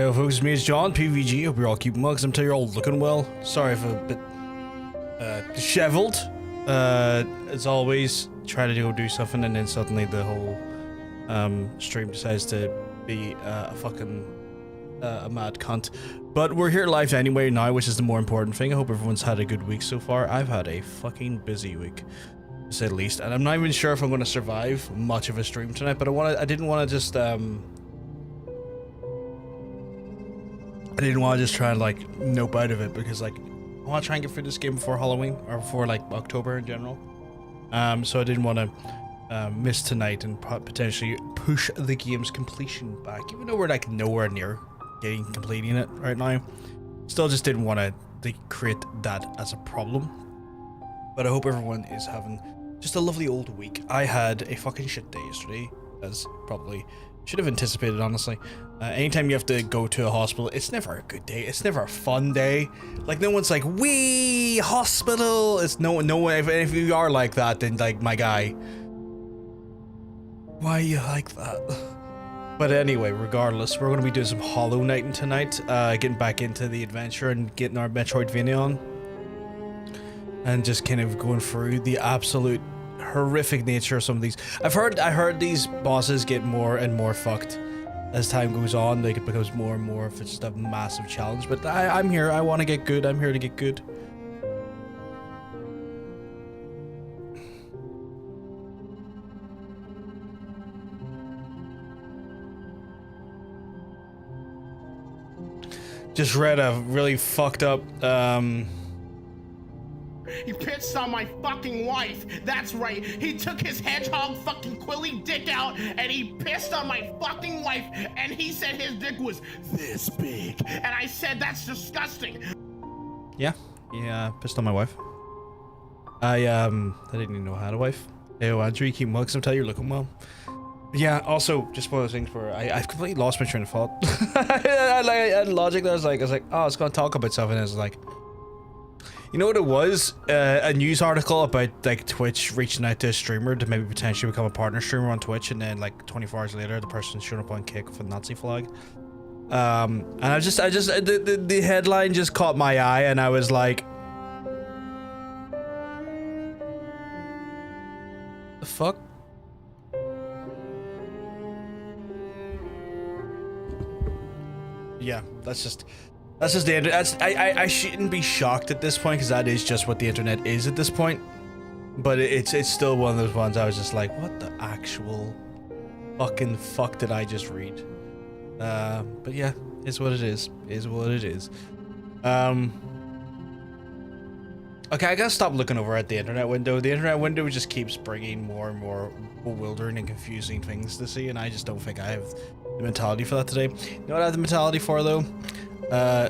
Yo folks, it's me, it's John, PVG. Hope you're all keeping well, because I'm telling you, you're all looking well. Sorry if I'm a bit disheveled. As always, try to go do something and then suddenly the whole stream decides to be a fucking a mad cunt. But we're here live anyway now, which is the more important thing. I hope everyone's had a good week so far. I've had a fucking busy week, to say the least, and I'm not even sure if I'm going to survive much of a stream tonight. But I didn't want to just try and like nope out of it, because like I want to try and get through this game before Halloween or before like October in general. So I didn't want to miss tonight and potentially push the game's completion back, even though we're like nowhere near completing it right now. Still just didn't want to create that as a problem. But I hope everyone is having just a lovely old week. I had a fucking shit day yesterday, as probably should have anticipated, honestly. Anytime you have to go to a hospital, it's never a good day. It's never a fun day. Like, no one's like, "Wee, hospital." It's no one. If you are like that, then like, my guy, why are you like that? But anyway, regardless, we're going to be doing some Hollow Knighting tonight, getting back into the adventure and getting our Metroidvania on, and just kind of going through the absolute horrific nature of some of these. I heard these bosses get more and more fucked as time goes on. Like, it becomes more and more of just a massive challenge. But I'm here. I want to get good. I'm here to get good. Just read a really fucked up He pissed on my fucking wife. That's right. He took his hedgehog fucking quilly dick out and he pissed on my fucking wife, and he said his dick was this big. And I said, that's disgusting. Yeah, pissed on my wife. I didn't even know I had a wife. Hey, Andrew, you keep well, because I'm telling you, you're looking well. Yeah, also, just one of those things where I've completely lost my train of thought. I had logic that I was like, oh, I was going to talk about something, and I was like, you know what it was? A news article about like Twitch reaching out to a streamer to maybe potentially become a partner streamer on Twitch, and then like 24 hours later, the person showed up on Kick with a Nazi flag. And the headline just caught my eye, and I was like, the fuck? Yeah, that's just the internet. I shouldn't be shocked at this point, because that is just what the internet is at this point. But it's still one of those ones I was just like, what the actual fucking fuck did I just read? But yeah, it's what it is. Is what it is. Okay, I gotta stop looking over at the internet window. The internet window just keeps bringing more and more bewildering and confusing things to see, and I just don't think I have the mentality for that today. You know what I have the mentality for, though? I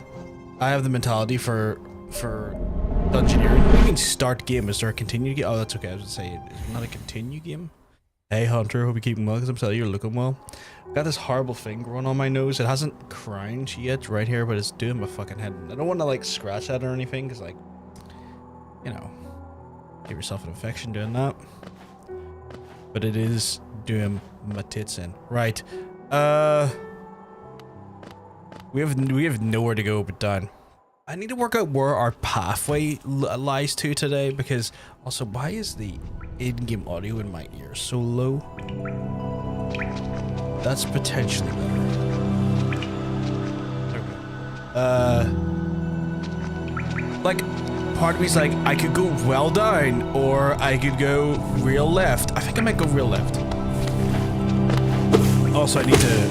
have the mentality for Dungeoneering. You can start game. Is there a continue game? Oh, that's okay. I was gonna say, is it not a continue game? Hey Hunter, hope you're keeping well, because I'm telling you, you're looking well. I've got this horrible thing growing on my nose. It hasn't crowned yet right here, but it's doing my fucking head. I don't want to like scratch that or anything, because like, you know, give yourself an infection doing that. But it is doing my tits in. Right. We have nowhere to go but down. I need to work out where our pathway lies to today, because also, why is the in-game audio in my ears so low? That's potentially better. There we go. Like, part of me's like, I could go well down, or I could go real left. I think I might go real left. Also, I need to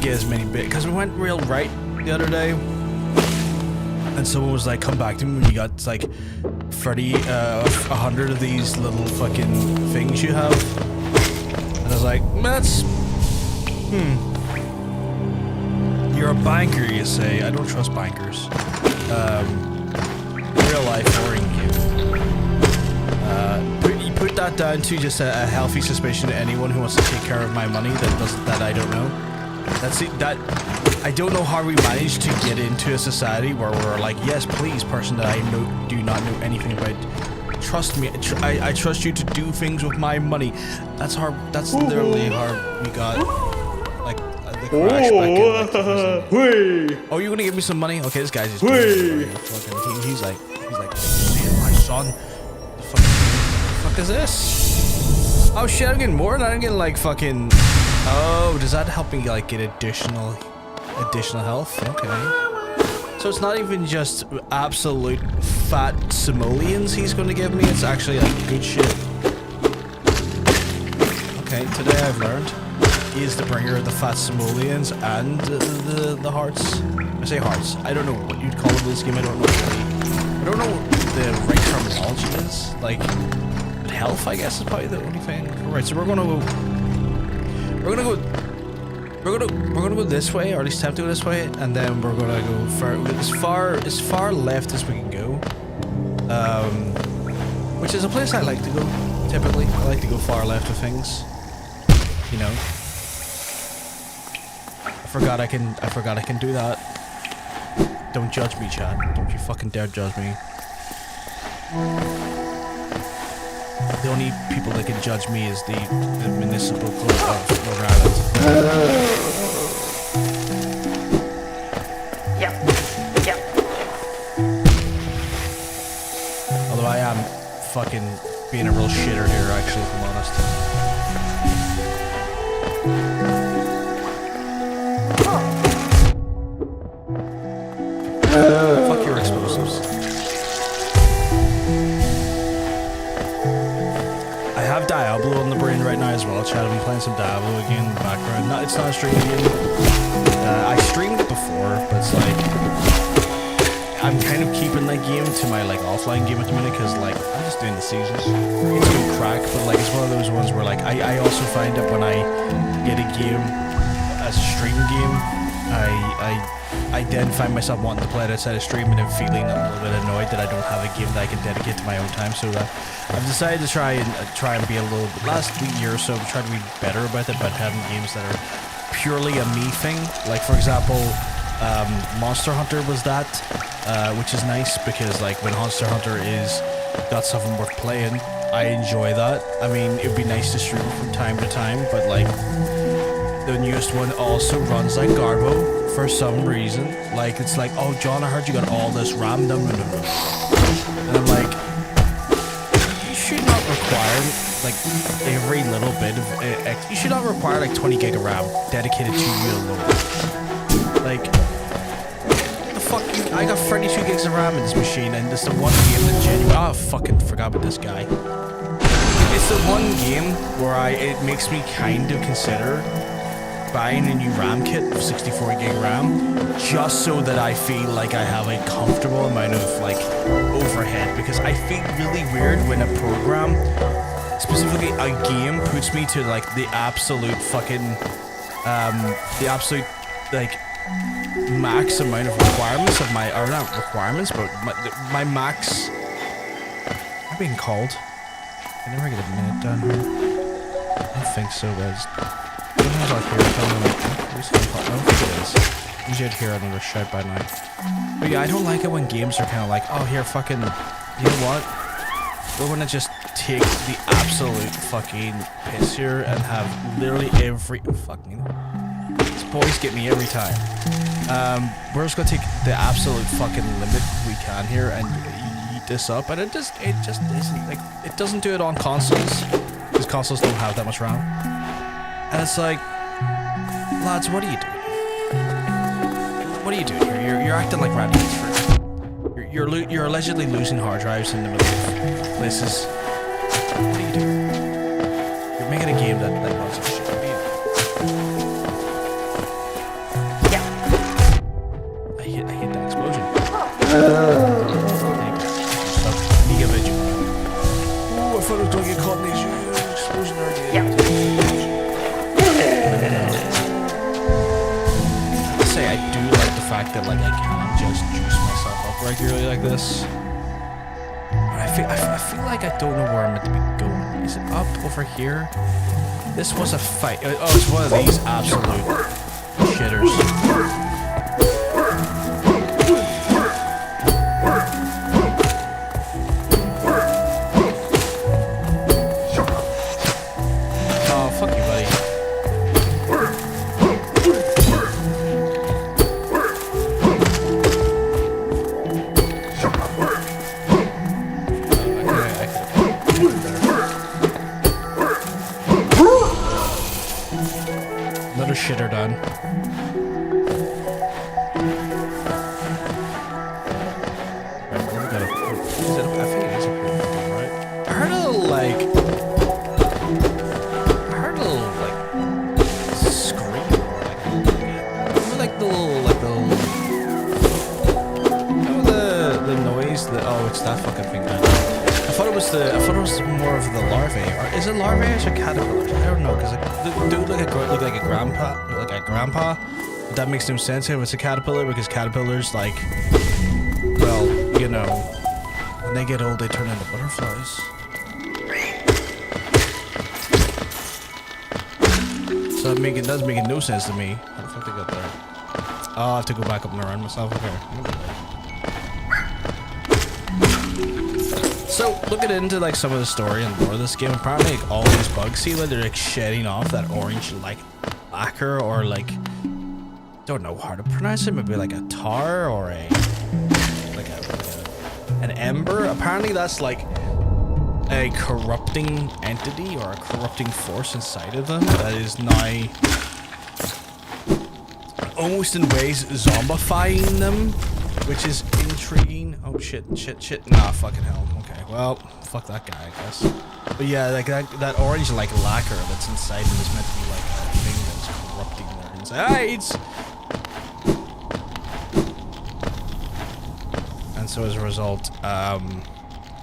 get as many bits, because we went real right the other day, and someone was like, come back to me when you got like 100 of these little fucking things you have. And I was like, that's you're a banker, you say. I don't trust bankers. Real life or in game. You put that down to just a healthy suspicion to anyone who wants to take care of my money that I don't know. That I don't know how we managed to get into a society where we're like, yes, please, person that I do not know anything about, trust me. I trust you to do things with my money. That's literally how we got like the crash back in. Like, oh, you're gonna give me some money? Okay, this guy's just fucking. He's like, my son. The fuck is this? Oh shit, I'm getting more than I'm getting like fucking. Oh, does that help me like get additional health? Okay. So it's not even just absolute fat simoleons he's going to give me. It's actually like good shit. Okay, today I've learned he is the bringer of the fat simoleons and the hearts. I say hearts. I don't know what you'd call it in this game. I don't know what the right terminology is. Like health, I guess, is probably the only thing. Right, so we're gonna go this way, or at least attempt to go this way, and then we're gonna go as far left as we can go. Which is a place I like to go. Typically, I like to go far left of things. You know. I forgot I can do that. Don't judge me, Chad. Don't you fucking dare judge me. The only people that can judge me is the municipal court of Rhode Island. Yep. Although I am fucking being a real shitter here, actually, if I'm honest. Fuck your explosives. I have Diablo on the brain right now as well, Chad. I've been playing some Diablo again in the background. It's not a stream game. I streamed it before, but it's like I'm kind of keeping that game to my like offline game at the minute because like I'm just doing the seasons. It's good crack, but like it's one of those ones where like I also find that when I get a game as a stream game, I then find myself wanting to play it outside of stream and then feeling a little bit annoyed that I don't have a game that I can dedicate to my own time. So that I've decided to try and be a little bit, last year or so, try to be better about it, about having games that are purely a me thing. Like for example, Monster Hunter was that, which is nice because like when Monster Hunter is got something worth playing, I enjoy that. I mean, it'd be nice to stream from time to time, but like the newest one also runs like Garbo for some reason. Like it's like, oh John, I heard you got all this RAM. And I'm like, you should not require like every little bit of you should not require like 20 gig of RAM dedicated to you alone. Like the fuck, I got 32 gigs of RAM in this machine, and this is the one game that genuinely, oh fucking forgot about this guy. It's the one game where it makes me kind of consider buying a new RAM kit of 64 gig RAM just so that I feel like I have a comfortable amount of like overhead, because I feel really weird when a program, specifically a game, puts me to like the absolute fucking the absolute like max amount of requirements of my, or not requirements, but my max. I'm being called. I never get a minute done here. I don't think so, guys. Sometimes I'll hear someone like, I don't think it is. Usually I'd hear another shout by now. But yeah, I don't like it when games are kind of like, oh, here, fucking, you know what? We're gonna just take the absolute fucking piss here and have literally every fucking. These boys get me every time. We're just gonna take the absolute fucking limit we can here and eat this up, and it just isn't like, it doesn't do it on consoles because consoles don't have that much RAM. And it's like, lads, what are you doing? What are you doing here? You're acting like Randy Pittsburgh. You're allegedly losing hard drives in the middle of places. What are you doing? You're making a game that runs some shit. What are you doing? Yeah. I hit that explosion. Mega vigil. Oh, I thought I was gonna get caught in these explosion already. Yeah. I do like the fact that like I can just juice myself up regularly like this. I feel like I don't know where I'm meant to be going. Is it up over here? This was a fight. Oh, it's one of these absolute shitters. Oh, fuck you, buddy. a shitter done. I think it is a pretty good, right? I heard a little like scream or like the noise that it's that fucking thing. I thought it was more of the larvae. Or is it larvae or caterpillars? I don't know, because they do look like a grandpa. But that makes no sense if it's a caterpillar, because caterpillars, like, well, you know, when they get old, they turn into butterflies. So that does make no sense to me. How the fuck they got there? Oh, I have to go back up and around myself. Okay. So, looking into like some of the story and lore of this game, apparently like, all these bugs, see when they're like shedding off that orange like lacquer, or like, don't know how to pronounce it, maybe like a tar or an ember. Apparently that's like a corrupting entity or a corrupting force inside of them that is now almost in ways zombifying them, which is intriguing. Oh shit. Nah, fucking hell. Okay, well, fuck that guy, I guess. But yeah, like that orange like lacquer that's inside them is meant to be like a thing that's corrupting their insides. And so as a result,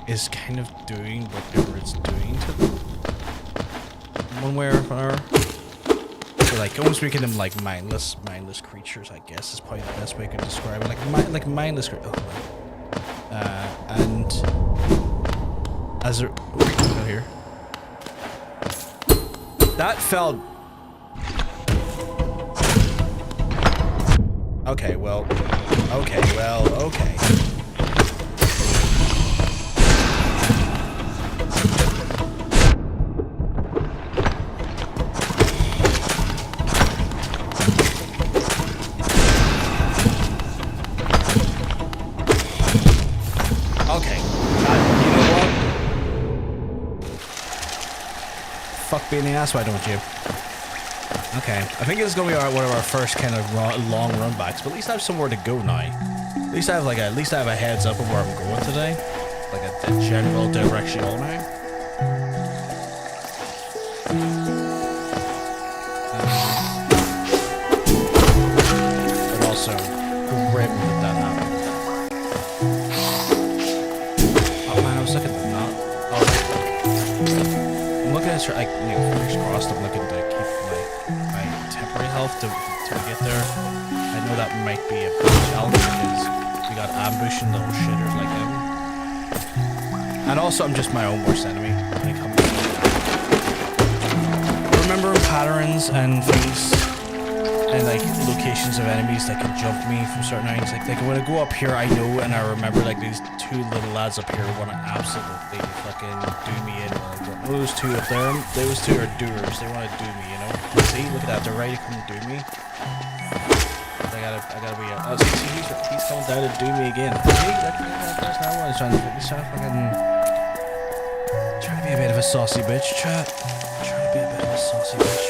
is kind of doing whatever it's doing to them, one way or another. So like almost making them like mindless creatures, I guess is probably the best way I could describe it. Like mindless creatures. And as a here, that felt okay. Well, okay. Fuck being the ass, why don't you? Okay, I think this is gonna be one of our first kind of long run backs, but at least I have somewhere to go now. At least I have a heads up of where I'm going today, like a general direction now. But also grim that happened. Oh man, I was looking at the knot. I'm looking at like fingers crossed. I'm looking to keep my temporary health to get there. I know that might be a big challenge because we got ambushing little shitters like them. And also, I'm just my own worst enemy when it comes to remembering patterns and things and like locations of enemies that can jump me from certain angles. Like when I go up here, I know and I remember like these two little lads up here want to absolutely fucking do me in. Those two up there, those two are doers. They want to do me, you know. See, look at that. They're ready to come and do me. I gotta be. Oh, see, he's coming down to do me again. See, that's not what he's trying to be a bit of a saucy bitch, chat. Trying to be a bit of a saucy bitch.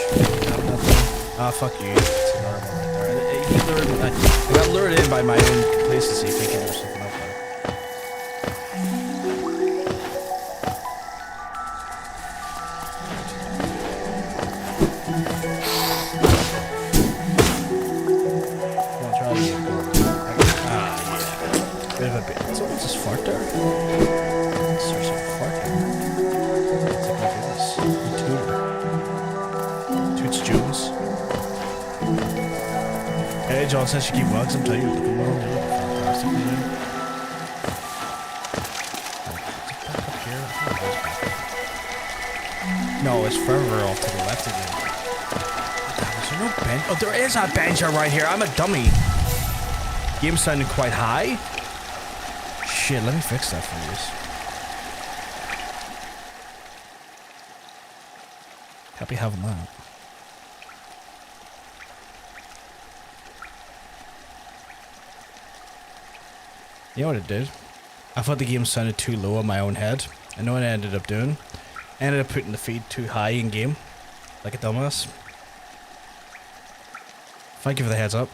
Ah, fuck you. It's normal right there. I got lured in by my own complacency, thinking there's something up there. John says she keep bugs. I'm telling you, looking well. Fantastic, no, it's further off to the left again. Is there no bench? Oh, there is a bench right here. I'm a dummy. Game sounded quite high. Shit, let me fix that for you. Happy having that. You know what it did? I thought the game sounded too low on my own head. I know what I ended up doing. I ended up putting the feed too high in game. Like a dumbass. Thank you for the heads up.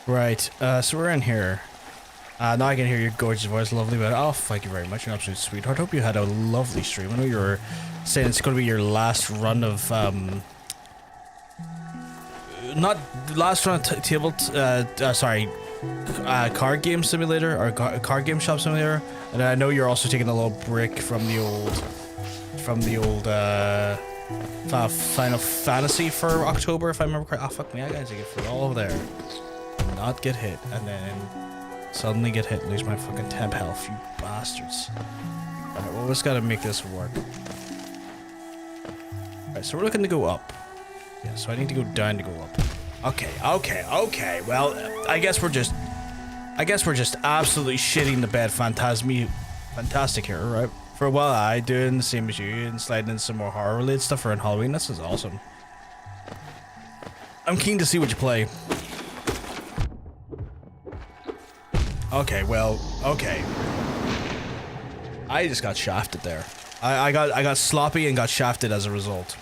Right, so we're in here. Now I can hear your gorgeous voice, lovely, but oh, thank you very much, you're an absolute sweetheart. Hope you had a lovely stream. I know you were saying it's going to be your last run of, not last run of card game simulator, or card game shop simulator, and I know you're also taking a little break from the old, Final Fantasy for October, if I remember correctly. Oh, fuck me, I gotta take it for all over there. Not get hit, and then suddenly get hit and lose my fucking temp health, you bastards. Alright, well, we just gotta make this work. Alright, so we're looking to go up. Yeah, so I need to go down to go up. Okay. Well, I guess we're just absolutely shitting the bed fantastic here, right? For a while, I doing the same as you and sliding in some more horror-related stuff around Halloween. This is awesome. I'm keen to see what you play. Okay, well, okay. I just got shafted there. I got sloppy and got shafted as a result.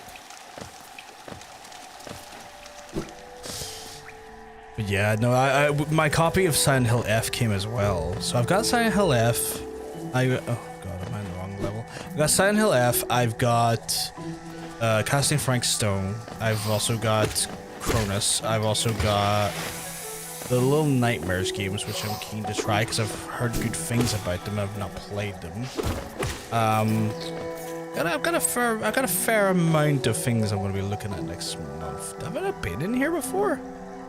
But yeah, no, my copy of Silent Hill F came as well. So I've got Silent Hill F. Oh god, am I in the wrong level? I've got Silent Hill F. I've got Casting Frank Stone. I've also got Cronus. I've also got the Little Nightmares games, which I'm keen to try because I've heard good things about them. I've not played them. I've got a fair amount of things I'm going to be looking at next month. Have I been in here before?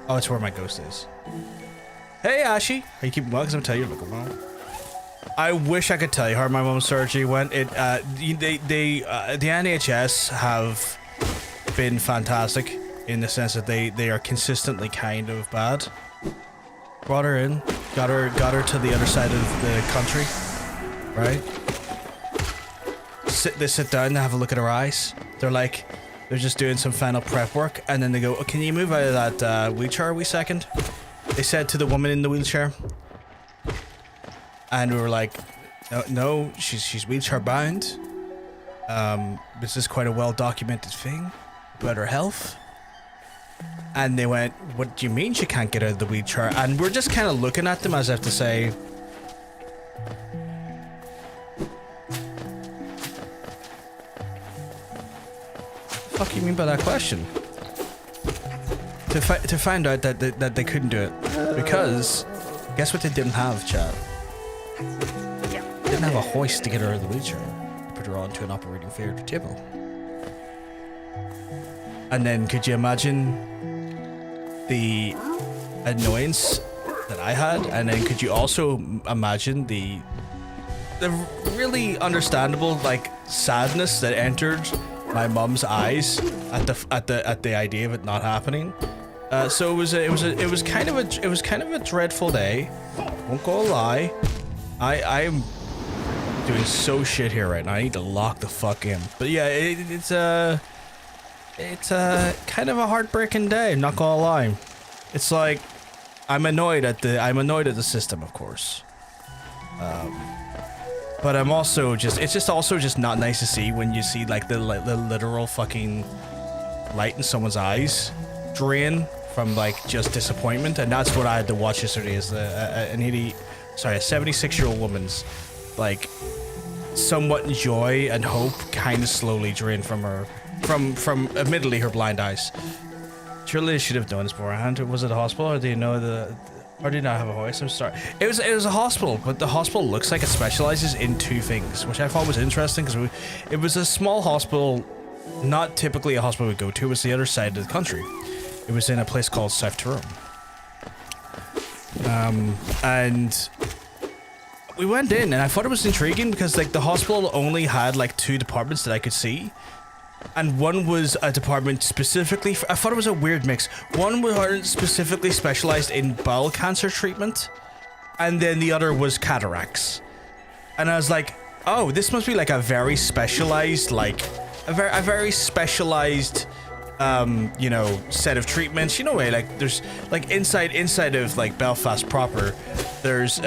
Oh, it's where my ghost is. Hey, Ashy. Are you keeping well? Because I'm telling you, you're looking well. I wish I could tell you how my mom's surgery went. The NHS have been fantastic in the sense that they are consistently kind of bad. Brought her in, got her to the other side of the country, right? They sit down, they have a look at her eyes. They're just doing some final prep work, and then they go, oh, "Can you move out of that wheelchair a wee second?" They said to the woman in the wheelchair, and we were like, "No, she's wheelchair bound. This is quite a well documented thing about her health." And they went, "What do you mean she can't get out of the wheelchair?" And we're just kind of looking at them as if to say, "What the fuck you mean by that question?" To find out that they couldn't do it because guess what they didn't have, chat. They didn't have a hoist to get her out of the wheelchair to put her onto an operating theatre table. And then could you imagine the annoyance that I had, and then could you also imagine the really understandable sadness that entered my mum's eyes at the idea of it not happening. So it was kind of a dreadful day. Won't go lie. I'm doing so shit here right now. I need to lock the fuck in. But yeah, it's kind of a heartbreaking day, not gonna lie. It's like I'm annoyed at the system, of course. But I'm also just not nice to see when you see the literal fucking light in someone's eyes drain from just disappointment, and that's what I had to watch yesterday is a 76-year-old woman's somewhat joy and hope kind of slowly drained from her. From admittedly her blind eyes. Surely they should have done this beforehand. Was it a hospital, or do you know or do you not have a hoist? I'm sorry. It was a hospital, but the hospital looks like it specializes in two things, which I thought was interesting because it was a small hospital, not typically a hospital we go to. It was the other side of the country. It was in a place called South Tyrone. And we went in, and I thought it was intriguing because the hospital only had 2 departments that I could see. And one was a department specifically I thought it was a weird mix. One was specifically specialized in bowel cancer treatment, and then the other was cataracts. And I was like, oh, this must be a very specialized, a very specialized, set of treatments. There's inside of Belfast proper, there's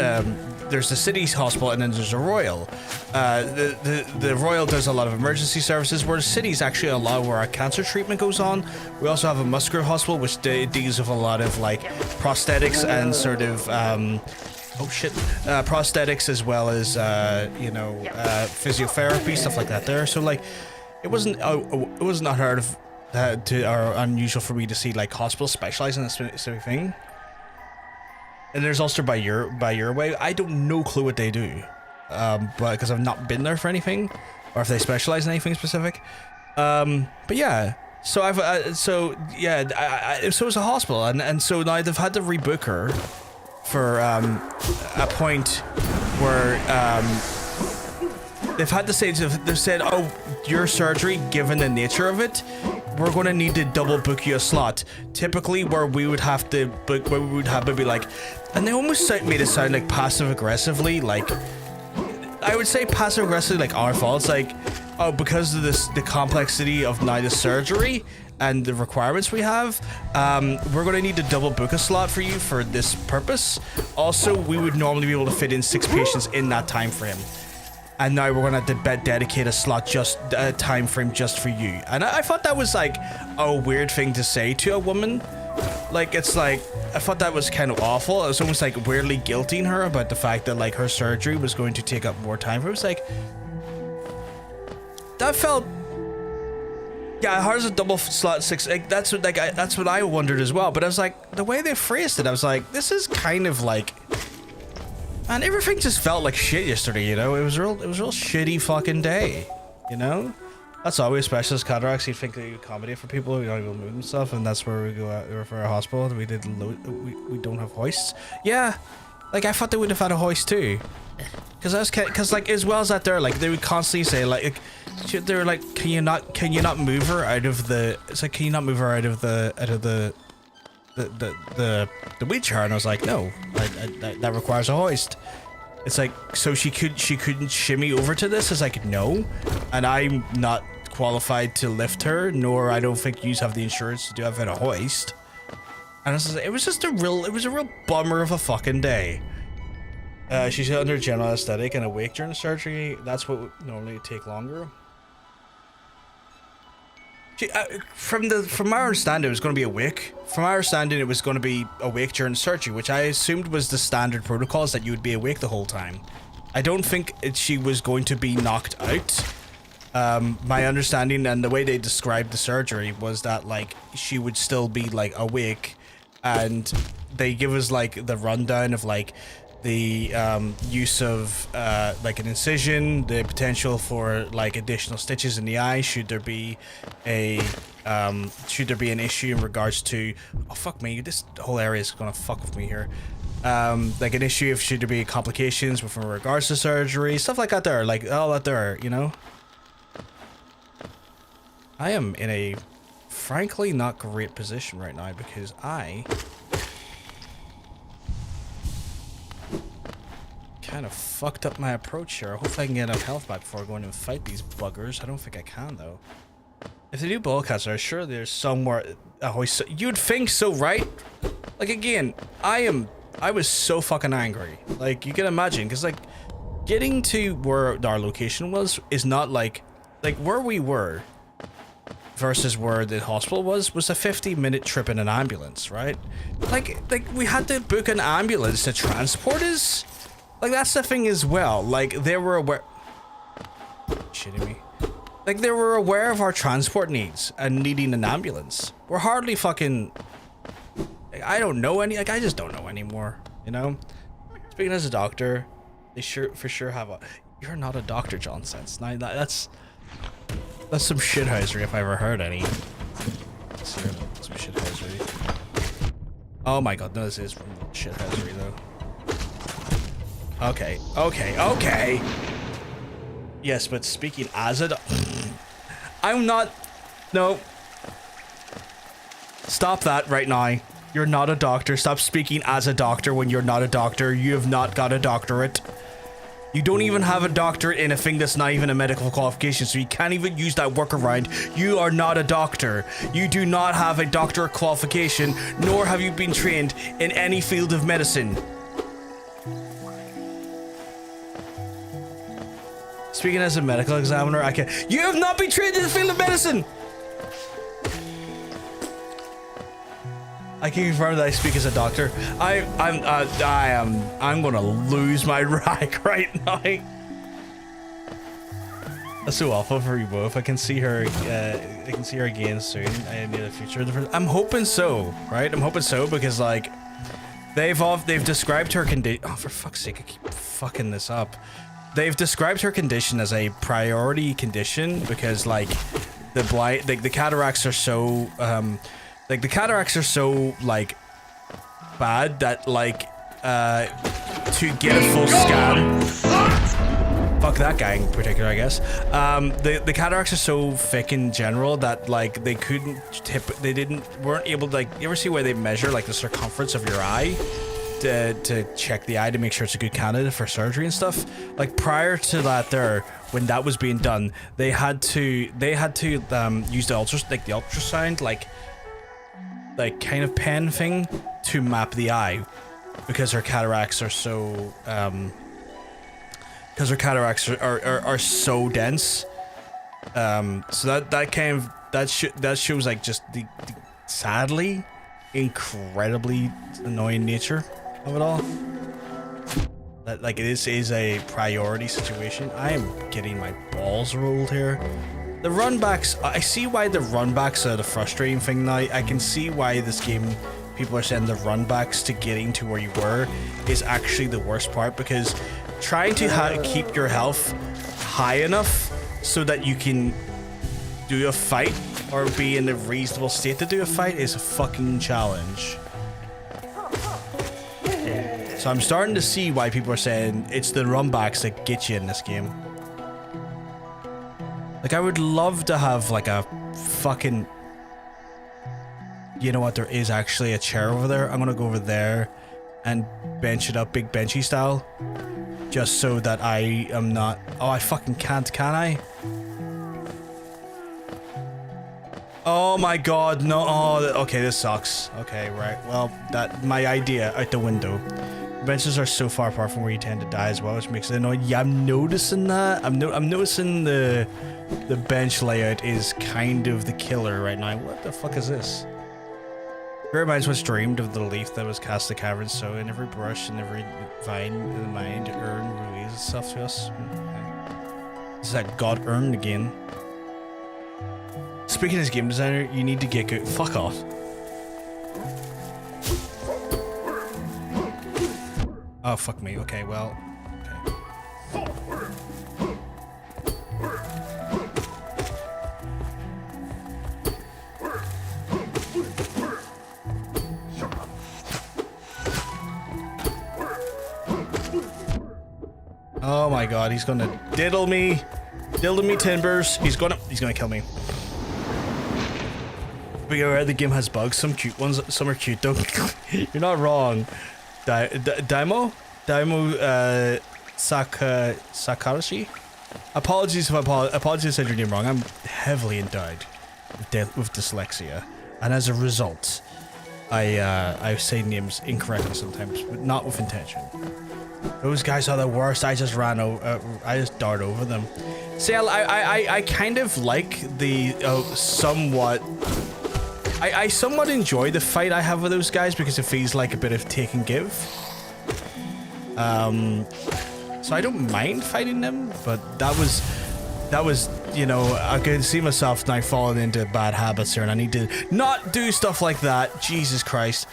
there's the city's hospital, and then there's a Royal. The Royal does a lot of emergency services, where the city's actually a lot where our cancer treatment goes on. We also have a Musgrave Hospital, which deals with a lot of like prosthetics and sort of prosthetics, as well as physiotherapy, stuff like that there. So like it wasn't unheard of or unusual for me to see like hospitals specialize in a specific thing. And there's also by your way. I don't no clue what they do, but because I've not been there for anything, or if they specialize in anything specific. But yeah, so so it was a hospital, and so now they've had to rebook her for a point where they've had to say, they've said, oh, your surgery, given the nature of it, we're going to need to double book you a slot. Typically, where we would have to book, where we would have to be like, and they almost made it sound like passive aggressively, like, I would say passive aggressively, like our fault. It's like, oh, because of the complexity of now the surgery and the requirements we have, we're going to need to double book a slot for you for this purpose. Also, we would normally be able to fit in 6 patients in that time frame. And now we're going to have to dedicate a slot, just a time frame just for you. And I thought that was like a weird thing to say to a woman. Like, it's like, I thought that was kind of awful. It was almost like weirdly guilting her about the fact that like her surgery was going to take up more time. It was like, that felt, yeah, how's a double slot 6? Like, that's what I wondered as well. But I was like, the way they phrased it, I was like, this is kind of like, man, everything just felt like shit yesterday, you know? It was a real shitty fucking day, you know? That's always specialist cataracts. You'd think they would accommodate for people who don't even move and stuff, and that's where we go out for our hospital. We don't have hoists. Yeah, like I thought they would have had a hoist too, because like as well as that, they would constantly say like they were like, can you not move her out of the? It's like, can you not move her out of the wheelchair? And I was like, no, that requires a hoist. It's like, so she couldn't shimmy over to this? It's like, no, and I'm not qualified to lift her, nor I don't think you have the insurance to do have a hoist. And it was a real bummer of a fucking day. She's under general anesthetic and awake during the surgery. That's what would normally take longer. From my understanding, it was going to be awake. From my understanding, it was going to be awake during surgery, which I assumed was the standard protocols, that you would be awake the whole time. I don't think she was going to be knocked out. My understanding and the way they described the surgery was that like she would still be like awake, and they give us like the rundown of like the use of like an incision, the potential for like additional stitches in the eye should there be an issue in regards to, oh fuck me, this whole area is gonna fuck with me here, like an issue if should there be complications with regards to surgery, stuff like that there, like all that there, you know. I am in a frankly not great position right now because I kind of fucked up my approach here. Hopefully I can get enough health back before going and fight these buggers. I don't think I can though. If they do ball cuts, I'm sure there's somewhere a hoist. You'd think so, right? Like again, I was so fucking angry. Like you can imagine, because like getting to where our location was is not like where we were versus where the hospital was a 50-minute trip in an ambulance, right? Like we had to book an ambulance to transport us. Like, that's the thing as well. Like, they were aware... Shitting me. Like, they were aware of our transport needs and needing an ambulance. We're hardly fucking... Like, I don't know any... Like, I just don't know anymore, you know? Speaking as a doctor, they for sure have a... You're not a doctor, John Sense. Now, that's some shithousery if I ever heard any. Some shithousery. Oh my god, no, this is from shithousery, though. Okay. Yes, but speaking as a I'm not... No. Stop that right now. You're not a doctor. Stop speaking as a doctor when you're not a doctor. You have not got a doctorate. You don't even have a doctorate in a thing that's not even a medical qualification, so you can't even use that workaround. You are not a doctor. You do not have a doctorate qualification, nor have you been trained in any field of medicine. Speaking as a medical examiner, I can. You have not been trained in the field of medicine. I can confirm that I speak as a doctor. I'm gonna lose my rag right now. That's so awful for you both. I can see her. I can see her again soon in the future. I'm hoping so, right? I'm hoping so because like they've described her condition. Oh, for fuck's sake! I keep fucking this up. They've described her condition as a priority condition because like the cataracts are so like the cataracts are so like bad that like to get a full scan. Fuck that guy in particular, I guess. The cataracts are so thick in general that like they weren't able to like. You ever see where they measure like the circumference of your eye to check the eye to make sure it's a good candidate for surgery and stuff? Like prior to that, when that was being done, they had to use the ultrasound like kind of pen thing to map the eye because her cataracts are so are so dense. So that shows like just the sadly incredibly annoying nature of it all. That like this is a priority situation. I am getting my balls rolled here. The runbacks, I see why the runbacks are the frustrating thing now. I can see why this game, people are saying the runbacks to getting to where you were is actually the worst part, because trying to keep your health high enough so that you can do a fight or be in a reasonable state to do a fight is a fucking challenge. So I'm starting to see why people are saying it's the runbacks that get you in this game. Like, I would love to have, like, a fucking... You know what? There is actually a chair over there. I'm gonna go over there and bench it up, big benchy style. Just so that I am not... Oh, I fucking can't, can I? Oh my god, no. Oh, okay, this sucks. Okay, right. Well, my idea out the window. Benches are so far apart from where you tend to die as well, which makes it annoying. Yeah, I'm noticing that. I'm noticing the bench layout is kind of the killer right now. What the fuck is this? It reminds what's dreamed of the leaf that was cast the cavern, so in every brush and every vine in the mind releases itself to us. Okay. This is that god earned again. Speaking as game designer, you need to get good. Fuck off. Oh, fuck me. Okay, well. Okay. Oh my god, he's gonna diddle me. Diddle me timbers. He's gonna kill me. But you're right, the game has bugs. Some cute ones, some are cute though. You're not wrong. Daimo Sakarashi. Apologies if I said your name wrong. I'm heavily endowed with dyslexia, and as a result, I say names incorrectly sometimes, but not with intention. Those guys are the worst. I just dart over them. See, I kind of like the somewhat. I somewhat enjoy the fight I have with those guys because it feels like a bit of take and give. So I don't mind fighting them, but that was, you know, I could see myself now falling into bad habits here, and I need to not do stuff like that. Jesus Christ.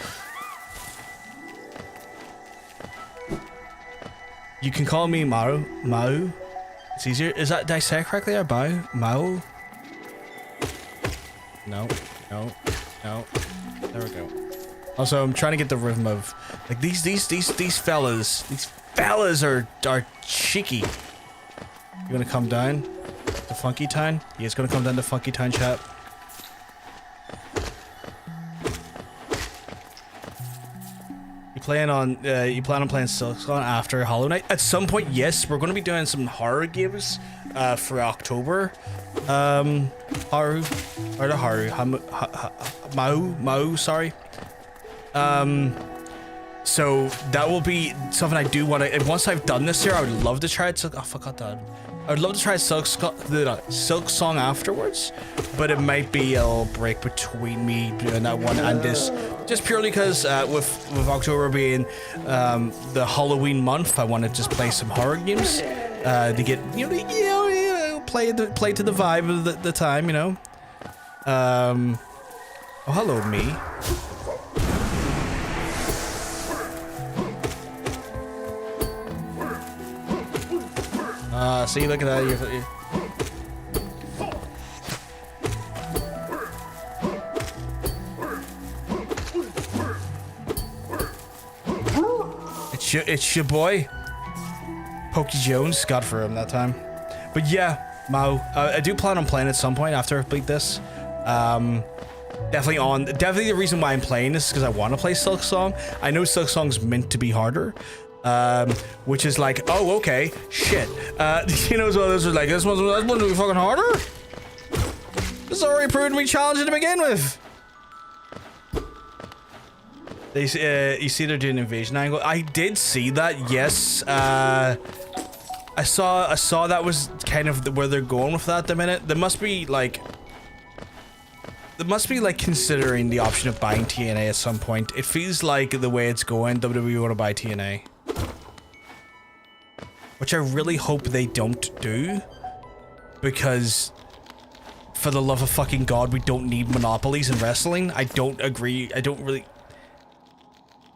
You can call me Mao. It's easier. Is that, did I say it correctly or Mao? No. There we go. Also, I'm trying to get the rhythm of like these fellas. These fellas are cheeky. You gonna come down to Funky Town? Yeah, it's gonna come down to Funky Town, chat. You plan on playing Silksong after Hollow Knight? At some point, yes. We're gonna be doing some horror games for October. Mau, sorry. So that will be something I do want to. Once I've done this here, I would love to try it. I forgot that. I would love to try Silk Song afterwards, but it might be a little break between me doing that one and this, just purely because with October being the Halloween month, I want to just play some horror games to get play to the vibe of the time, you know. Oh, hello, me. See, look at that. It's your boy, Pokey Jones. God for him that time. But yeah, Mao, I do plan on playing at some point after I beat this. Definitely the reason why I'm playing this is because I want to play Silk Song. I know Silk Song's meant to be harder. Which is like, oh, okay, shit. You know, so this was like, this one's gonna be fucking harder? This already proved to be challenging to begin with. You see they're doing invasion angle. I did see that, yes. I saw that was kind of where they're going with that at the minute. There must be like considering the option of buying TNA at some point. It feels like the way it's going, WWE want to buy TNA. Which I really hope they don't do, because for the love of fucking God, we don't need monopolies in wrestling. I don't agree.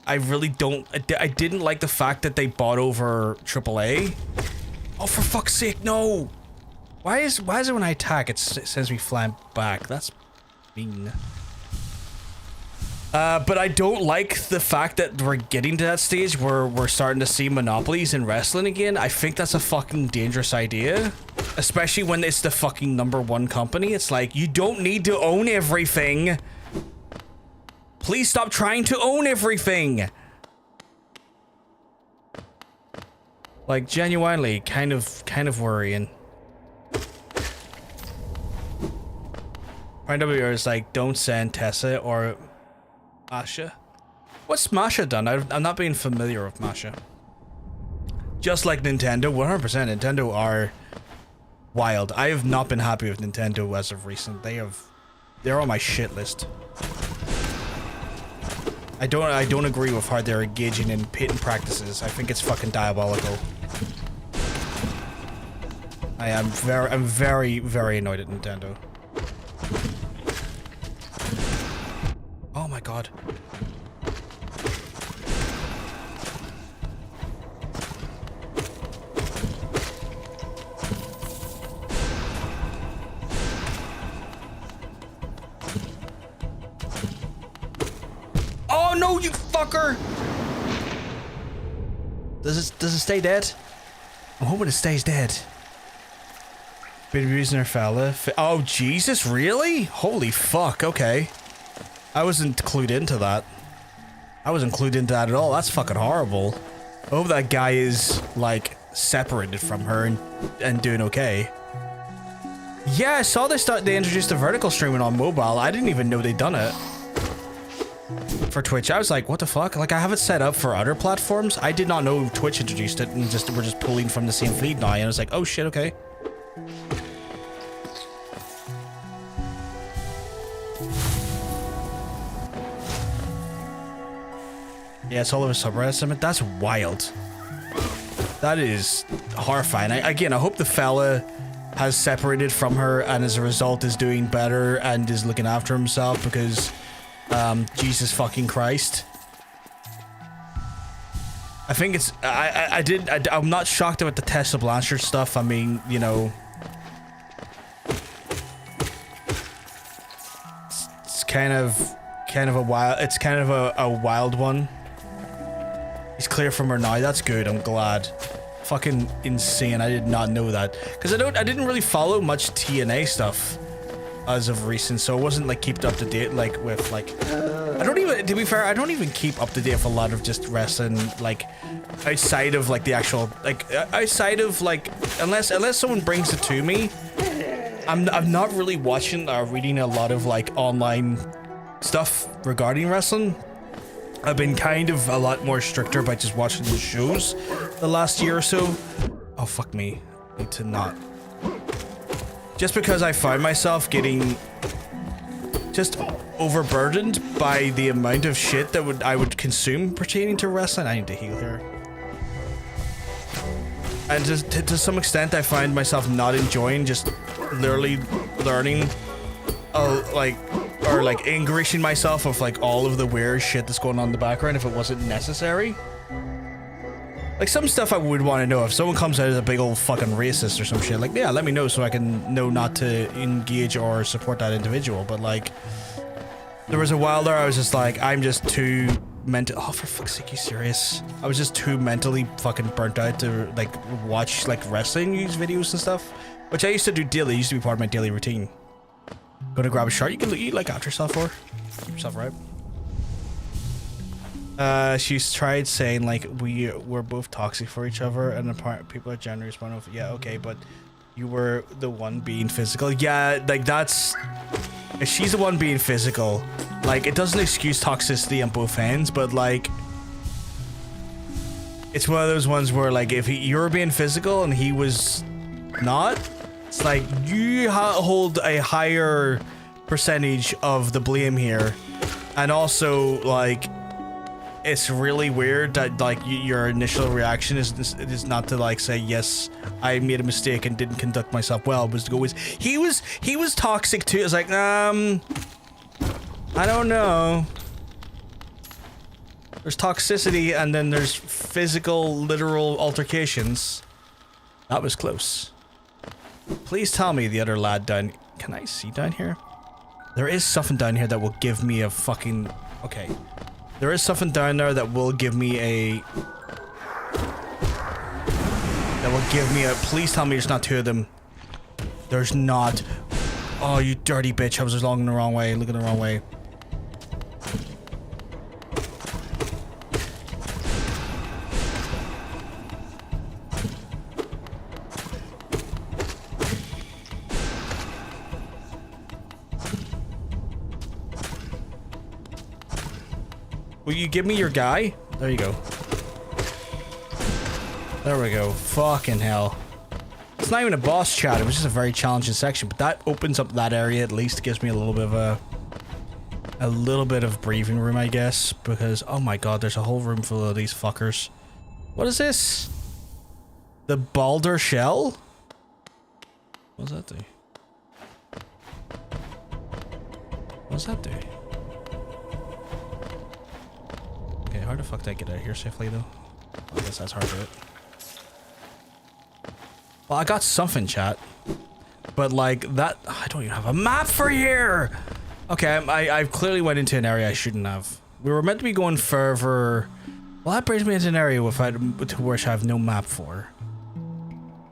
I really don't. I didn't like the fact that they bought over AAA. Oh, for fuck's sake, no! Why is it when I attack, it sends me flying back? That's mean. But I don't like the fact that we're getting to that stage where we're starting to see monopolies in wrestling again. I think that's a fucking dangerous idea. Especially when it's the fucking #1 company. It's like, you don't need to own everything. Please stop trying to own everything. Like, genuinely, kind of worrying. RW is like, don't send Tessa or Masha. What's Masha done? I'm not being familiar with Masha. Just like Nintendo, 100% Nintendo are wild. I have not been happy with Nintendo as of recent. They're on my shit list. I don't agree with how they're engaging in patent practices. I think it's fucking diabolical. I'm very, very annoyed at Nintendo. Oh my god. Oh no, you fucker! Does it stay dead? I'm hoping it stays dead. Been abusing her fella. Oh Jesus, really? Holy fuck, okay. I wasn't clued into that. I wasn't clued into that at all. That's fucking horrible. I hope that guy is, like, separated from her and doing okay. Yeah, I saw they introduced the vertical streaming on mobile. I didn't even know they'd done it. For Twitch. I was like, what the fuck? Like, I have it set up for other platforms. I did not know Twitch introduced it and we're just pulling from the same feed now. And I was like, oh shit, okay. Yeah, it's all over subreddit. That's wild. That is horrifying. Again, I hope the fella has separated from her and as a result is doing better and is looking after himself because, Jesus fucking Christ. I think it's, I'm not shocked about the Tessa Blanchard stuff. I mean, you know, it's kind of a wild one. He's clear from her now. That's good. I'm glad. Fucking insane. I did not know that. Because I didn't really follow much TNA stuff as of recent, so I wasn't like kept up to date like with like I don't even, to be fair, I don't even keep up to date with a lot of just wrestling like outside of like the actual like outside of like unless someone brings it to me. I'm not really watching or reading a lot of like online stuff regarding wrestling. I've been kind of a lot more stricter by just watching the shows the last year or so. Oh, fuck me. I need to not. Just because I find myself getting just overburdened by the amount of shit that I would consume pertaining to wrestling. I need to heal here. And just to some extent, I find myself not enjoying just literally learning, like ingratiating myself with like all of the weird shit that's going on in the background if it wasn't necessary. Like some stuff I would want to know if someone comes out as a big old fucking racist or some shit. Like, yeah, let me know so I can know not to engage or support that individual. But like, there was a while there I was just like, I'm just too mental. Oh, for fuck's sake, you serious? I was just too mentally fucking burnt out to like watch like wrestling news videos and stuff, which I used to do daily. It used to be part of my daily routine. Go to grab a shot. You can eat like after yourself for. Keep yourself right. She's tried saying like we're both toxic for each other, and apart people are generally responding with, yeah, okay, but you were the one being physical. Yeah, like that's, if she's the one being physical, like it doesn't excuse toxicity on both ends, but like it's one of those ones where like if you're being physical and he was not, it's like you hold a higher percentage of the blame here. And also like it's really weird that like your initial reaction is not to like say, yes, I made a mistake and didn't conduct myself well, was to go with he was toxic too. It's like I don't know. There's toxicity and then there's physical literal altercations. That was close. Please tell me the other lad down, can I see down here? There is something down here that will give me a fucking, okay. There is something down there that will give me a... Please tell me there's not two of them. There's not. Oh, you dirty bitch. I was just looking the wrong way. Looking the wrong way. Will you give me your guy? There you go. There we go. Fucking hell. It's not even a boss chat. It was just a very challenging section, but that opens up that area at least. Gives me a little bit of breathing room, I guess, because oh my god, there's a whole room full of these fuckers. What is this? The Balder Shell? What does that do? What does that do? Okay, how the fuck did I get out of here safely though? I guess that's hard to do it. Well, I got something, chat. But like that, I don't even have a map for here! Okay, I clearly went into an area I shouldn't have. We were meant to be going further. Well, that brings me into an area to which I have no map for.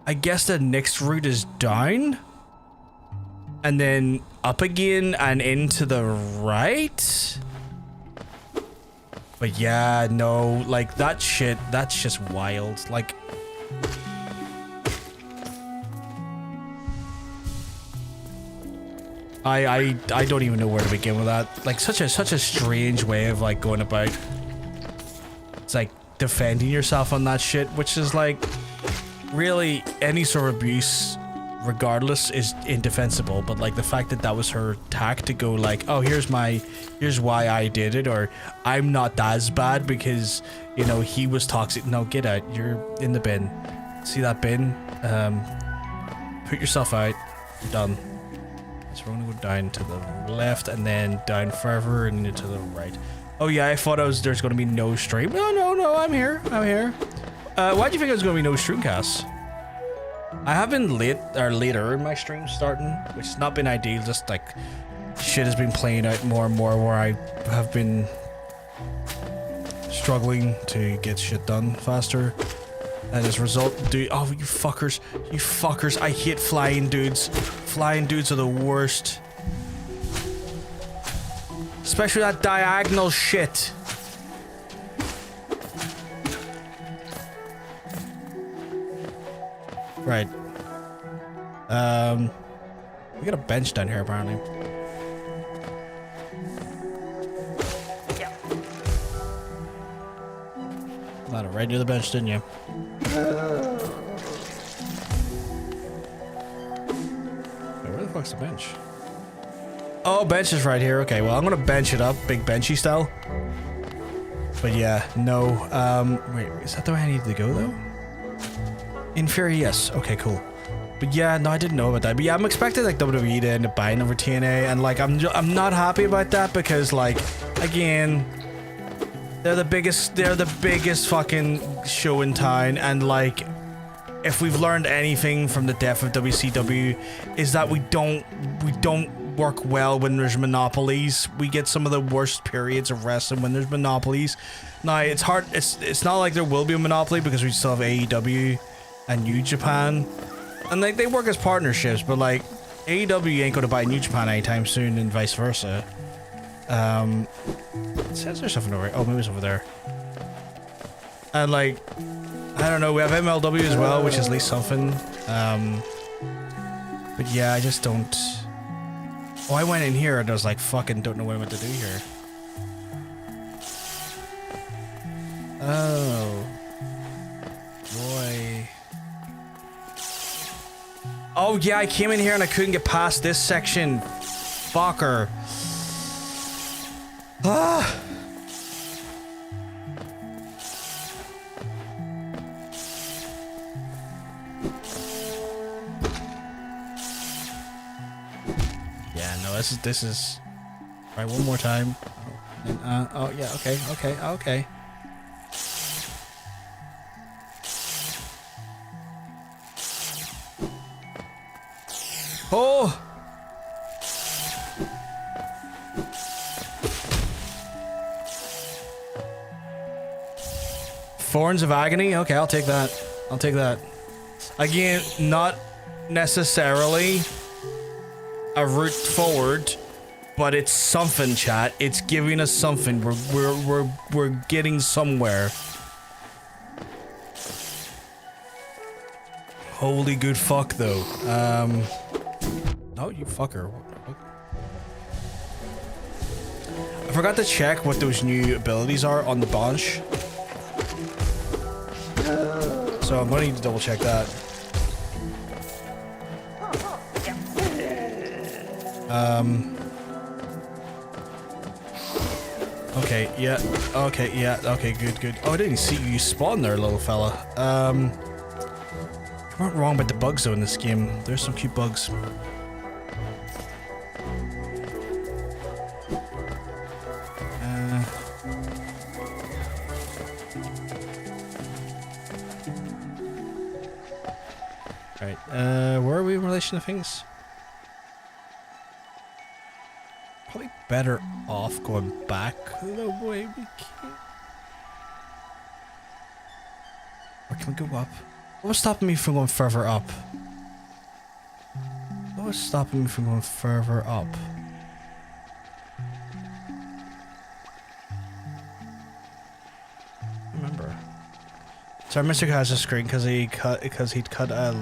I guess the next route is down? And then up again and into the right? But yeah, no, like that shit, that's just wild. Like... I don't even know where to begin with that. Like such a strange way of like going about. It's like defending yourself on that shit, which is like really any sort of abuse regardless is indefensible, but like the fact that that was her tack to go like, oh, here's why I did it, or I'm not as bad because, you know, he was toxic. No, get out. You're in the bin. See that bin? Put yourself out. You're done. So we're gonna go down to the left and then down further and to the right. Oh yeah, I thought there's gonna be no stream. No, I'm here. Why do you think there's gonna be no streamcasts? I have been later in my stream starting, which has not been ideal. Just like shit has been playing out more and more where I have been struggling to get shit done faster. And as a result, dude, oh, you fuckers, I hate flying dudes. Flying dudes are the worst. Especially that diagonal shit. Right. We got a bench down here apparently. Yeah. Landed right near the bench, didn't you? Wait, where the fuck's the bench? Oh, bench is right here. Okay, well, I'm gonna bench it up, big benchy style. But yeah, no. Wait, is that the way I needed to go though? In theory, yes. Okay, cool. But yeah, no, I didn't know about that. But yeah, I'm expecting like WWE to end up buying over TNA, and like I'm not happy about that because like again, they're the biggest fucking show in town, and like if we've learned anything from the death of WCW is that we don't work well when there's monopolies. We get some of the worst periods of wrestling when there's monopolies. Now it's hard. It's not like there will be a monopoly because we still have AEW and New Japan. And like they work as partnerships, but like AEW ain't gonna buy New Japan anytime soon, and vice versa. It says there's something over here. Oh, maybe it's over there. And like, I don't know. We have MLW as well, which is at least something. But yeah, I just don't. Oh, I went in here and I was like, fucking don't know what I'm to do here. Oh, boy. Oh yeah, I came in here and I couldn't get past this section. Fucker. Ah. Yeah, no, this is. Right, one more time. Oh yeah, okay. Oh! Thorns of Agony? Okay, I'll take that. I'll take that. Again, not necessarily a route forward, but it's something, chat. It's giving us something. We're getting somewhere. Holy good fuck, though. Oh, you fucker. I forgot to check what those new abilities are on the Bansh. So I'm gonna need to double check that. Okay, yeah. Okay, yeah. Okay, good. Oh, I didn't see you spawn there, little fella. I'm not wrong about the bugs though in this game. There's some cute bugs. Right, where are we in relation to things? Probably better off going back the way we came. Or can we go up? What was stopping me from going further up? What was stopping me from going further up? Remember. Sorry, Mr. has a screen because he'd cut a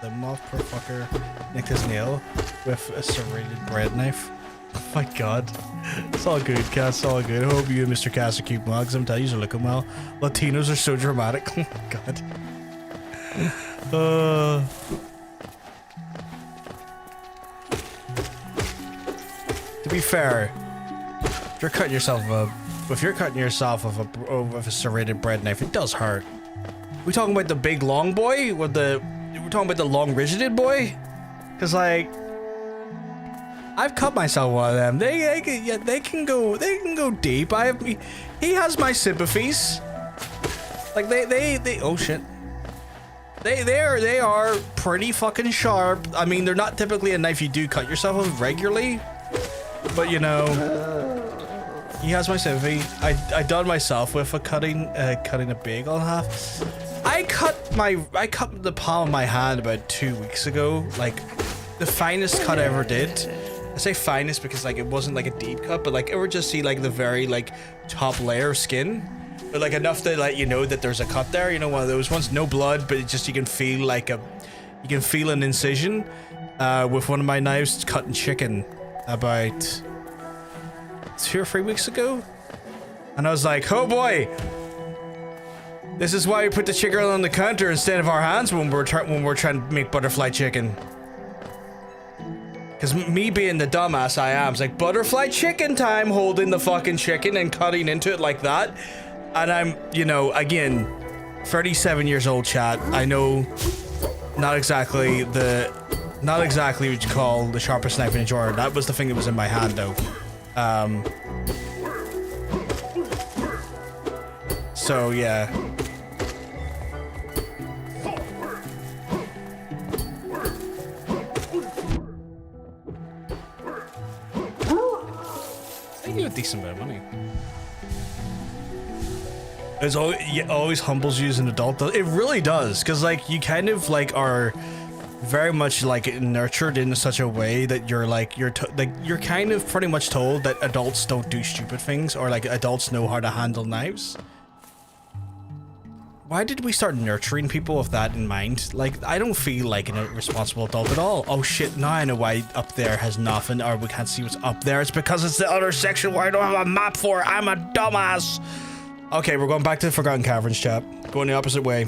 limb off, poor fucker. Nicked his nail with a serrated bread knife. Oh my god. It's all good, Cass, it's all good. I hope you and Mr. Cass are keeping well, because I'm telling you, you're looking well. Latinos are so dramatic. Oh my god. To be fair, if you're cutting yourself with a serrated bread knife, it does hurt. We talking about the big long boy? We're talking about the long rigided boy? Cause like, I've cut myself one of them. They can go deep. He has my sympathies. Like they oh shit. They are pretty fucking sharp. I mean, they're not typically a knife you do cut yourself with regularly, but you know, he has my sympathy. I done myself with a cutting a bagel in half. I cut the palm of my hand about 2 weeks ago. Like the finest cut I ever did. I say finest because like it wasn't like a deep cut, but like it would just see like the very like top layer of skin. But like enough to let you know that there's a cut there, you know, one of those ones, no blood, but it just you can feel an incision with one of my knives cutting chicken about 2 or 3 weeks ago. And I was like, oh boy, This is why we put the chicken on the counter instead of our hands when we're trying to make butterfly chicken. Because me being the dumbass I am, it's like butterfly chicken time, holding the fucking chicken and cutting into it like that. And I'm, you know, again, 37 years old, chat. I know not exactly what you call the sharpest knife in a drawer. That was the thing that was in my hand, though. So, yeah. I get a decent bit of money. It always humbles you as an adult. It really does, because like you kind of like are very much like nurtured in such a way that you're like you're kind of pretty much told that adults don't do stupid things, or like adults know how to handle knives. Why did we start nurturing people with that in mind? Like, I don't feel like a responsible adult at all. Oh shit, now I know why up there has nothing, or we can't see what's up there. It's because it's the other section where I don't have a map for. I'm a dumbass. Okay, we're going back to the Forgotten Caverns, chap. Going the opposite way.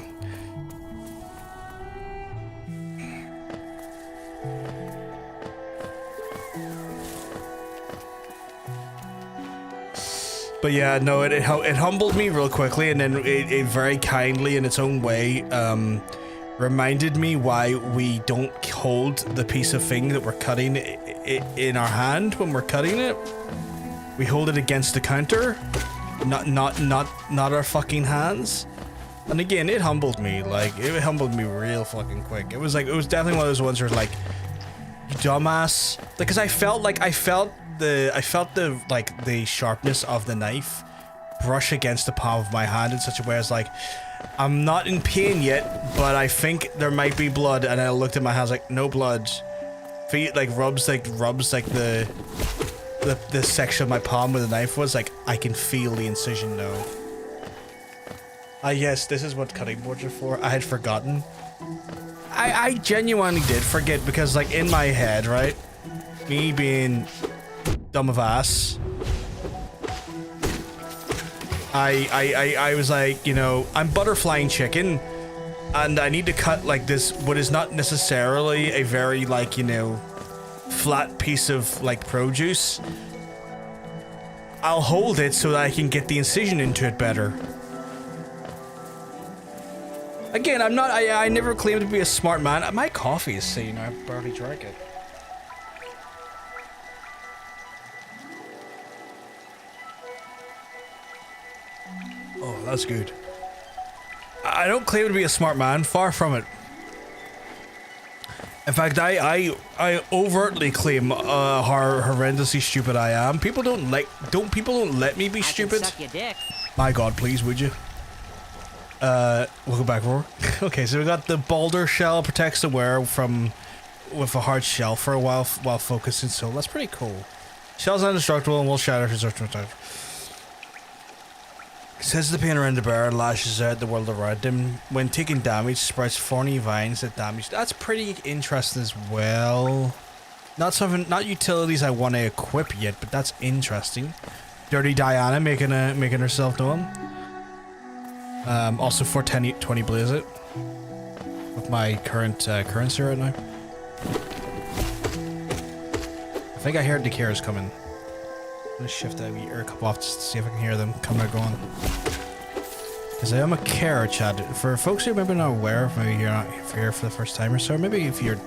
But yeah, no, it humbled me real quickly, and then it very kindly, in its own way, reminded me why we don't hold the piece of thing that we're cutting in our hand when we're cutting it. We hold it against the counter, not our fucking hands. And again, it humbled me. Like, it humbled me real fucking quick. It was definitely one of those ones where like, you dumbass. Because I felt the sharpness of the knife brush against the palm of my hand in such a way as like, I'm not in pain yet, but I think there might be blood. And I looked at my hands like, no blood. Feet like rubs the section of my palm where the knife was, like I can feel the incision now. Ah yes, this is what cutting boards are for. I had forgotten. I genuinely did forget, because like in my head, right, me being dumb of ass, I was like, you know, I'm butterflying chicken and I need to cut like this, what is not necessarily a very like, you know, flat piece of like produce. I'll hold it so that I can get the incision into it better. Again, I never claimed to be a smart man. My coffee is saying I barely drank it. Oh, that's good. I don't claim to be a smart man, far from it. In fact, I overtly claim how horrendously stupid I am. People don't let me be stupid. Suck your dick. My God, please, would you? Welcome back, Roar. Okay, so we got the boulder shell protects the wearer with a hard shell for a while focusing. So that's pretty cool. Shell's indestructible and will shatter if it's says the pain around the bear lashes out the world around him. When taking damage, sprouts thorny vines that damage. That's pretty interesting as well. Not utilities I want to equip yet, but that's interesting. Dirty Diana making herself known. Also 410-20 blaze it with my current currency right now. I think I heard the Kira's coming. I'm gonna shift that wee air cup off just to see if I can hear them coming or going. Because I am a carer, Chad. For folks who are maybe not aware, maybe you're not here for the first time or so, maybe if you're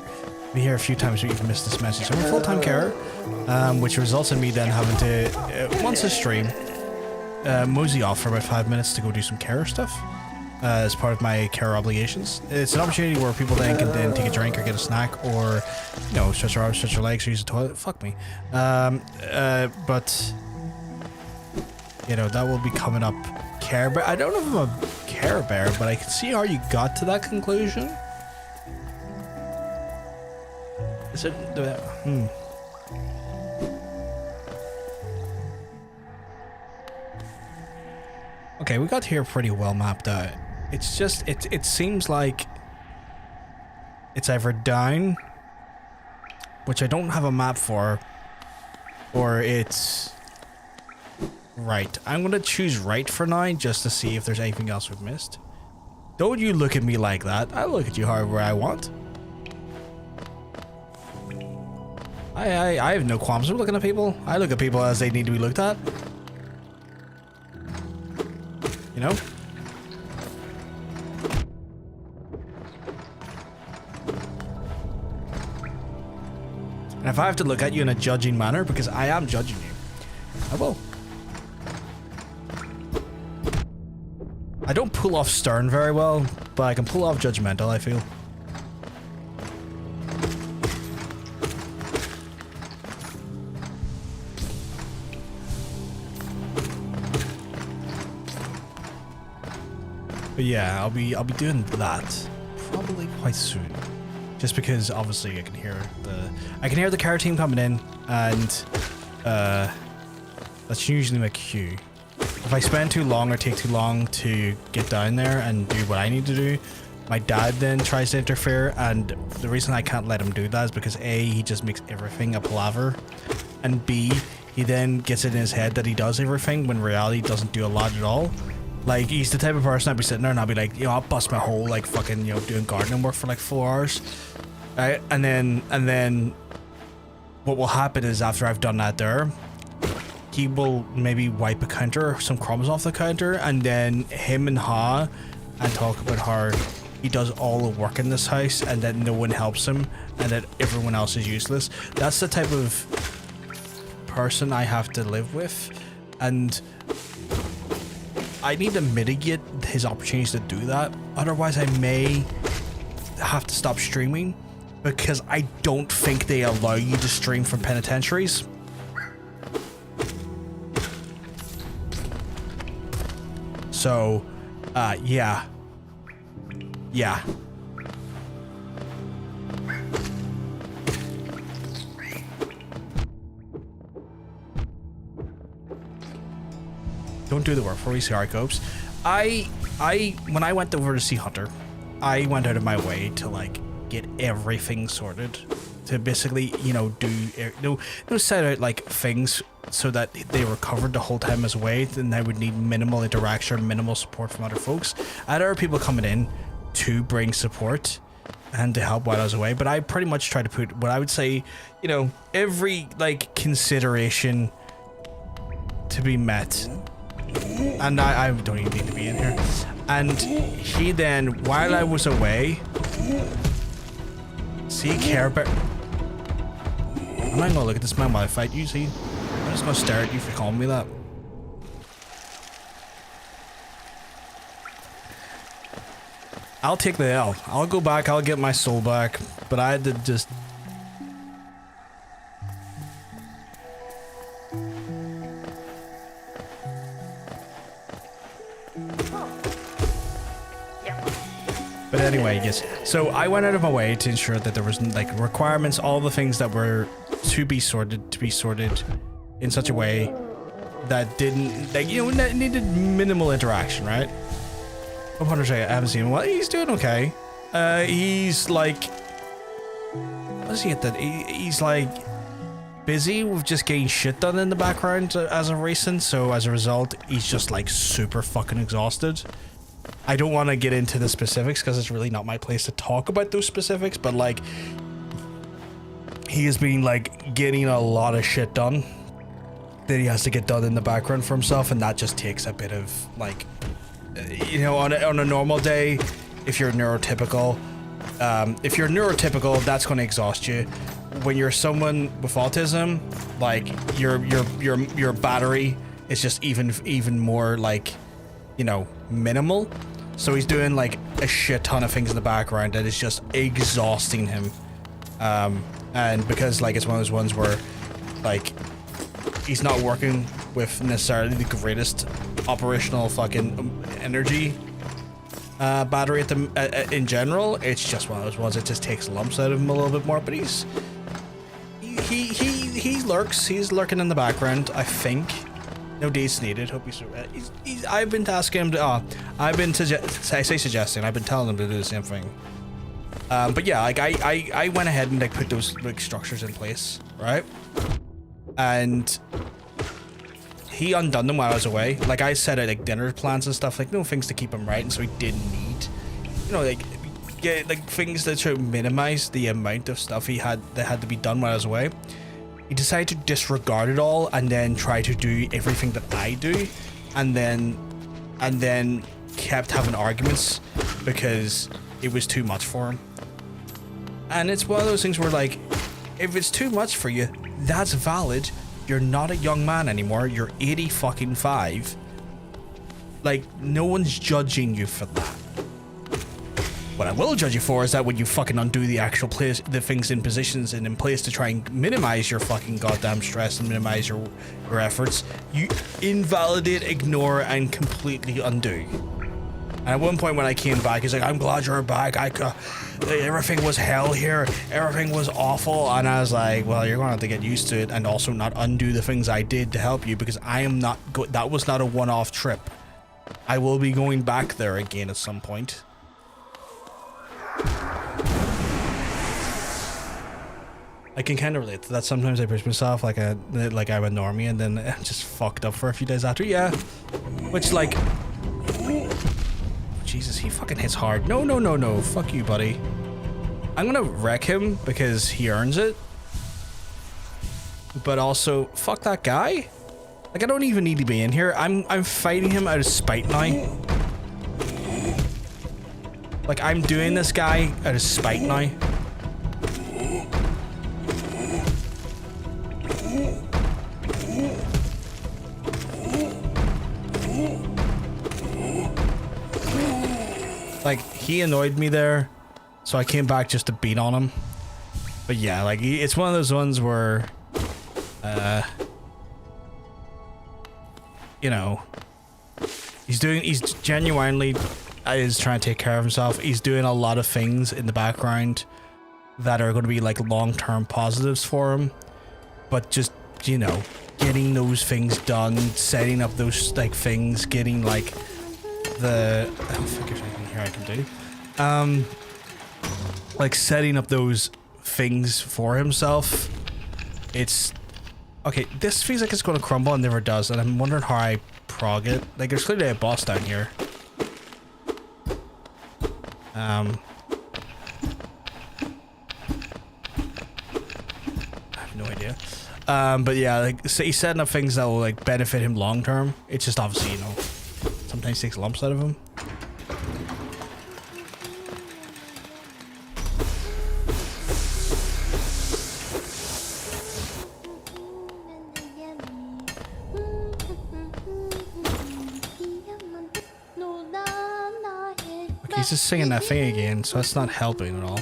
here a few times but you've missed this message. I'm a full-time carer, which results in me then having to, once a stream, mosey off for about 5 minutes to go do some carer stuff as part of my care obligations. It's an opportunity where people then can then take a drink or get a snack, or, you know, stretch their arms, stretch their legs, or use the toilet. Fuck me. But you know, that will be coming up. Care Bear. I don't know if I'm a Care Bear, but I can see how you got to that conclusion. Is it? Okay, we got here pretty well mapped out. It's just, it seems like it's either down, which I don't have a map for, or it's right. I'm gonna choose right for now, just to see if there's anything else we've missed. Don't you look at me like that. I look at you however I want. I have no qualms with looking at people. I look at people as they need to be looked at. You know? And if I have to look at you in a judging manner, because I am judging you, I will. I don't pull off stern very well, but I can pull off judgmental, I feel. But yeah, I'll be doing that probably quite soon. Just because obviously I can hear the car team coming in, and that's usually my cue. If I spend too long or take too long to get down there and do what I need to do, my dad then tries to interfere, and the reason I can't let him do that is because A, he just makes everything a palaver, and B, he then gets it in his head that he does everything when in reality he doesn't do a lot at all. Like, he's the type of person I'd be sitting there and I'll be like, you know, I'll bust my whole, like, fucking, you know, doing gardening work for like 4 hours. Right? And then what will happen is after I've done that there, he will maybe wipe a counter, some crumbs off the counter, and then him and Ha and talk about how he does all the work in this house and that no one helps him and that everyone else is useless. That's the type of person I have to live with, and I need to mitigate his opportunities to do that. Otherwise, I may have to stop streaming, because I don't think they allow you to stream from penitentiaries. So, yeah. Yeah. Don't do the work for me, sorry, Copes. When I went over to see Hunter, I went out of my way to, like, get everything sorted. To basically, you know, set out, like, things so that they were covered the whole time I was away, then I would need minimal interaction, minimal support from other folks. I had other people coming in to bring support and to help while I was away, but I pretty much tried to put what I would say, you know, every, like, consideration to be met. And I don't even need to be in here. And he then, while I was away, see, care about... I'm not gonna look at this man while I fight you, see? I'm just gonna stare at you for calling me that. I'll take the L. I'll go back, I'll get my soul back, but I had to just... But anyway, yes. So I went out of my way to ensure that there was, like, requirements, all the things that were to be sorted in such a way that didn't, like, you know, needed minimal interaction, right? Oh, Hunter, I haven't seen him. Well, he's doing okay. He's like, what is he at that? He's like busy with just getting shit done in the background as of recent. So as a result, he's just like super fucking exhausted. I don't want to get into the specifics because it's really not my place to talk about those specifics, but like he has been like getting a lot of shit done that he has to get done in the background for himself, and that just takes a bit of like, you know, on a normal day, if you're neurotypical, that's going to exhaust you. When you're someone with autism, like your battery is just even more like, you know, minimal. So he's doing like a shit ton of things in the background that is just exhausting him. And because like it's one of those ones where like he's not working with necessarily the greatest operational fucking energy battery at the in general, it's just one of those ones that just takes lumps out of him a little bit more. But he lurks. He's lurking in the background, I think. No dates needed. Hope he's I've been tasking him to. I've been suggesting. I've been telling him to do the same thing. But yeah, like I went ahead and like put those like structures in place, right? And he undone them while I was away. Like I set out like dinner plans and stuff, like no things to keep him right, and so he didn't need know, like get like things that should minimize the amount of stuff that had to be done while I was away. He decided to disregard it all and then try to do everything that I do, and then kept having arguments because it was too much for him. And it's one of those things where, like, if it's too much for you, that's valid. You're not a young man anymore. You're 80 fucking 5. Like, no one's judging you for that. What I will judge you for is that when you fucking undo the actual place, the things in positions and in place to try and minimize your fucking goddamn stress and minimize your efforts, you invalidate, ignore, and completely undo. And at one point when I came back, he's like, I'm glad you're back. Everything was hell here. Everything was awful. And I was like, well, you're going to have to get used to it and also not undo the things I did to help you, because I am not that was not a one-off trip. I will be going back there again at some point. I can kind of relate to that. Sometimes I push myself like I'm a normie, and then I'm just fucked up for a few days after. Yeah, which, like, Jesus, he fucking hits hard. No, fuck you, buddy. I'm gonna wreck him because he earns it, but also fuck that guy. Like, I don't even need to be in here. I'm fighting him out of spite now. Like, I'm doing this guy out of spite now. Like, he annoyed me there, so I came back just to beat on him. But yeah, like, it's one of those ones where, you know, he's genuinely is trying to take care of himself. He's doing a lot of things in the background that are going to be like long-term positives for him. But just, you know, getting those things done, setting up those like things, getting like the I can do. Like setting up those things for himself. It's okay. This feels like it's going to crumble and never does, and I'm wondering how I prog it. Like, there's clearly a boss down here. I have no idea. But yeah, like, so he's setting up things that will like benefit him long term. It's just obviously, you know, sometimes takes lumps out of him. He's just singing that thing again, so that's not helping at all.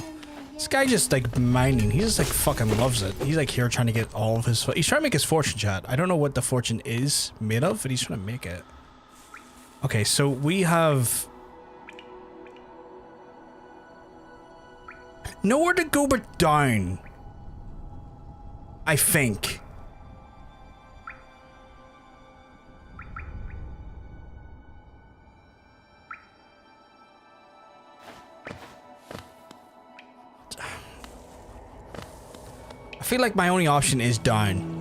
This guy just like mining. He just like fucking loves it. He's like here trying to get all of his. He's trying to make his fortune, chat. I don't know what the fortune is made of, but he's trying to make it. Okay, so we have nowhere to go but down, I think. I feel like my only option is down.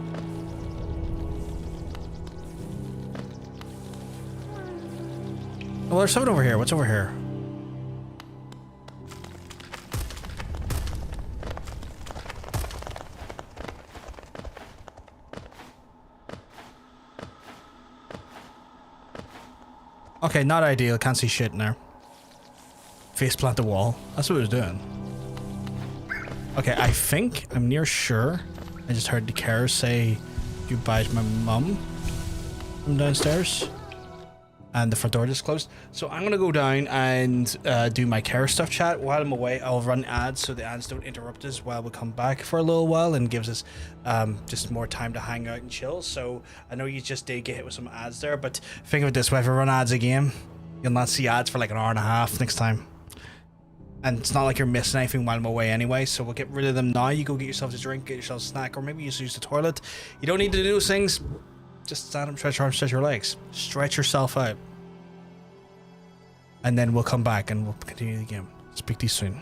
Well, there's something over here. What's over here? Okay, not ideal. Can't see shit in there. Face plant the wall. That's what it was doing. Okay, I think I'm near sure. I just heard the car say goodbye to my mum from downstairs. And the front door just closed. So I'm gonna go down and do my care stuff, chat. While I'm away, I'll run ads so the ads don't interrupt us while we come back for a little while, and gives us just more time to hang out and chill. So I know you just did get hit with some ads there, but think of it this way: if I run ads again, you'll not see ads for like an hour and a half next time. And it's not like you're missing anything while I'm away anyway, so we'll get rid of them now. You go get yourself a drink, get yourself a snack, or maybe you just use the toilet. You don't need to do those things. Just stand up, stretch your arms, stretch your legs. Stretch yourself out. And then we'll come back and we'll continue the game. Speak to you soon.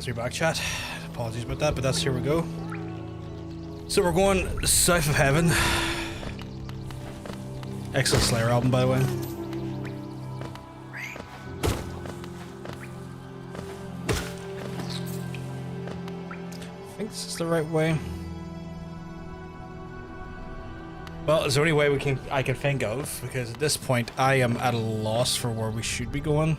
Battery back, chat. Apologies about that, but that's here we go. So we're going south of heaven. Excellent Slayer album, by the way. I think this is the right way. Well, it's the only way I can think of, because at this point I am at a loss for where we should be going.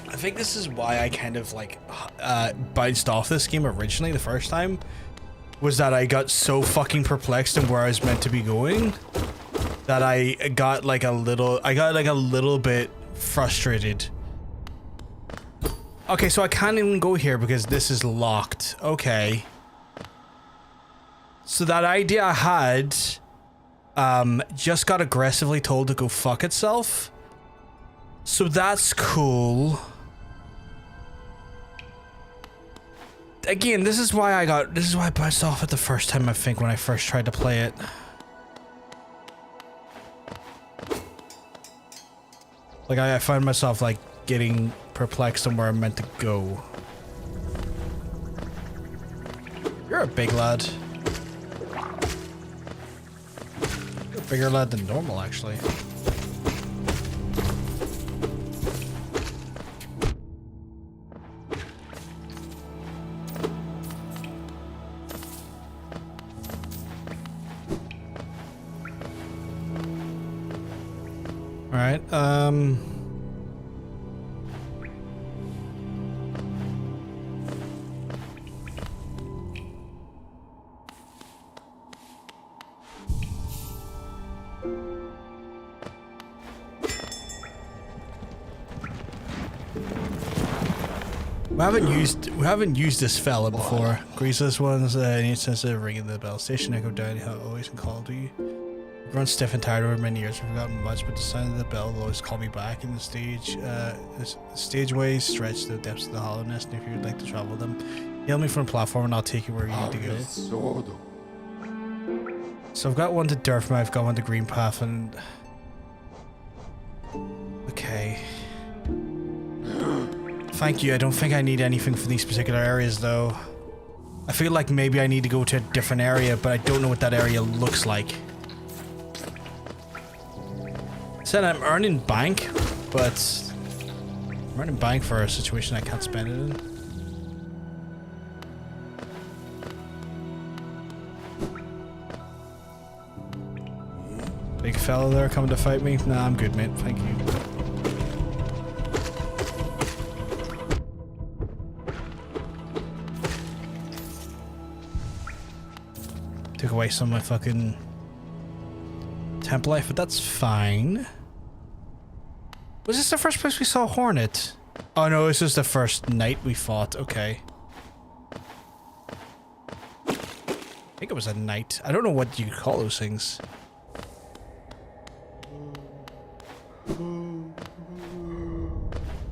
I think this is why I kind of like bounced off this game originally the first time, was that I got so fucking perplexed in where I was meant to be going that I got like a little bit frustrated. Okay, so I can't even go here because this is locked. Okay. So that idea I had just got aggressively told to go fuck itself. So that's cool. Again, this is why I bounced off it the first time, I think, when I first tried to play it. Like, I find myself, like, getting perplexed on where I'm meant to go. You're a big lad. You're a bigger lad than normal, actually. Alright, we haven't used this fella before. Greaseless ones, any sense of ringing the bell station, echo down how always and call to you. I've grown stiff and tired over many years. I've forgotten much, but the sound of the bell will always call me back. In the stageways stretch to the depths of the Hallownest, and if you would like to travel them, hail me from the platform and I'll take you where you need to go. So I've got one to Durfma, I've got one to Green Path, and... Okay. Thank you, I don't think I need anything for these particular areas though. I feel like maybe I need to go to a different area, but I don't know what that area looks like. Said I'm earning bank, but I'm earning bank for a situation I can't spend it in. Big fella there coming to fight me? Nah, I'm good, mate. Thank you. Took away some of my fucking temp life, but that's fine. Was this the first place we saw Hornet? Oh no, this was the first night we fought. Okay. I think it was a night. I don't know what you call those things.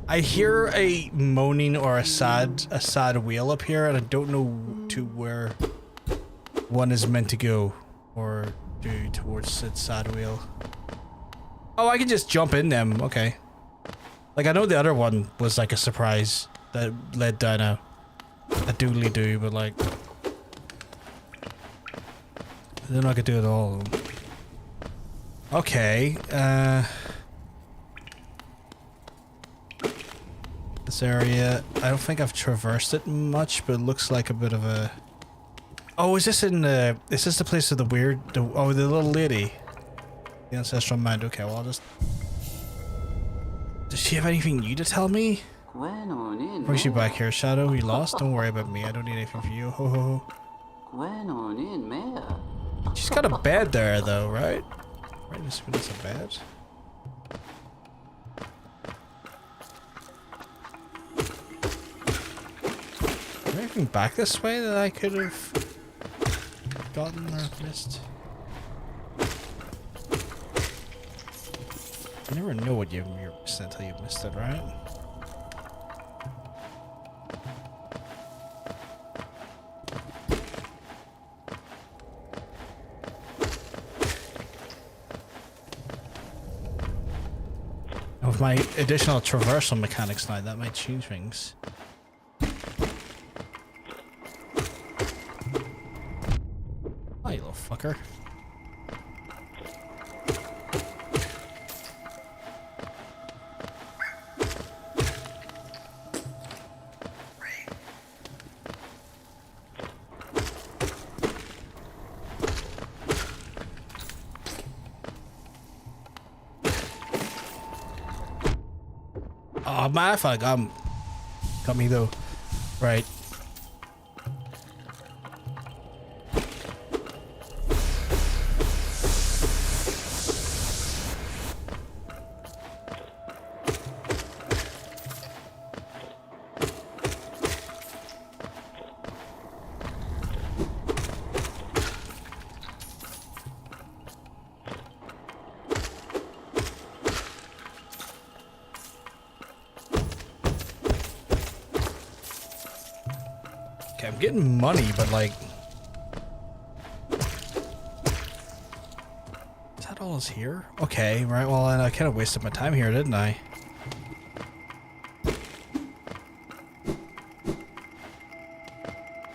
I hear a moaning or a sad wail up here, and I don't know to where one is meant to go or do towards said sad wail. Oh, I can just jump in them. Okay. Like, I know the other one was like a surprise that led down a doodly-doo, but like... I don't know I could do it all. Okay, this area, I don't think I've traversed it much, but it looks like a bit of a... Oh, is this in the... Is this the place of the weird... Oh, the little lady. The ancestral mind. Okay, well, I'll just... Does she have anything new to tell me? Where's she back here? Shadow, you lost? Don't worry about me. I don't need anything for you. Ho ho ho. She's got a bed there, though, right? Right, this is a bed. Is there anything back this way that I could have gotten or missed? You never know what you're missed until you've missed it, right? with my additional traversal mechanics now, that might change things. Hi, you little fucker. Oh man, I thought got me though. Right. Okay, I'm getting money, but like, is that all is here? Okay, right. Well, then I kind of wasted my time here, didn't I?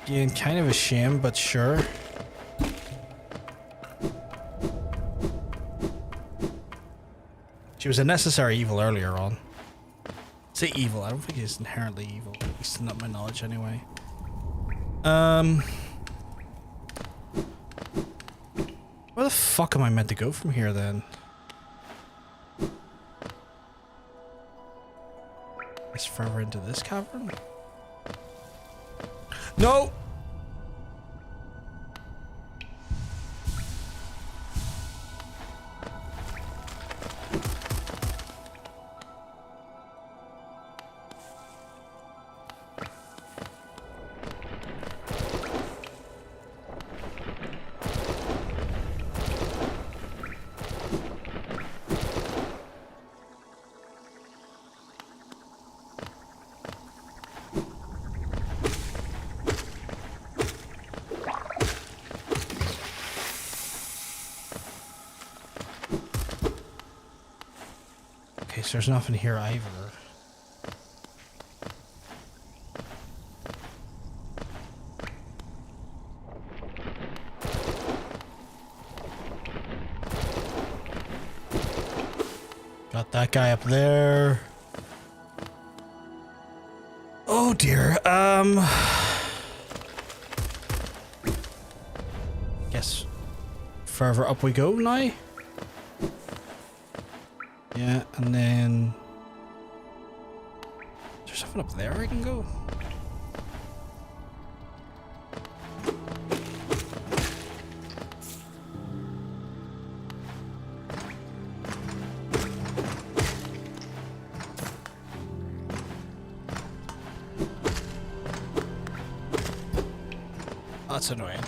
Again, kind of a shame, but sure. She was a necessary evil earlier on. Say evil. I don't think he's inherently evil. At least not my knowledge, anyway. Where the fuck am I meant to go from here then? It's further into this cavern? No! Okay, so there's nothing here either. Got that guy up there. Oh dear. Guess further up we go now. Yeah, and then is there something up there I can go? That's annoying.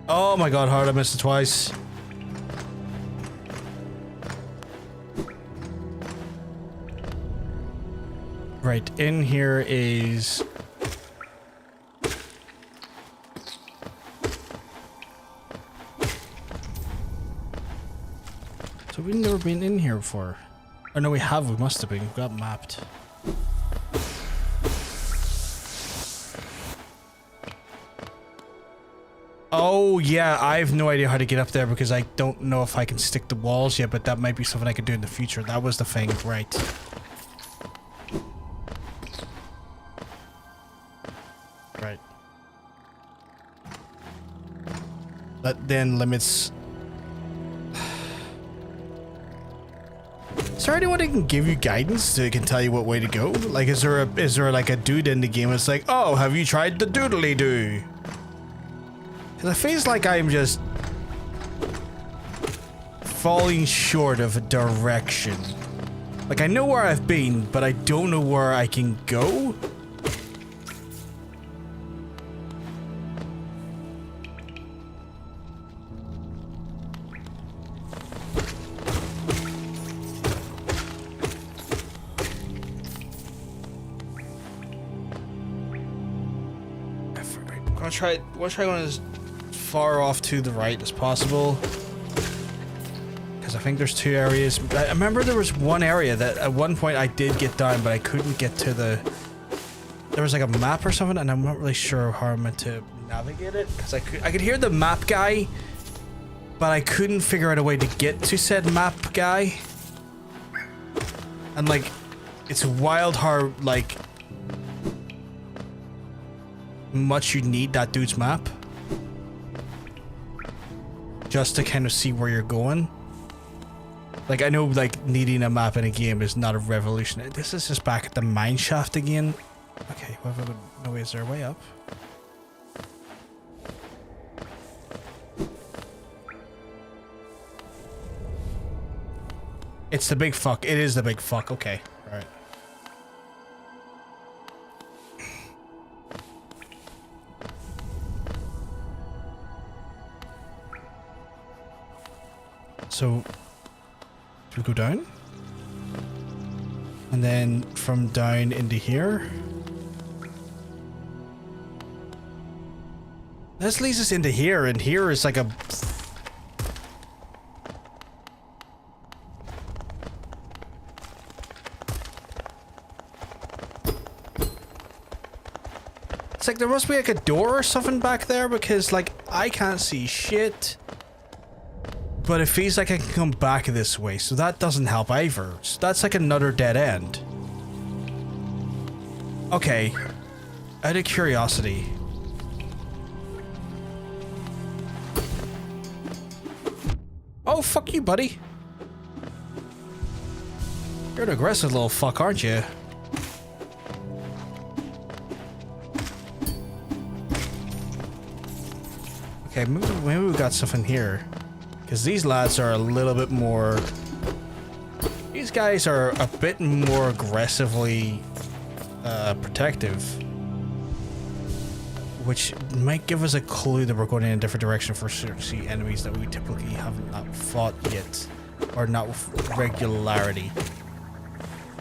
Oh my god, hard, I missed it twice. Right, in here is... So we've never been in here before. Or no, we have, we must have been, we've got mapped. Oh yeah, I have no idea how to get up there because I don't know if I can stick the walls yet, but that might be something I could do in the future. That was the thing, right. Right. That then limits... Is there anyone that can give you guidance so can tell you what way to go? Like, is there like a dude in the game that's like, oh, have you tried the doodly-doo? Because it feels like I'm just falling short of a direction. Like, I know where I've been, but I don't know where I can go. I'll try going as far off to the right as possible. Because I think there's 2 areas. I remember there was one area that at one point I did get down, but I couldn't get to the... There was like a map or something, and I'm not really sure how I'm meant to navigate it. Because I could hear the map guy, but I couldn't figure out a way to get to said map guy. And like, it's wild how like much you need that dude's map just to kind of see where you're going. Like, I know like needing a map in a game is not a revolution. This is just back at the mine shaft again. Okay, no way, is there a way up? It's the big fuck. It is the big fuck. Okay, all right. So, do we go down? And then from down into here? This leads us into here, and here is like a... It's like there must be like a door or something back there, because like I can't see shit. But it feels like I can come back this way, so that doesn't help either. So that's like another dead end. Okay. Out of curiosity. Oh, fuck you, buddy. You're an aggressive little fuck, aren't you? Okay, maybe we got something here. Because these lads are a little bit more... These guys are a bit more aggressively protective. Which might give us a clue that we're going in a different direction for certain enemies that we typically have not fought yet. Or not with regularity.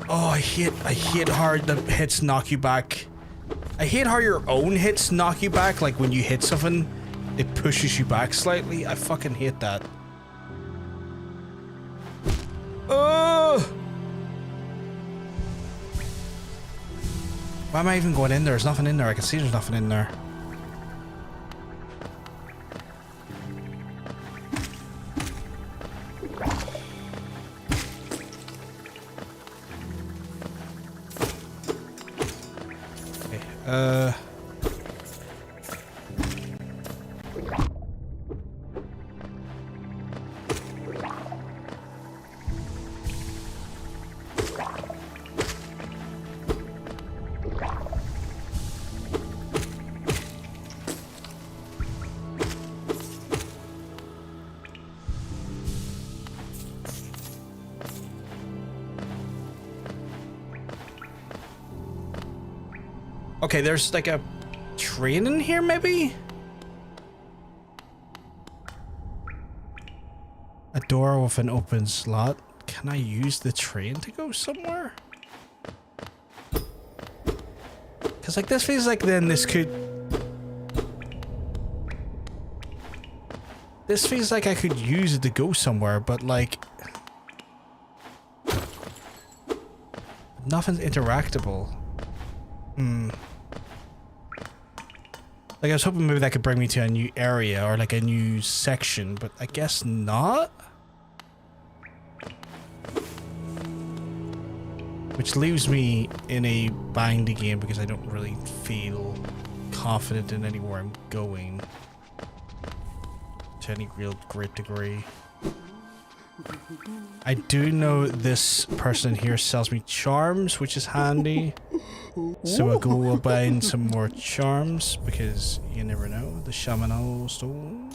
Oh, I hate how the hits knock you back. I hate how your own hits knock you back, like when you hit something, it pushes you back slightly. I fucking hate that. Oh! Why am I even going in there? There's nothing in there. I can see there's nothing in there. Okay, okay, there's like a train in here, maybe? A door with an open slot. Can I use the train to go somewhere? Because like this feels like then this could... This feels like I could use it to go somewhere, but like... Nothing's interactable. Like, I was hoping maybe that could bring me to a new area or like a new section, but I guess not. Which leaves me in a bind again because I don't really feel confident in anywhere I'm going to any real great degree. I do know this person here sells me charms, which is handy. So I'll go buying some more charms because you never know. The Shamanal stone.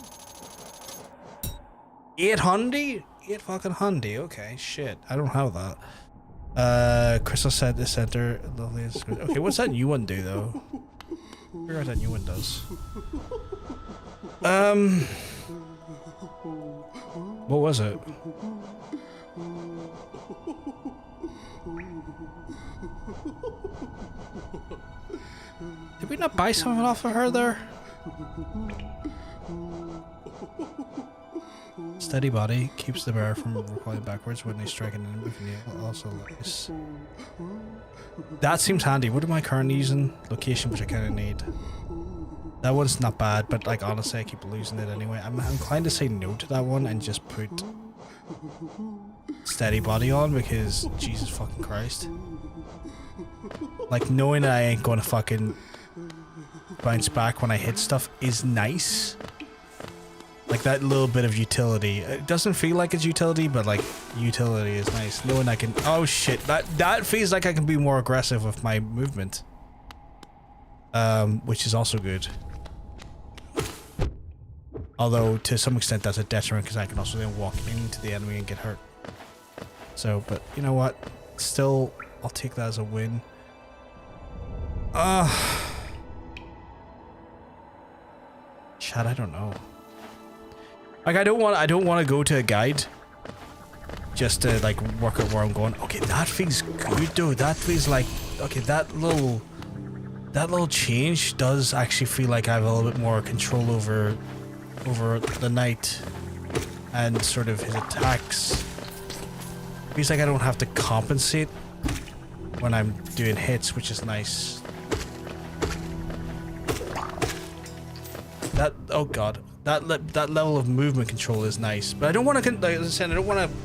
800? 8 fucking handy. Okay, shit. I don't have that. Crystal said the center. Lovely. Okay, what's that new one do though? I forgot what that new one does. What was it? Did we not buy something off of her there? Steady body keeps the bear from recoiling backwards when they strike an enemy. Also nice. That seems handy. What am I currently using? Location, which I kind of need. That one's not bad, but like honestly, I keep losing it anyway. I'm inclined to say no to that one and just put steady body on because Jesus fucking Christ. Like knowing that I ain't gonna fucking bounce back when I hit stuff is nice. Like that little bit of utility. It doesn't feel like it's utility, but like utility is nice. Knowing I can. Oh shit! That feels like I can be more aggressive with my movement. Which is also good. Although, to some extent, that's a detriment because I can also then walk into the enemy and get hurt. So, but you know what? Still, I'll take that as a win. Chad, I don't know. Like, I don't want to go to a guide just to like work out where I'm going. Okay, that feels good, though. That feels like okay. That little change does actually feel like I have a little bit more control over the knight and sort of his attacks. Feels like I don't have to compensate when I'm doing hits, which is nice. That oh god, that level of movement control is nice, but I don't want to. Like I said, I don't want to.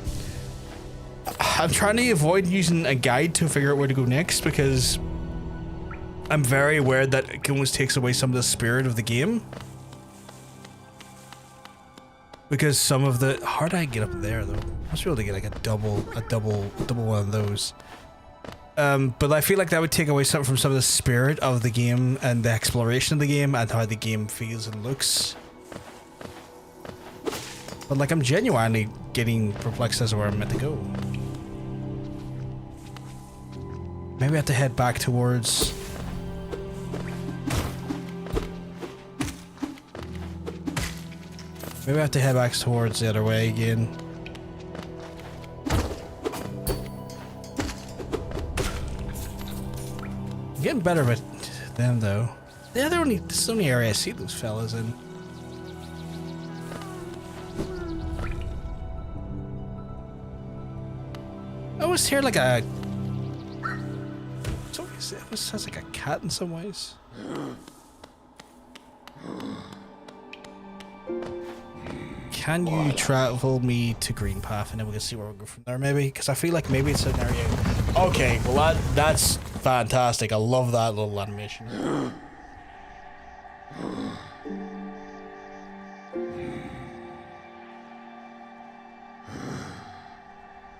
I'm trying to avoid using a guide to figure out where to go next because I'm very aware that it almost takes away some of the spirit of the game. Because some of the how do I get up there though? I must be able to get like a double one of those. But I feel like that would take away something from some of the spirit of the game and the exploration of the game and how the game feels and looks. But like I'm genuinely getting perplexed as to where I'm meant to go. Maybe I have to head back towards. Maybe I have to head back towards the other way again. I'm getting better with them though. Yeah, this is the only area I see those fellas in. I always hear like a. It always sounds like a cat in some ways. Can you travel me to Green Path and then we can see where we'll go from there maybe? Because I feel like maybe it's an area. Okay, well that's fantastic. I love that little animation.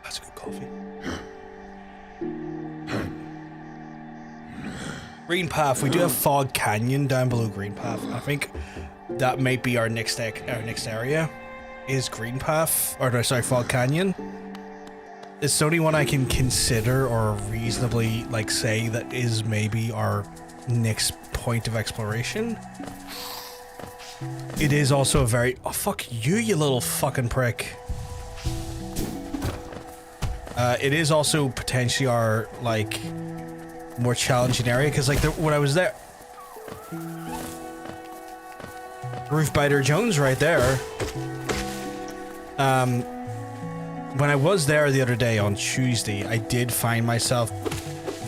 That's good coffee. Green Path. We do have Fog Canyon down below Green Path. I think that might be our next area. Is Green Path, or no, sorry, Fog Canyon. It's the only one I can consider or reasonably like say that is maybe our next point of exploration. It is also a very oh fuck you little fucking prick. It is also potentially our like more challenging area because like when I was there, Roofbiter Jones right there. When I was there the other day on Tuesday, I did find myself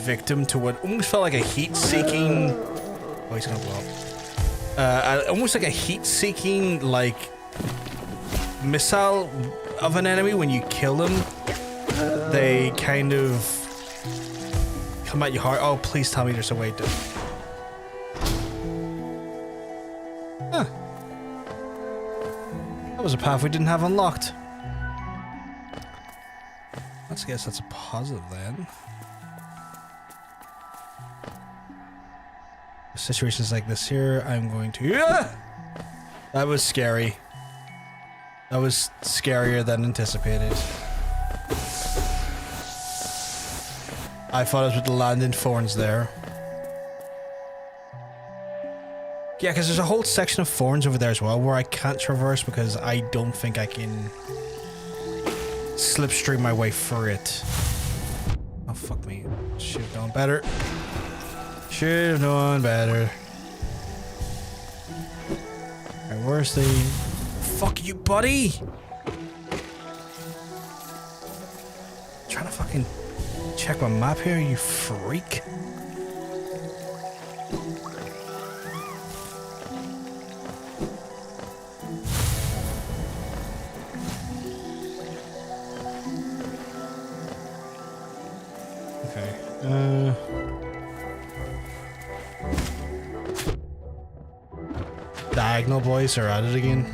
victim to what almost felt like a heat-seeking. Oh, he's gonna blow up. Almost like a heat-seeking, like missile of an enemy. When you kill them, they kind of come at you hard. Oh, please tell me there's a way to. Huh. That was a path we didn't have unlocked. Let's guess that's a positive then. Situations like this here, I'm going to. Yeah! That was scary. That was scarier than anticipated. I thought I was with the landing thorns there. Yeah, because there's a whole section of thorns over there as well where I can't traverse because I don't think I can slipstream my way through it. Oh, fuck me. Should have known better. Should have known better. Alright, where's the... Fuck you, buddy! trying to fucking check my map here, you freak. Okay. Diagonal boys are at it again.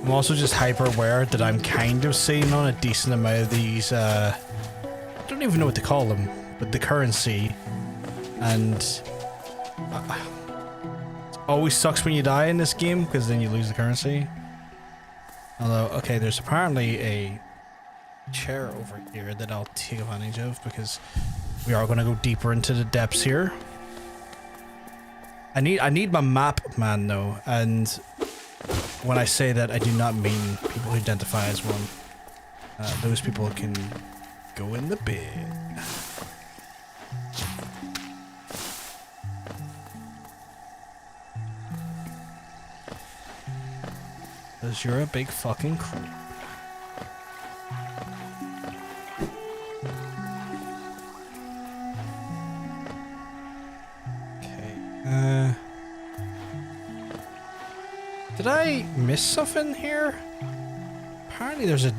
I'm also just hyper aware that I'm kind of seeing on a decent amount of these, I don't even know what to call them, but the currency. And it always sucks when you die in this game because then you lose the currency. Although, okay, there's apparently a chair over here that I'll take advantage of because we are going to go deeper into the depths here. I need my map, man, though, and when I say that, I do not mean people who identify as one. Those people can go in the bin. Because you're a big fucking creep. Okay. Did I miss something here? Apparently there's a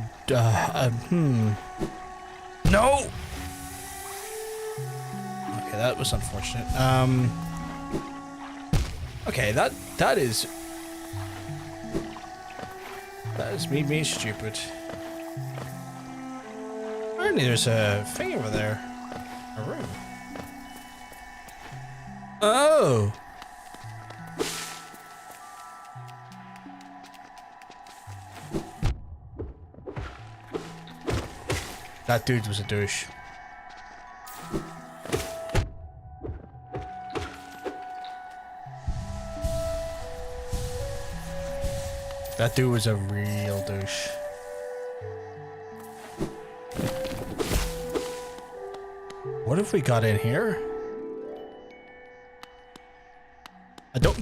No! Okay, that was unfortunate. Okay, that is me being stupid. Apparently there's a thing over there. A room. Oh! That dude was a douche. That dude was a real douche. What have we got in here? I don't...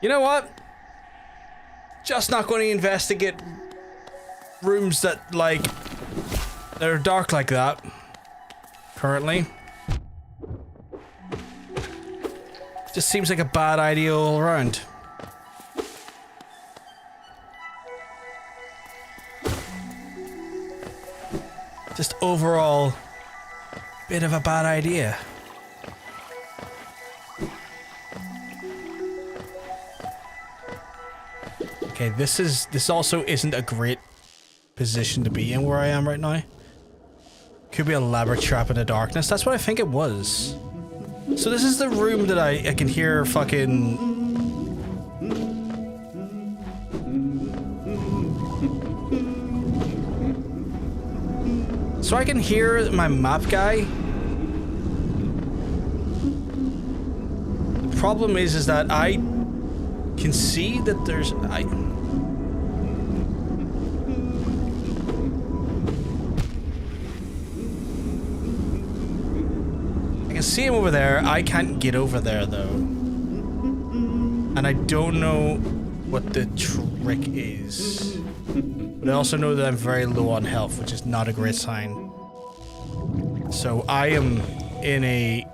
You know what? Just not going to investigate rooms that, like, that are dark like that. Currently. Just seems like a bad idea all around. Just overall, bit of a bad idea. Okay, this also isn't a great position to be in where I am right now. Could be a elaborate trap in the darkness. That's what I think it was. So this is the room that I can hear fucking... So I can hear my map guy. The problem is that I can see that there's... I can see him over there. I can't get over there though. And I don't know what the trick is. But I also know that I'm very low on health, which is not a great sign. So I am in a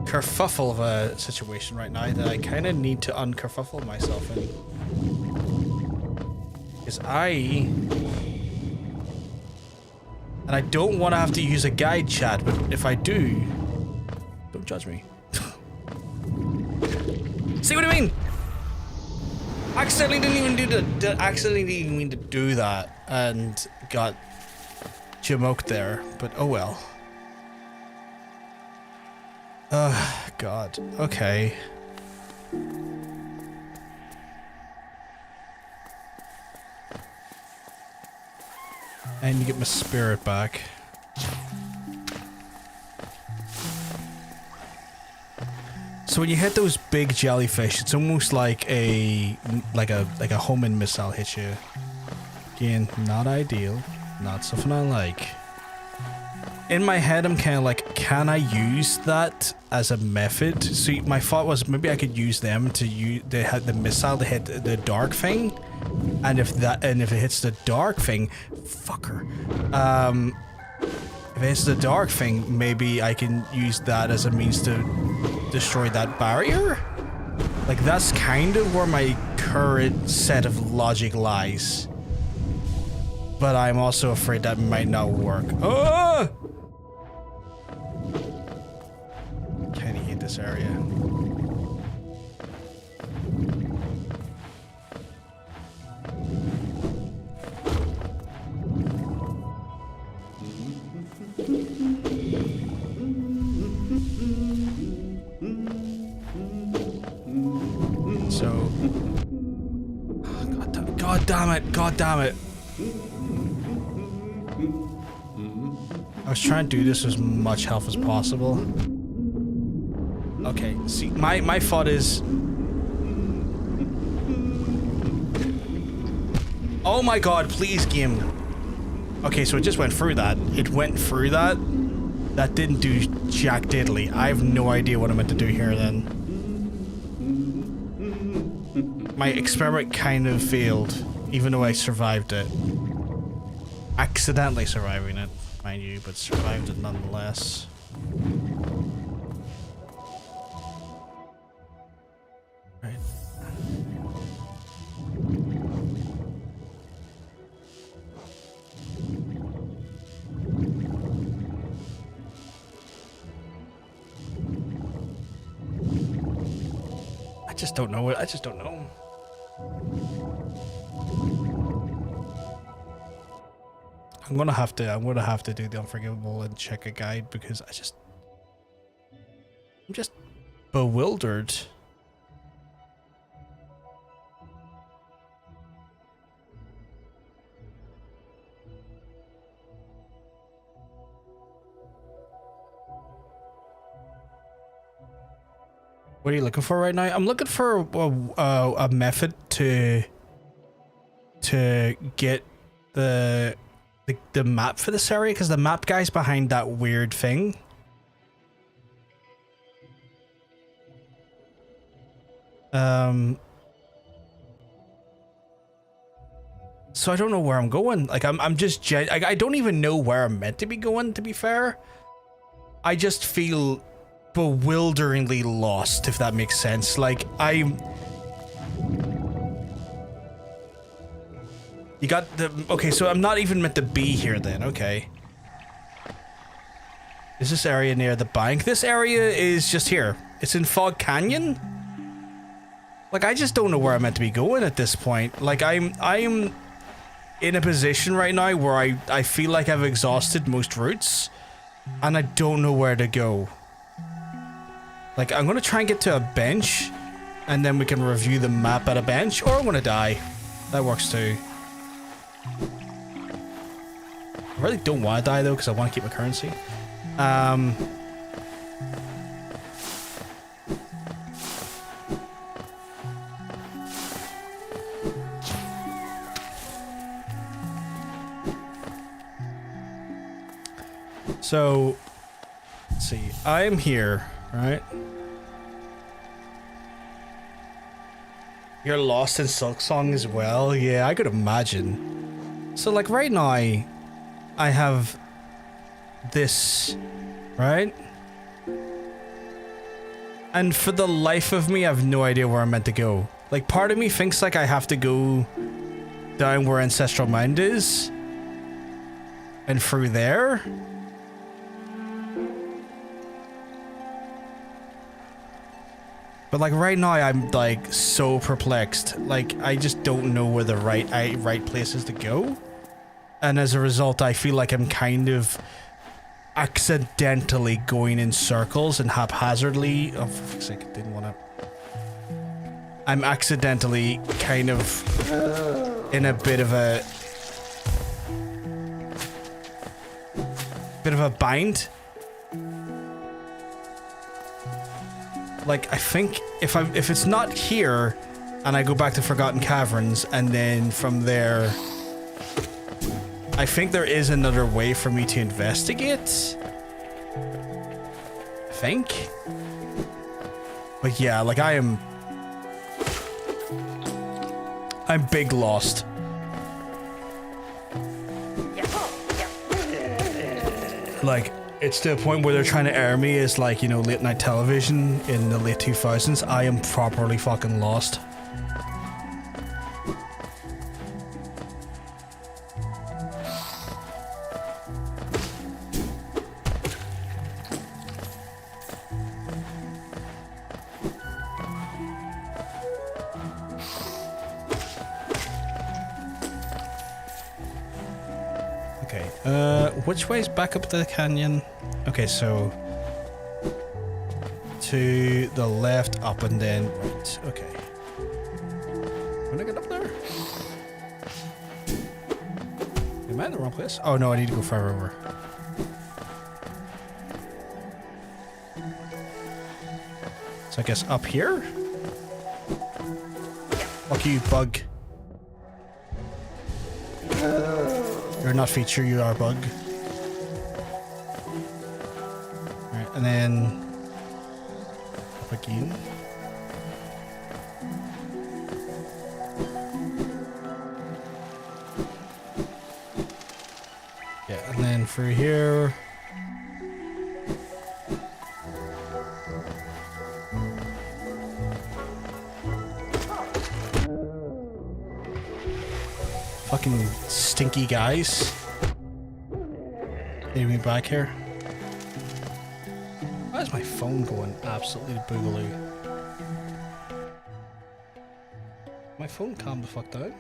kerfuffle of a situation right now that I kind of need to unkerfuffle myself in. Because and I don't want to have to use a guide chat, but if I do, don't judge me. See what I mean? Accidentally didn't even mean to do that and got jamoked there, but oh well. God. Okay. I need to get my spirit back. So when you hit those big jellyfish, it's almost like a homing missile hits you. Again, not ideal, not something I like. In my head, I'm kind of like, can I use that as a method? So my thought was maybe I could use them to use the missile to hit the dark thing, and if it hits the dark thing, fucker. If it hits the dark thing, maybe I can use that as a means to destroy that barrier. Like that's kind of where my current set of logic lies. But I'm also afraid that might not work. Oh! Kinda hate this area. So... God damn it! God damn it! I was trying to do this with as much health as possible. Okay, see, my thought is... Oh my god, please, game. Okay, so it just went through that. It went through that. That didn't do jack diddly. I have no idea what I'm meant to do here then. My experiment kind of failed, even though I survived it. Accidentally surviving it, mind you, but survived it nonetheless. Right. I just don't know it. I just don't know. I'm gonna have to do the unforgivable and check a guide because I'm just bewildered. What are you looking for right now? I'm looking for a method to get the map for this area, because the map guy's behind that weird thing. So I don't know where I'm going. Like I'm just I don't even know where I'm meant to be going, to be fair. I just feel bewilderingly lost, if that makes sense. Like you got the... Okay, so I'm not even meant to be here then, okay. Is this area near the bank? This area is just here. It's in Fog Canyon? Like, I just don't know where I'm meant to be going at this point. Like, I'm in a position right now where I feel like I've exhausted most routes, and I don't know where to go. Like, I'm gonna try and get to a bench, and then we can review the map at a bench, or I'm gonna die. That works too. I really don't want to die though, because I want to keep my currency. So, let's see. I'm here, right? You're lost in Silksong as well? Yeah, I could imagine. So, like, right now, I have this, right? And for the life of me, I have no idea where I'm meant to go. Like, part of me thinks, like, I have to go down where Ancestral Mound is. And through there. But like right now I'm like so perplexed. Like I just don't know where the right place is to go. And as a result I feel like I'm kind of accidentally going in circles and haphazardly. Oh, for fuck's sake, I didn't want to. I'm accidentally kind of in a bit of a bind. Like, I think if it's not here, and I go back to Forgotten Caverns, and then from there, I think there is another way for me to investigate. I think. But yeah, like I'm big lost. Like, it's to a point where they're trying to air me as, like, you know, late night television in the late 2000s. I am properly fucking lost. Which way's back up the canyon? Okay, so to the left, up, and then right. Okay. When I get up there? Am I in the wrong place? Oh no, I need to go further over. So I guess up here? Fuck you, bug. You're not feature, you are bug. Alright, and then up again. Yeah, and then through here. Fucking stinky guys. Getting me back here. Why is my phone going absolutely boogaloo? My phone calmed the fuck down.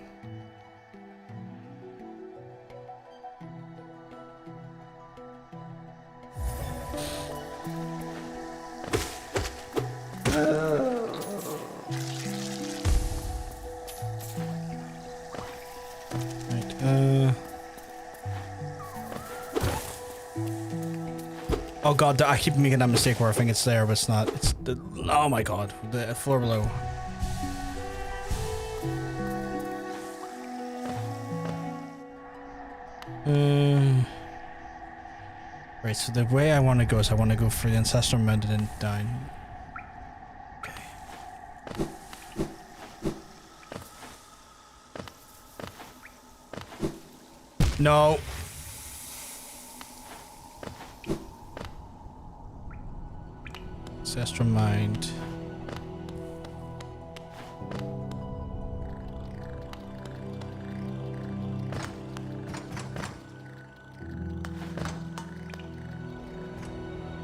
Oh god, I keep making that mistake where I think it's there, but it's not. It's the. Oh my god, the floor below. Right, so the way I want to go is I want to go for the Ancestral Mountain and down. Okay. No. Ancestral Mind.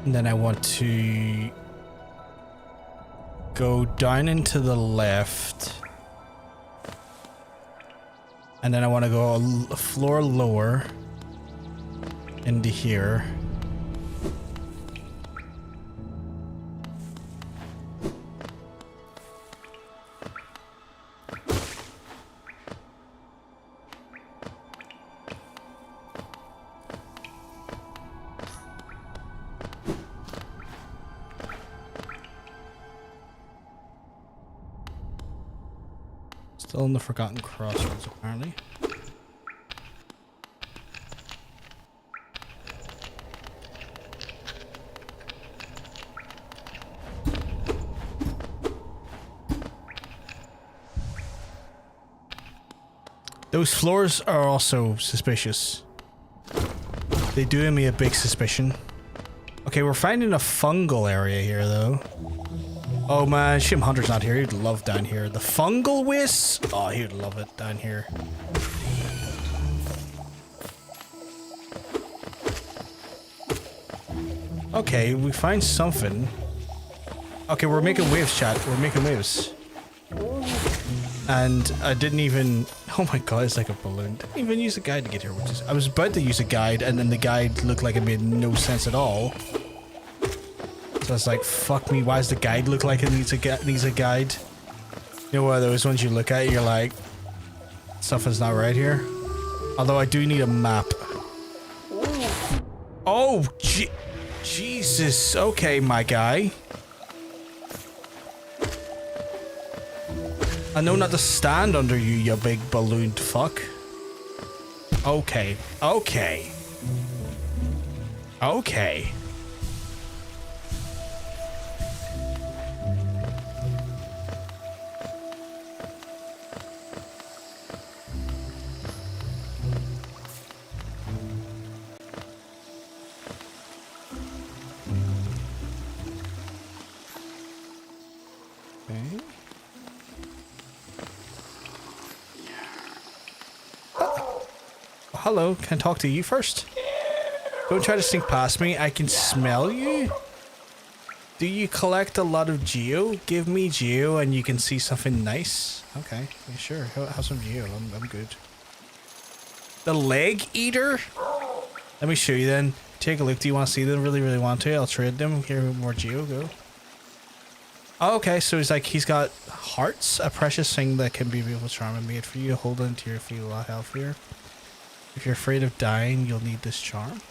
And then I want to go down into the left. And then I want to go a floor lower into here. Still in the Forgotten Crossroads, apparently. Those floors are also suspicious. They do me a big suspicion. Okay, we're finding a fungal area here, though. Oh man, Shim Hunter's not here. He'd love down here. The fungal wisp? Oh, he'd love it down here. Okay, we find something. Okay, we're making waves, chat. We're making waves. And I didn't even... Oh my god, it's like a balloon. Didn't even use a guide to get here, which is... I was about to use a guide, and then the guide looked like it made no sense at all. So I was like, fuck me, why does the guide look like it needs a guide? You know what, those ones you look at, you're like, something's not right here. Although I do need a map. Oh, Jesus. Okay, my guy. I know not to stand under you, you big ballooned fuck. Okay. Okay. Okay. Okay. Oh, hello, can I talk to you first? Don't try to sneak past me, I can smell you. Do you collect a lot of geo? Give me geo and you can see something nice. Okay, yeah, sure, have some geo, I'm good. The leg eater? Let me show you then. Take a look, do you want to see them? Really want to? I'll trade them, here more geo, go. Oh, okay, so he's got hearts, a precious thing that can be a beautiful charm and made for you. Hold on to your feel a lot healthier. If you're afraid of dying, you'll need this charm.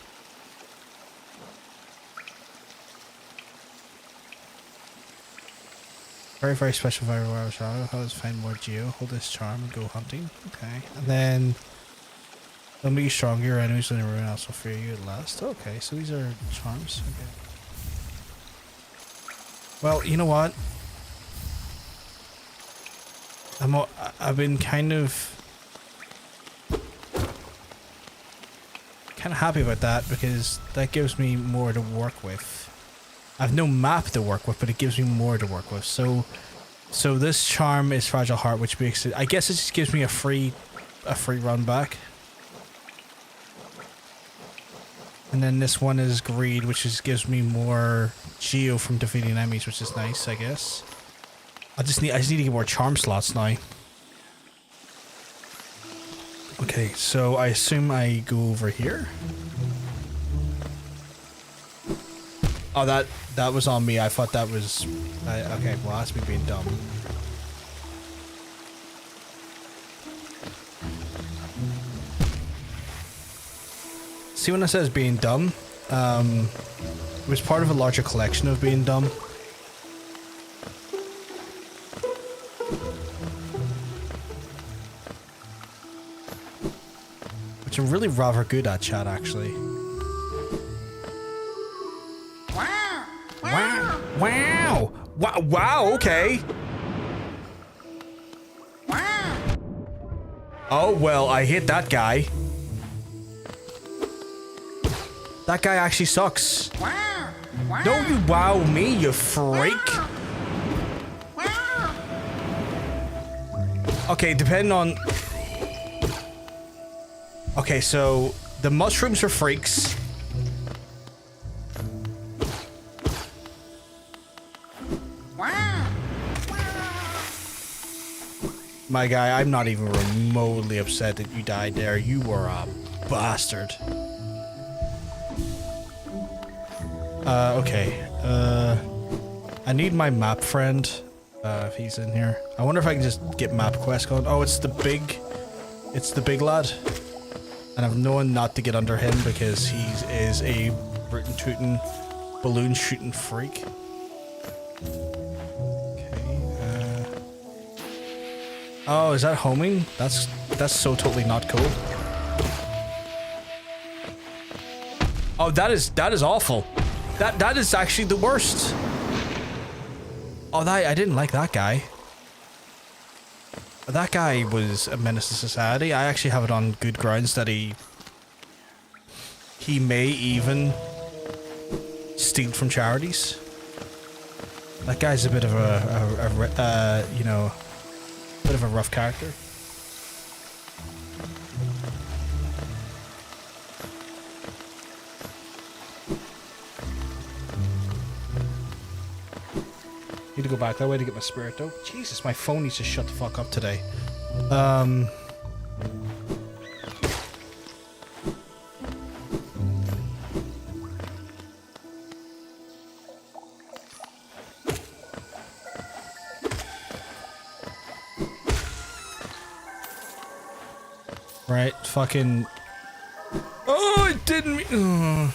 Very special, very rare shadow. How does find more geo? Hold this charm and go hunting. Okay, and then they'll make you stronger. Your enemies in the ruin also fear you at last. Okay, so these are charms. Okay. Well, you know what? I've been kind of happy about that because that gives me more to work with. I've no map to work with, but it gives me more to work with. So this charm is Fragile Heart, which makes it. I guess it just gives me a free run back. And then this one is Greed, which gives me more geo from defeating enemies, which is nice, I guess. I just need to get more charm slots now. Okay, so I assume I go over here. Oh, that was on me. I thought that was... okay, well, that's me being dumb. See, when it says being dumb, it was part of a larger collection of being dumb. Which I'm really rather good at, chat, actually. Wow! Wow, okay. Oh, well, I hit that guy. That guy actually sucks. Don't you wow me, you freak. Okay, depending on... Okay, so the mushrooms are freaks. My guy, I'm not even remotely upset that you died there. You were a bastard. Okay. I need my map friend, if he's in here. I wonder if I can just get map quest going. Oh, it's the big lad. And I've known not to get under him because he is a rootin' tootin' balloon shooting freak. Oh, is that homing? That's so totally not cool. Oh, that is awful. That is actually the worst. Oh, I didn't like that guy. That guy was a menace to society. I actually have it on good grounds that he may even steal from charities. That guy's a bit of a you know, bit of a rough character. Need to go back that way to get my spirit though. Jesus, my phone needs to shut the fuck up today. Right, fucking... Oh, it didn't mean...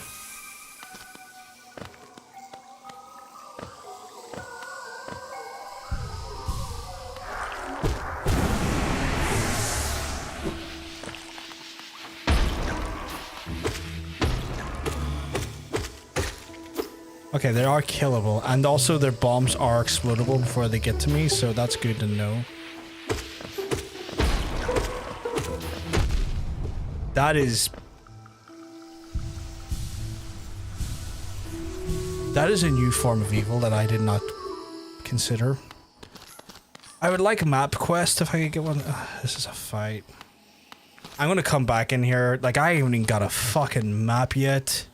Okay, they are killable, and also their bombs are explodable before they get to me, so that's good to know. That is a new form of evil that I did not consider. I would like a map quest if I could get one. Ugh, this is a fight. I'm gonna come back in here. Like, I haven't even got a fucking map yet.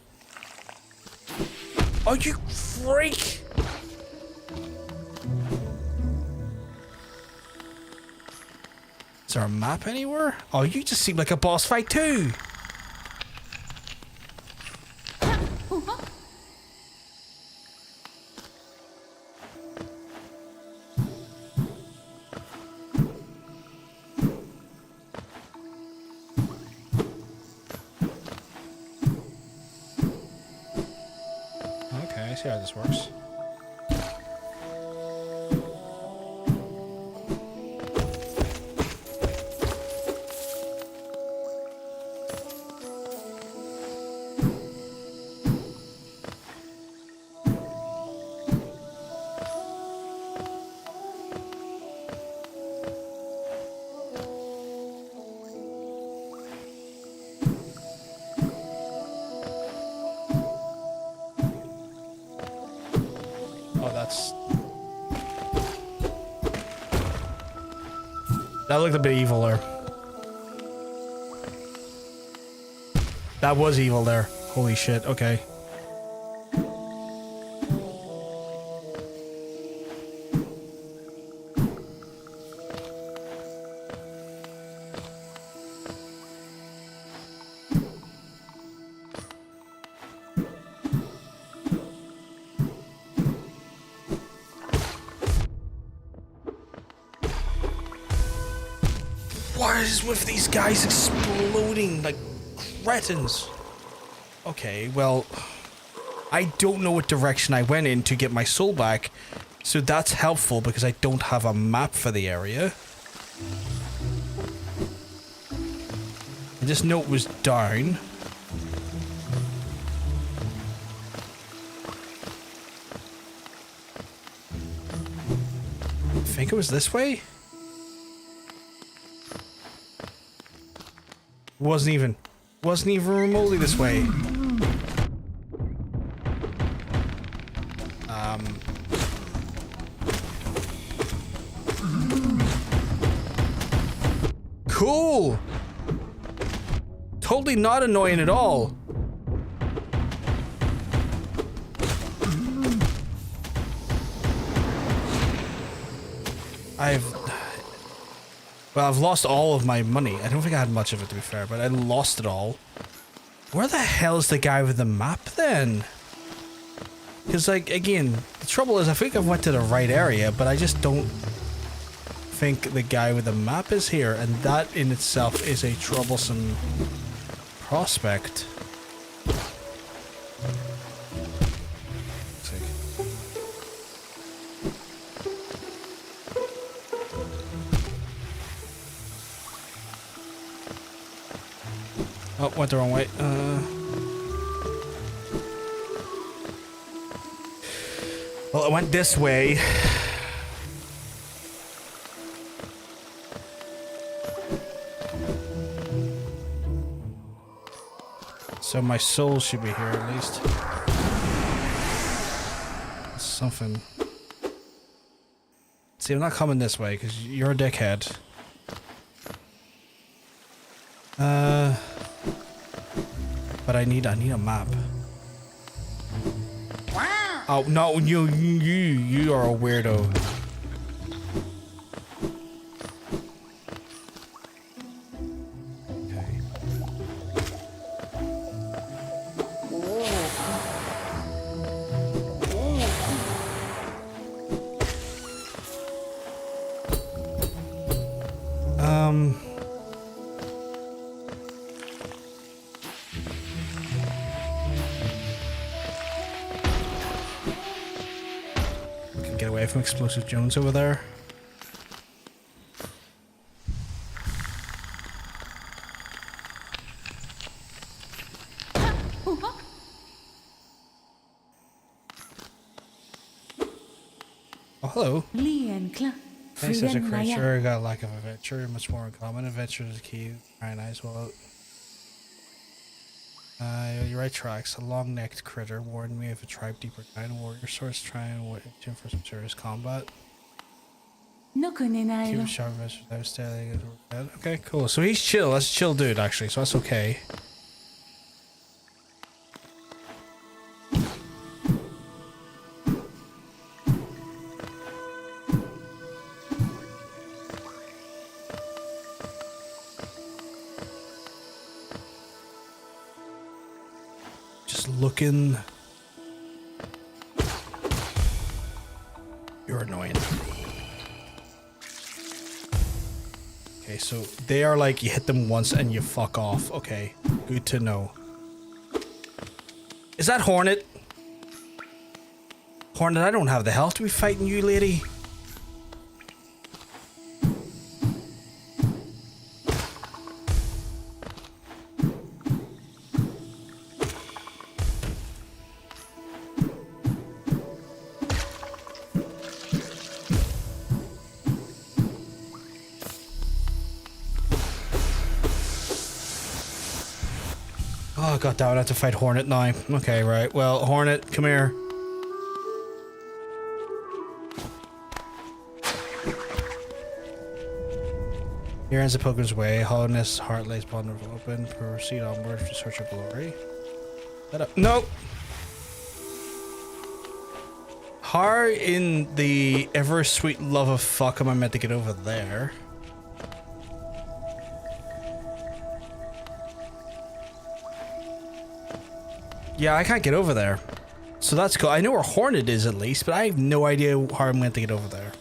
Oh, you freak! Is there a map anywhere? Oh, you just seem like a boss fight too! Okay, I see how this works. That looked a bit evil there. That was evil there. Holy shit, okay. What is with these guys exploding like cretins? Okay, well, I don't know what direction I went in to get my soul back, so that's helpful because I don't have a map for the area. This note was down. I think it was this way? Wasn't even remotely this way. Cool. Totally not annoying at all. Well, I've lost all of my money. I don't think I had much of it, to be fair, but I lost it all. Where the hell is the guy with the map, then? Because, like, again, the trouble is I think I went to the right area, but I just don't think the guy with the map is here, and that in itself is a troublesome prospect. Oh, went the wrong way. Well, it went this way. So my soul should be here at least. Something. See, I'm not coming this way because you're a dickhead. But I need a map. Oh no, you are a weirdo. Okay. Get away from Explosive Jones over there. Oh, hello. Lienkla. Thanks as a Friden Naya. creature, got a lack of adventure, much more in common. Adventure is key. Very nice. Well, you're right tracks. A long-necked critter warned me of a tribe deeper down. Warrior swords trying to for some serious combat. Keep Nokunenailo. a sharp message without staring. Okay, cool. So he's chill. That's a chill dude, actually. So that's okay. Just looking. You're annoying. Okay, so they are like, you hit them once and you fuck off. Okay, good to know. Is that Hornet? Hornet, I don't have the health to be fighting you, lady. Oh, god damn it, I have to fight Hornet now. Okay, right. Well, Hornet, come here. Here ends the pilgrim's way. Hallownest, heart lays upon the open. Proceed onward to search of glory. Let up. No! How in the ever sweet love of fuck am I meant to get over there? Yeah, I can't get over there. So that's cool. I know where Hornet is at least, but I have no idea how I'm meant to get over there.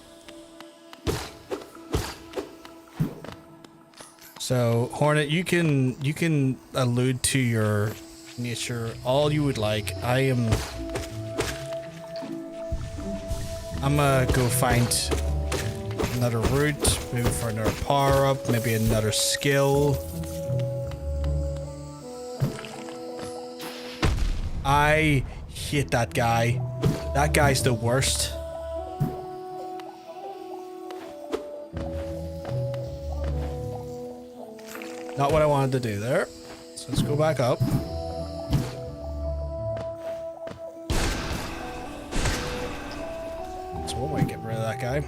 So, Hornet, you can allude to your nature all you would like. I'm gonna go find another route, maybe for another power up, maybe another skill. I hate that guy. That guy's the worst. Not what I wanted to do there. So let's go back up. That's one way to get rid of that guy.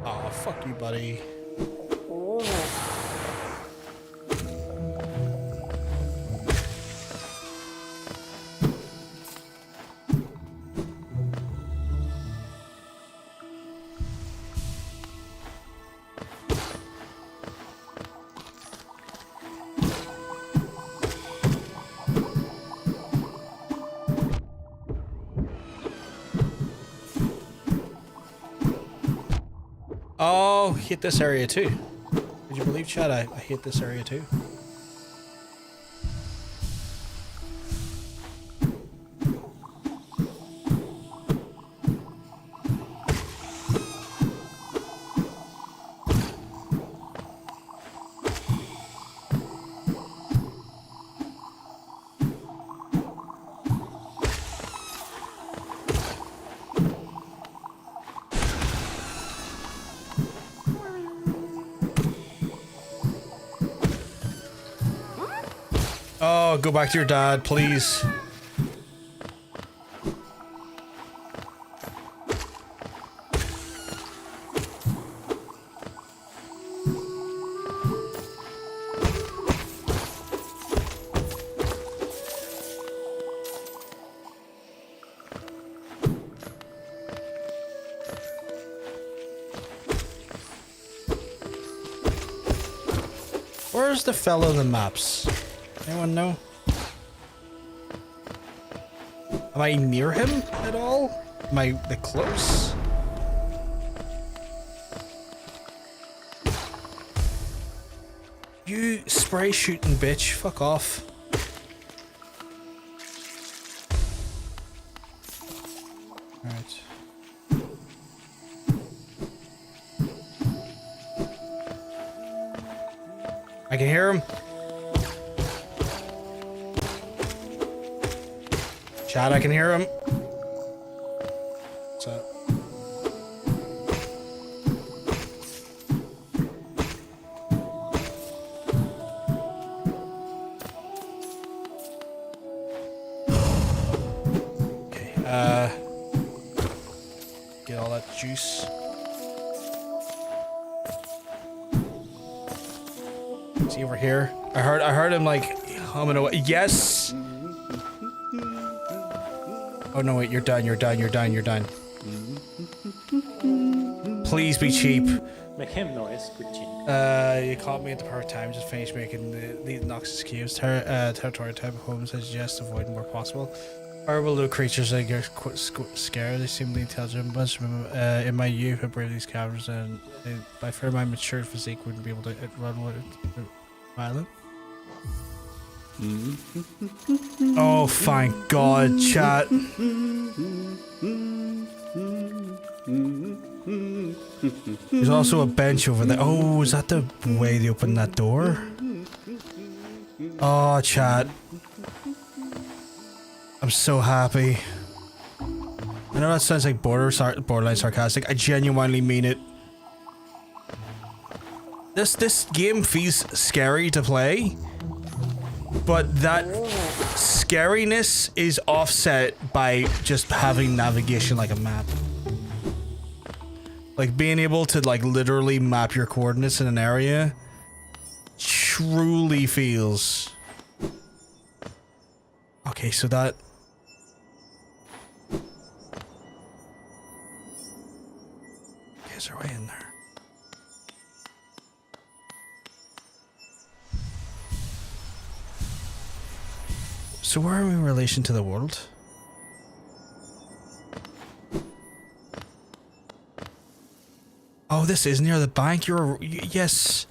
Oh, fuck you, buddy. Oh, hit this area too. Would you believe, Chad? I hit this area too. Oh, go back to your dad, please. Where's the fellow in the maps? Anyone know? Am I near him at all? Am I that close? You spray shooting bitch, fuck off. Alright. I can hear him. Chat, I can hear him. What's up? Okay, get all that juice. Is he over here? I heard him like humming away. Yes! Oh no, wait, you're done. Please be cheap. Make him noise, good cheap. You caught me at the perfect time. Just finished making the Noxus cubes. Territory type of homes I suggest avoiding where possible. Horrible little creatures that get scared. They seem to intelligent bunch. In my youth, I braved these caverns, and by far my mature physique wouldn't be able to run with it. Violent. Oh, thank God, chat. There's also a bench over there. Oh, is that the way they open that door? Oh, chat. I'm so happy. I know that sounds like borderline sarcastic. I genuinely mean it. This game feels scary to play, but that scariness is offset by just having navigation like a map. Like being able to like literally map your coordinates in an area truly feels... Okay, so that... Okay, is there a way in there? So where are we in relation to the world? Oh, this is near the bank. Yes.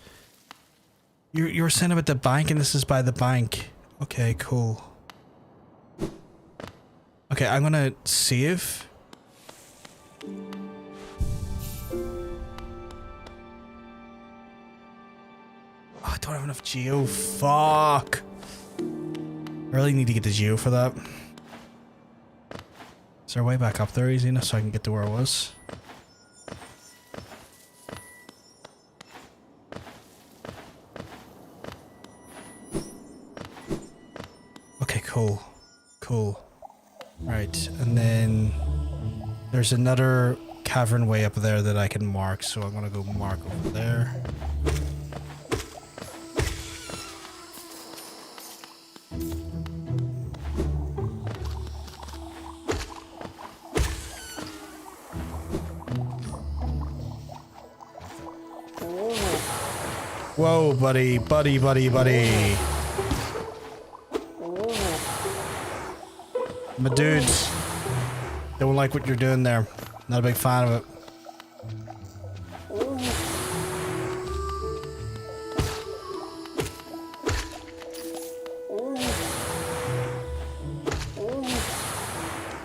You were saying about the bank, and this is by the bank. Okay, cool. Okay, I'm gonna save. Oh, I don't have enough geo. Fuck. I really need to get the geo for that. Is there a way back up there easy enough so I can get to where I was? Okay, cool. Cool. Right, and then there's another cavern way up there that I can mark, so I'm gonna go mark over there. Whoa, buddy. My dudes, don't like what you're doing there. Not a big fan of it.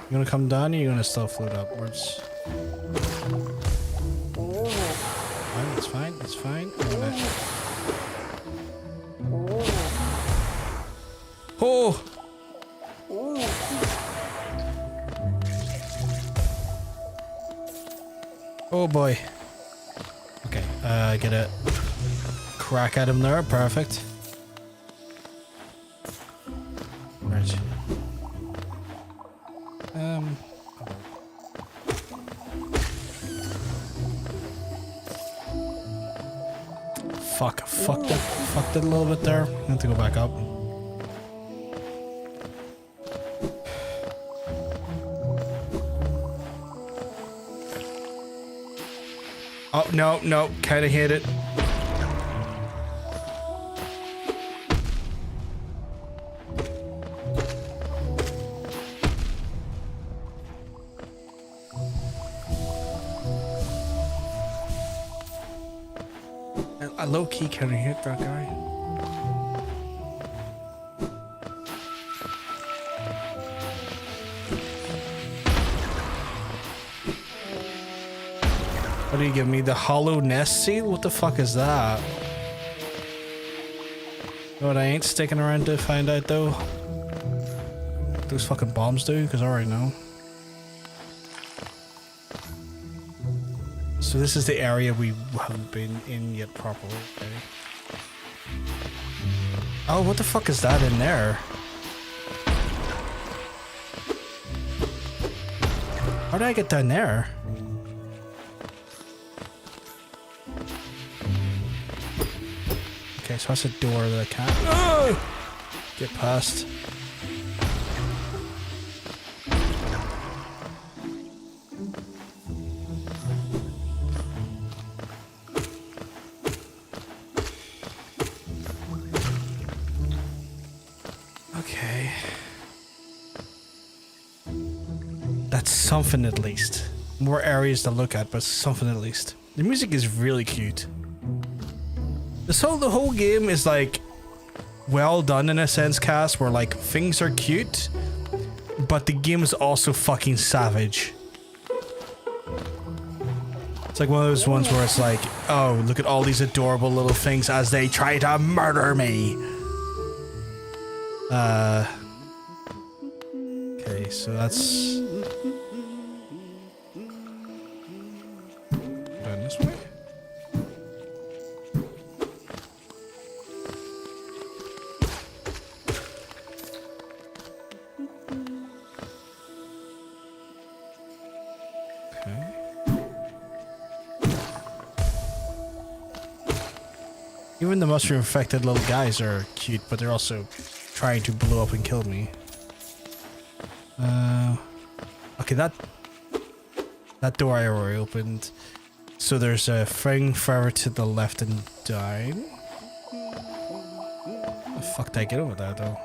You gonna come down or you gonna still float upwards? Fine, it's fine. Oh! Oh boy. Okay, get a crack at him there. Perfect. Right. Fucked it a little bit there. I have to go back up. Oh, no, kinda hit it. I low-key kinda hit that guy. What do you give me? The Hallownest seal? What the fuck is that? know what I ain't sticking around to find out though? What those fucking bombs do, because I already know. So this is the area we haven't been in yet properly. Okay. Oh, what the fuck is that in there? How did I get down there? Okay, so that's a door that I can't get past. Okay. That's something at least. More areas to look at, but something at least. The music is really cute. The whole game is like well done in a sense, Cass, where like things are cute, but the game is also fucking savage. It's like one of those ones where it's like, oh, look at all these adorable little things as they try to murder me. Okay, so that's going this way. Okay. Even the mushroom infected little guys are cute, but they're also trying to blow up and kill me. Okay, that door I already opened. So there's a thing further to the left and down. How the fuck did I get over there though?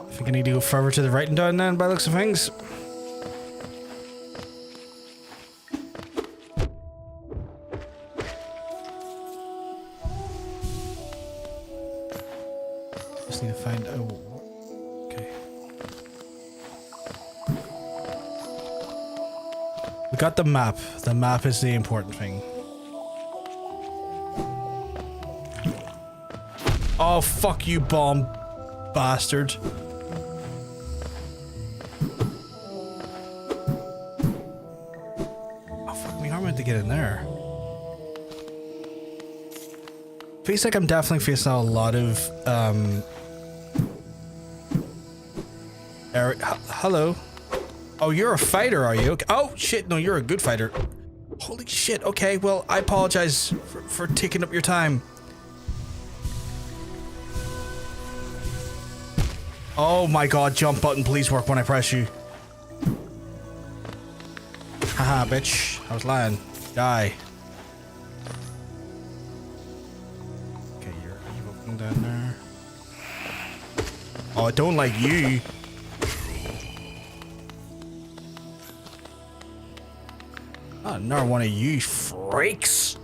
I think I need to go further to the right and down then by the looks of things. Just need to find, oh, okay. We got the map. The map is the important thing. Oh, fuck you, bomb bastard. Oh, fuck me, how am I meant to get in there? Feels like I'm definitely facing a lot of, hello. Oh, you're a fighter, are you? Okay. Oh, shit, no, you're a good fighter. Holy shit, okay, well, I apologize for taking up your time. Oh my god, jump button, please work when I press you. Haha, bitch. I was lying. Die. Okay, you're opening down there. Oh, I don't like you. Not another one of you freaks.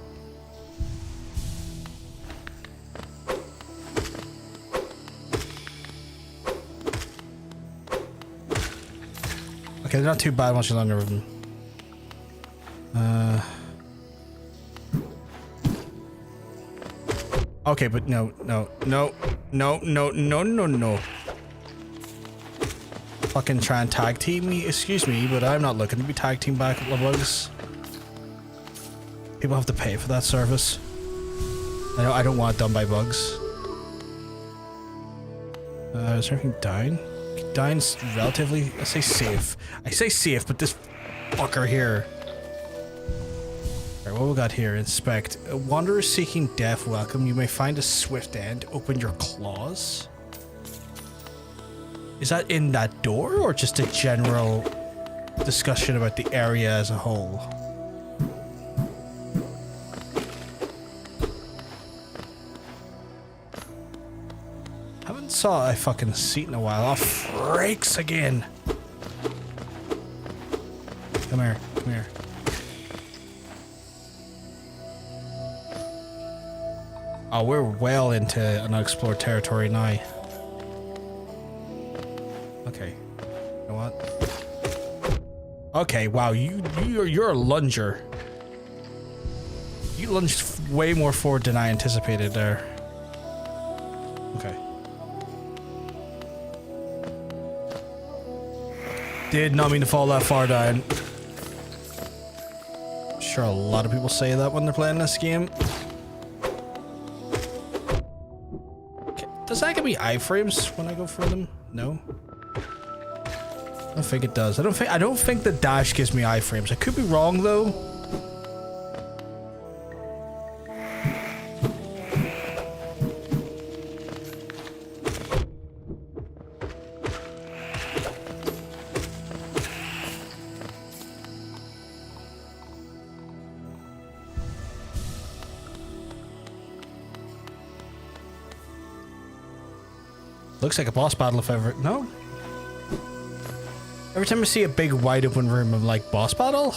Okay, they're not too bad once you're under them. Okay, but no. Fucking try and tag team me? Excuse me, but I'm not looking to be tag team back with bugs. People have to pay for that service. I don't want it done by bugs. Is there anything down? Down's relatively, I say safe. I say safe, but this fucker here. Alright, what we got here? Inspect. A wanderer seeking death welcome. You may find a swift end. Open your claws. Is that in that door or just a general discussion about the area as a whole? Haven't saw a fucking seat in a while. Oh, freaks again. Come here, come here. Oh, we're well into unexplored territory now. Okay. You know what? Okay, wow, you're a lunger. You lunged way more forward than I anticipated there. Okay. Did not mean to fall that far down. Sure, a lot of people say that when they're playing this game. Okay. Does that give me iframes when I go for them? No. I don't think it does. I don't think the dash gives me iframes. I could be wrong though. Looks like a boss battle if ever. No? Every time I see a big wide open room, I'm like, boss battle?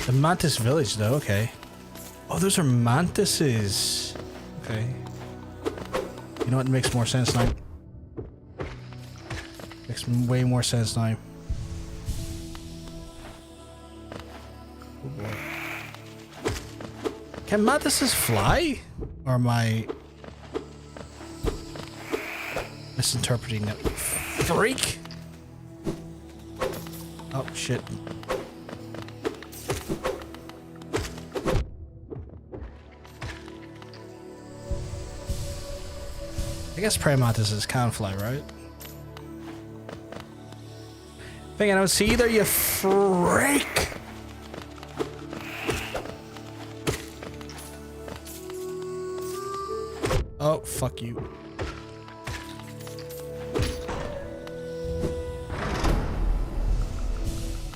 The Mantis Village, though, okay. Oh, those are mantises. Okay. You know what? It makes more sense now. Makes way more sense now. Oh boy. Can mantises fly? Or am I misinterpreting it? Freak! Oh, shit. I guess praying mantises can fly, right? Thinking I don't see either, you freak! Oh, fuck you.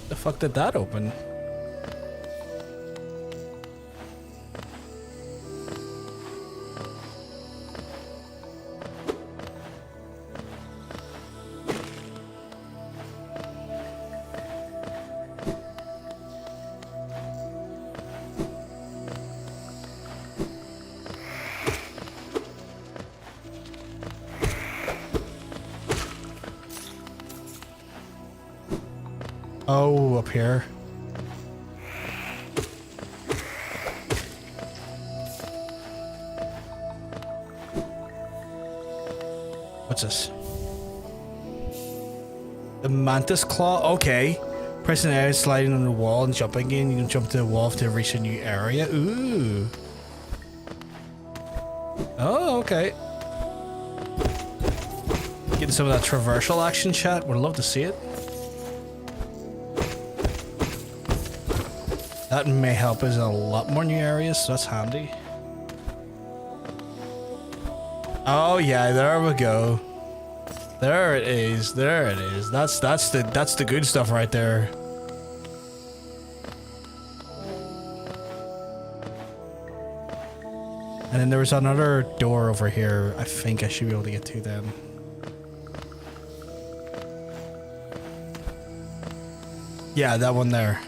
The fuck did that open? Oh, up here. What's this? The Mantis Claw? Okay. Pressing A, sliding on the wall and jumping in. You can jump to the wall to reach a new area. Ooh. Oh, okay. Getting some of that traversal action, chat. Would love to see it. That may help us in a lot more new areas, so that's handy. Oh yeah, there we go. There it is. There it is. That's the good stuff right there. And then there was another door over here. I think I should be able to get to then. Yeah, that one there.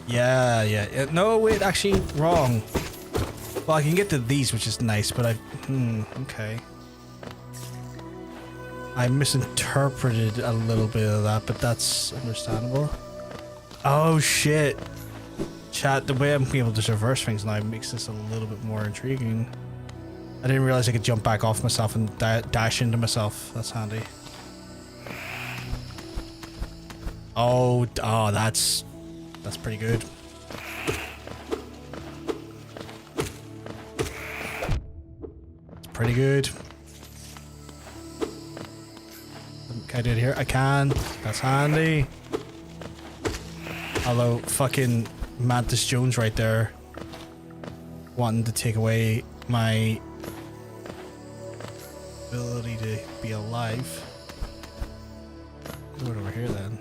Yeah. No, wait, actually, wrong. Well, I can get to these, which is nice, but okay. I misinterpreted a little bit of that, but that's understandable. Oh, shit. Chat, the way I'm able to traverse things now makes this a little bit more intriguing. I didn't realize I could jump back off myself and dash into myself. That's handy. Oh, that's pretty good. It's pretty good. Can I do it here? I can. That's handy. Although, fucking Mantis Jones right there wanting to take away my ability to be alive. Do it over here then.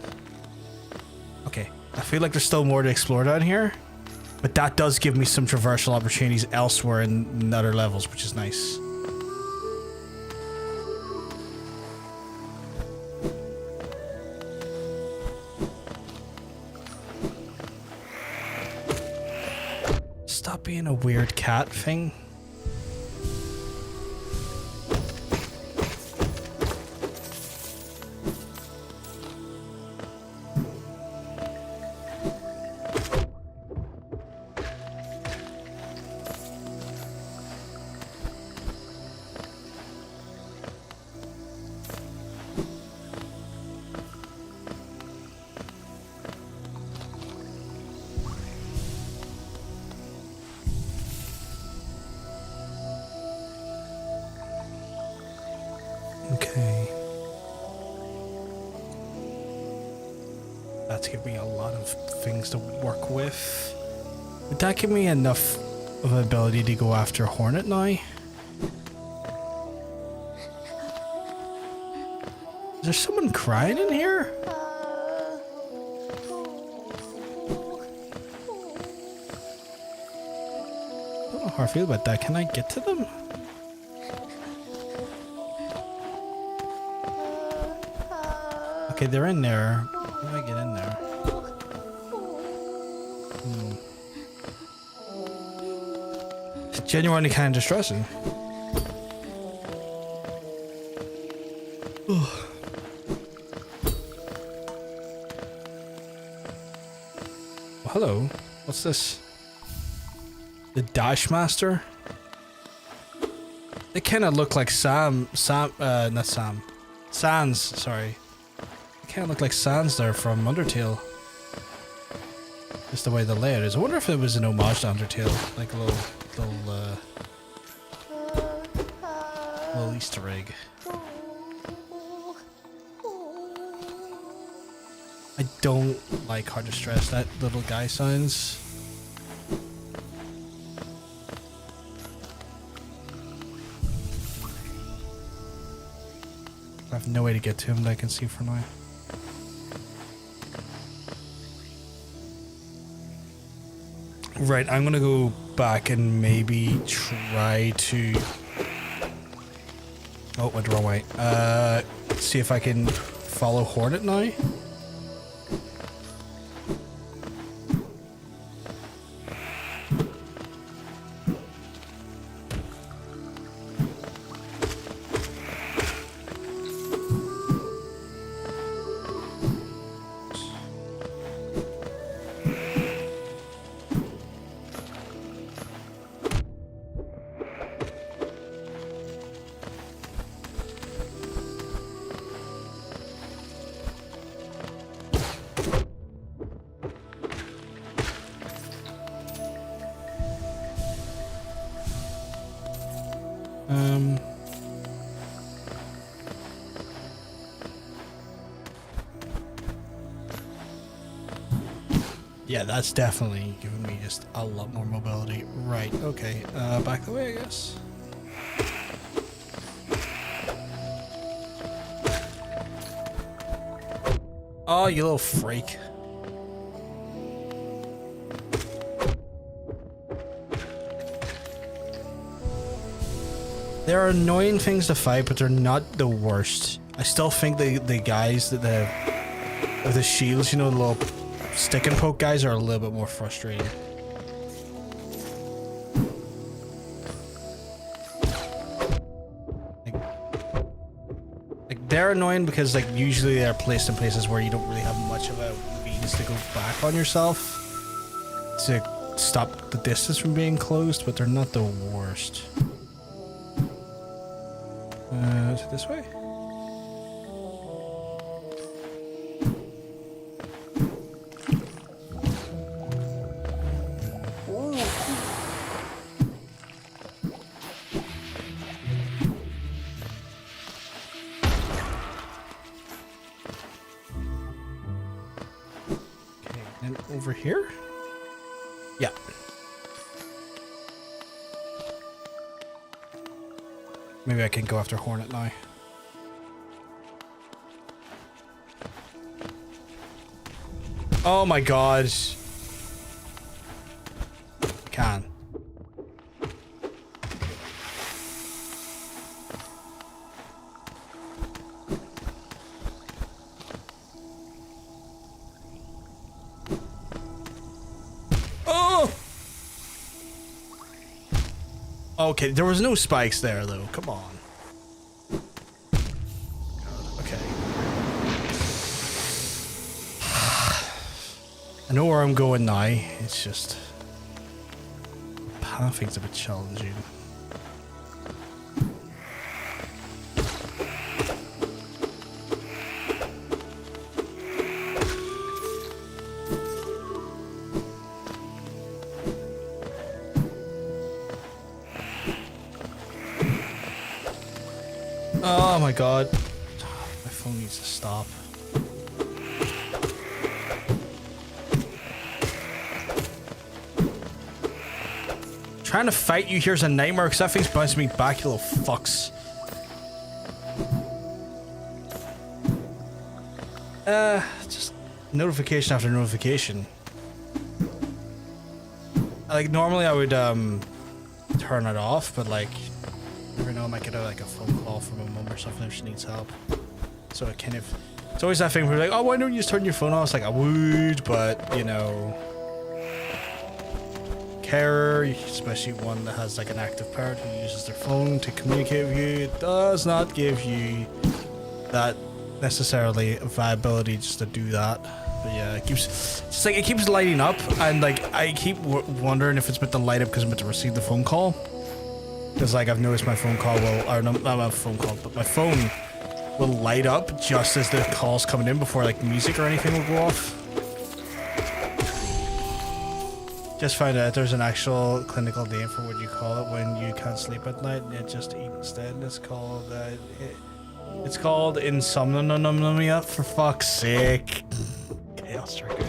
Okay. I feel like there's still more to explore down here, but that does give me some traversal opportunities elsewhere in other levels, which is nice. Stop being a weird cat thing. Okay. That's giving me a lot of things to work with. Would that give me enough of an ability to go after Hornet now? Is there someone crying in here? I don't know how I feel about that. Can I get to them? Okay, they're in there. How do I get in there? It's genuinely kind of distressing. Well, hello. What's this? The Dash Master? They kind of look like not Sam. Sans, sorry. They kind of look like Sans there from Undertale. Just the way the layout is. I wonder if it was an homage to Undertale, like a little Easter egg. I don't like how distressed that little guy sounds. I have no way to get to him that I can see for now. Right, I'm gonna go back and maybe try to... Oh, went the wrong way. See if I can follow Hornet now. Yeah, that's definitely giving me just a lot more mobility. Right, okay. Back the way, I guess. Oh, you little freak. There are annoying things to fight, but they're not the worst. I still think the guys that with the shields, you know, the little stick and poke guys are a little bit more frustrating. Like they're annoying because like usually they're placed in places where you don't really have much of a means to go back on yourself to stop the distance from being closed, but they're not the worst. Is it this way? Over here? Yeah. Maybe I can go after Hornet now. Oh my god. Can. Okay, there was no spikes there though. Come on. Okay. I know where I'm going now. It's just pathing's a bit challenging. Oh my god. My phone needs to stop. Trying to fight you here's a nightmare because that thing's bouncing me back, you little fucks. Just notification after notification. Like, normally I would, turn it off, but like, you never know, I might get like a phone call from a mum or something if she needs help. So it kind of, it's always that thing where you're like, oh, why don't you just turn your phone off? It's like, I would, but, you know, carer, especially one that has like an active parent who uses their phone to communicate with you, it does not give you that necessarily viability just to do that. But yeah, it keeps, just like, it keeps lighting up, and like, I keep wondering if it's meant to light up because I'm meant to receive the phone call. Because like, I've noticed my phone call will, or not my phone call, but my phone will light up just as the call's coming in before like music or anything will go off. Just found out there's an actual clinical name for what you call it when you can't sleep at night and you just eat instead. It's called insomnia, for fuck's sake. Chaos trigger.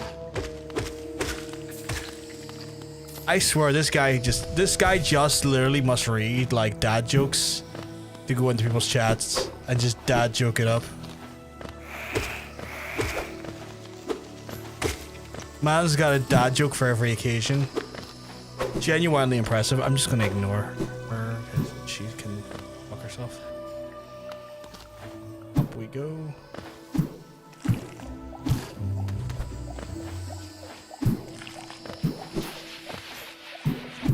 I swear this guy just literally must read like dad jokes to go into people's chats and just dad joke it up. Man's got a dad joke for every occasion. Genuinely impressive. I'm just gonna ignore her because she can fuck herself. Up we go.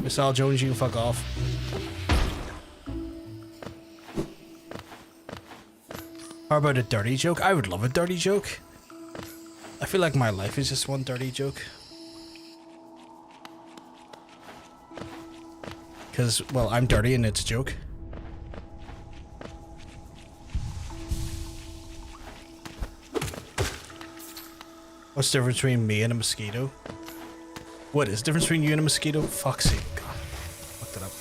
Miss Al Jones, you can fuck off. How about a dirty joke? I would love a dirty joke. I feel like my life is just one dirty joke. Because, well, I'm dirty and it's a joke. What's the difference between me and a mosquito? What is the difference between you and a mosquito? Fuck's sake. God. Fucked it up.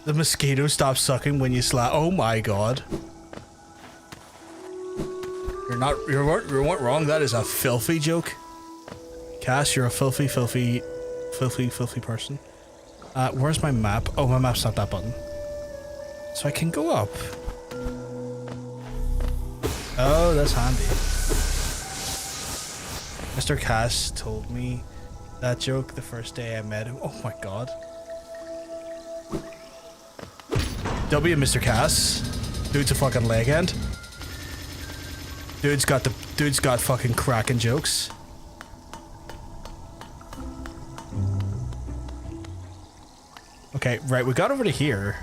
The mosquito stops sucking when you slap. Oh my god. You weren't wrong. That is a filthy joke. Cass, you're a filthy person. Where's my map? Oh, my map's not that button. So I can go up. Oh, that's handy. Mr. Cass told me that joke the first day I met him. Oh my god. W, Mr. Cass. Dude's a fucking leg end. Dude's got fucking cracking jokes. Okay, right, we got over to here.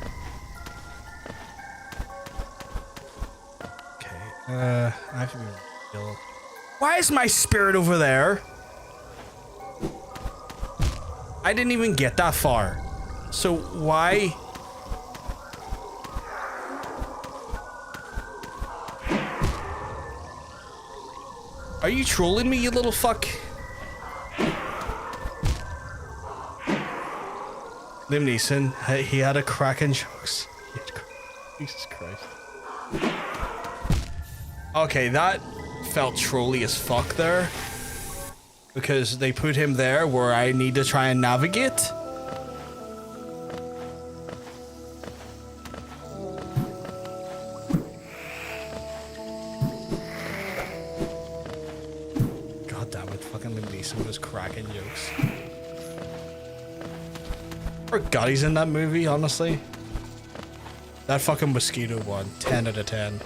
Okay, I have to be real. Why is my spirit over there? I didn't even get that far. So why? Are you trolling me, you little fuck? Liam Neeson, he had a cracking jokes. Jesus Christ. Okay, that felt trolly as fuck there. Because they put him there where I need to try and navigate. God damn it, fucking Liam Neeson was cracking jokes. I forgot he's in that movie, honestly. That fucking mosquito one, 10 out of 10.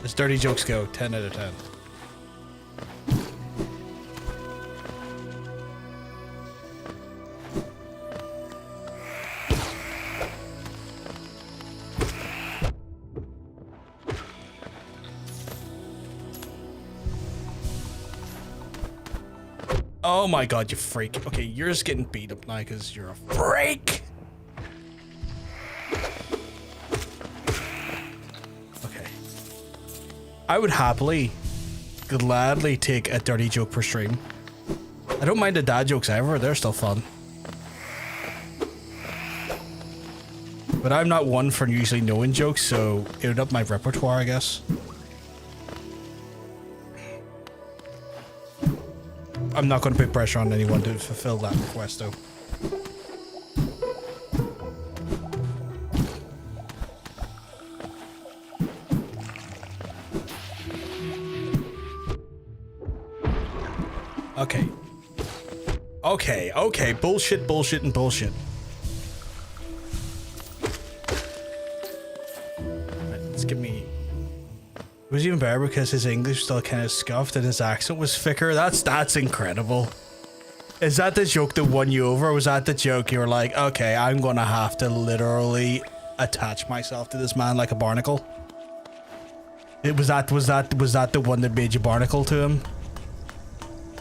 As dirty jokes go, 10 out of 10. Oh my god, you freak. Okay, you're just getting beat up now because you're a freak. Okay. I would happily, gladly take a dirty joke per stream. I don't mind the dad jokes ever, they're still fun. But I'm not one for usually knowing jokes, so it would up my repertoire, I guess. I'm not going to put pressure on anyone to fulfill that request, though. Okay. Okay. Bullshit, bullshit, and bullshit. Right, let's give me... It was even better because his English was still kind of scuffed and his accent was thicker. That's incredible. Is that the joke that won you over? Or was that the joke you were like, okay, I'm gonna have to literally attach myself to this man like a barnacle? Was that the one that made you barnacle to him?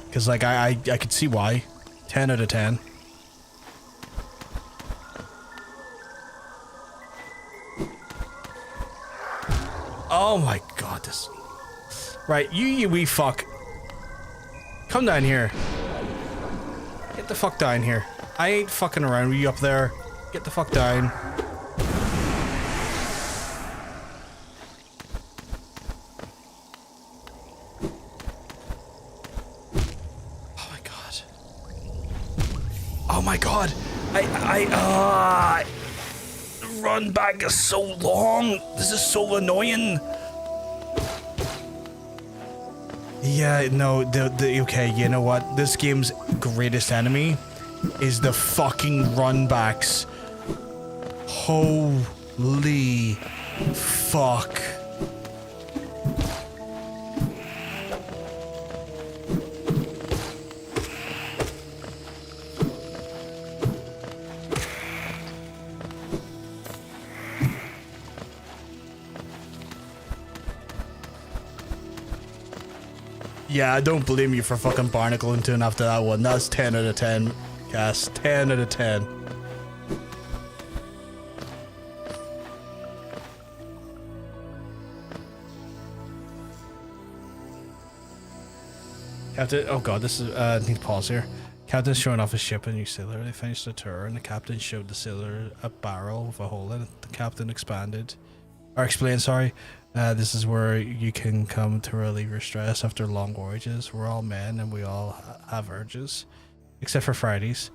Because like I could see why. 10 out of 10. Oh my god, this... Right, you wee fuck. Come down here. Get the fuck down here. I ain't fucking around with you up there. Get the fuck down. Oh my god. The run back is so long. This is so annoying. Yeah, no, okay, you know what? This game's greatest enemy is the fucking run backs. Holy fuck. Yeah, I don't blame you for fucking barnacling to him after that one. That's 10 out of 10, Cass. 10 out of 10. Captain, oh god, this is, I need to pause here. Captain's showing off his ship and new sailor. They finished the tour and the captain showed the sailor a barrel with a hole in it. The captain explained, sorry. This is where you can come to relieve your stress after long voyages. We're all men and we all have urges. Except for Fridays.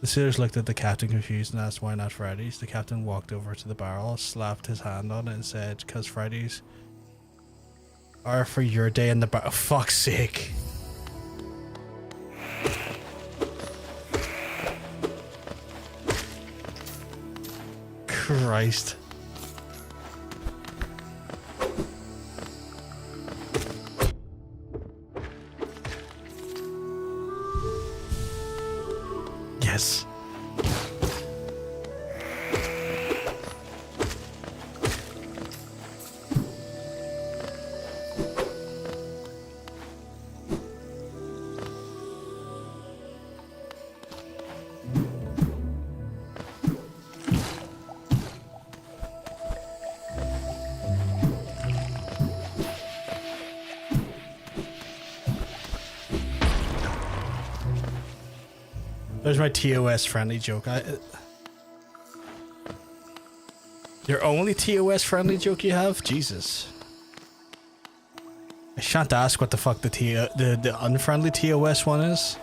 The sailors looked at the captain confused and asked why not Fridays. The captain walked over to the barrel, slapped his hand on it and said, "'Cause Fridays are for your day in the bar." Oh, fuck's sake. Christ. Yes. There's my TOS friendly joke. Your only TOS friendly joke you have? Jesus. I shan't ask what the fuck the unfriendly TOS one is.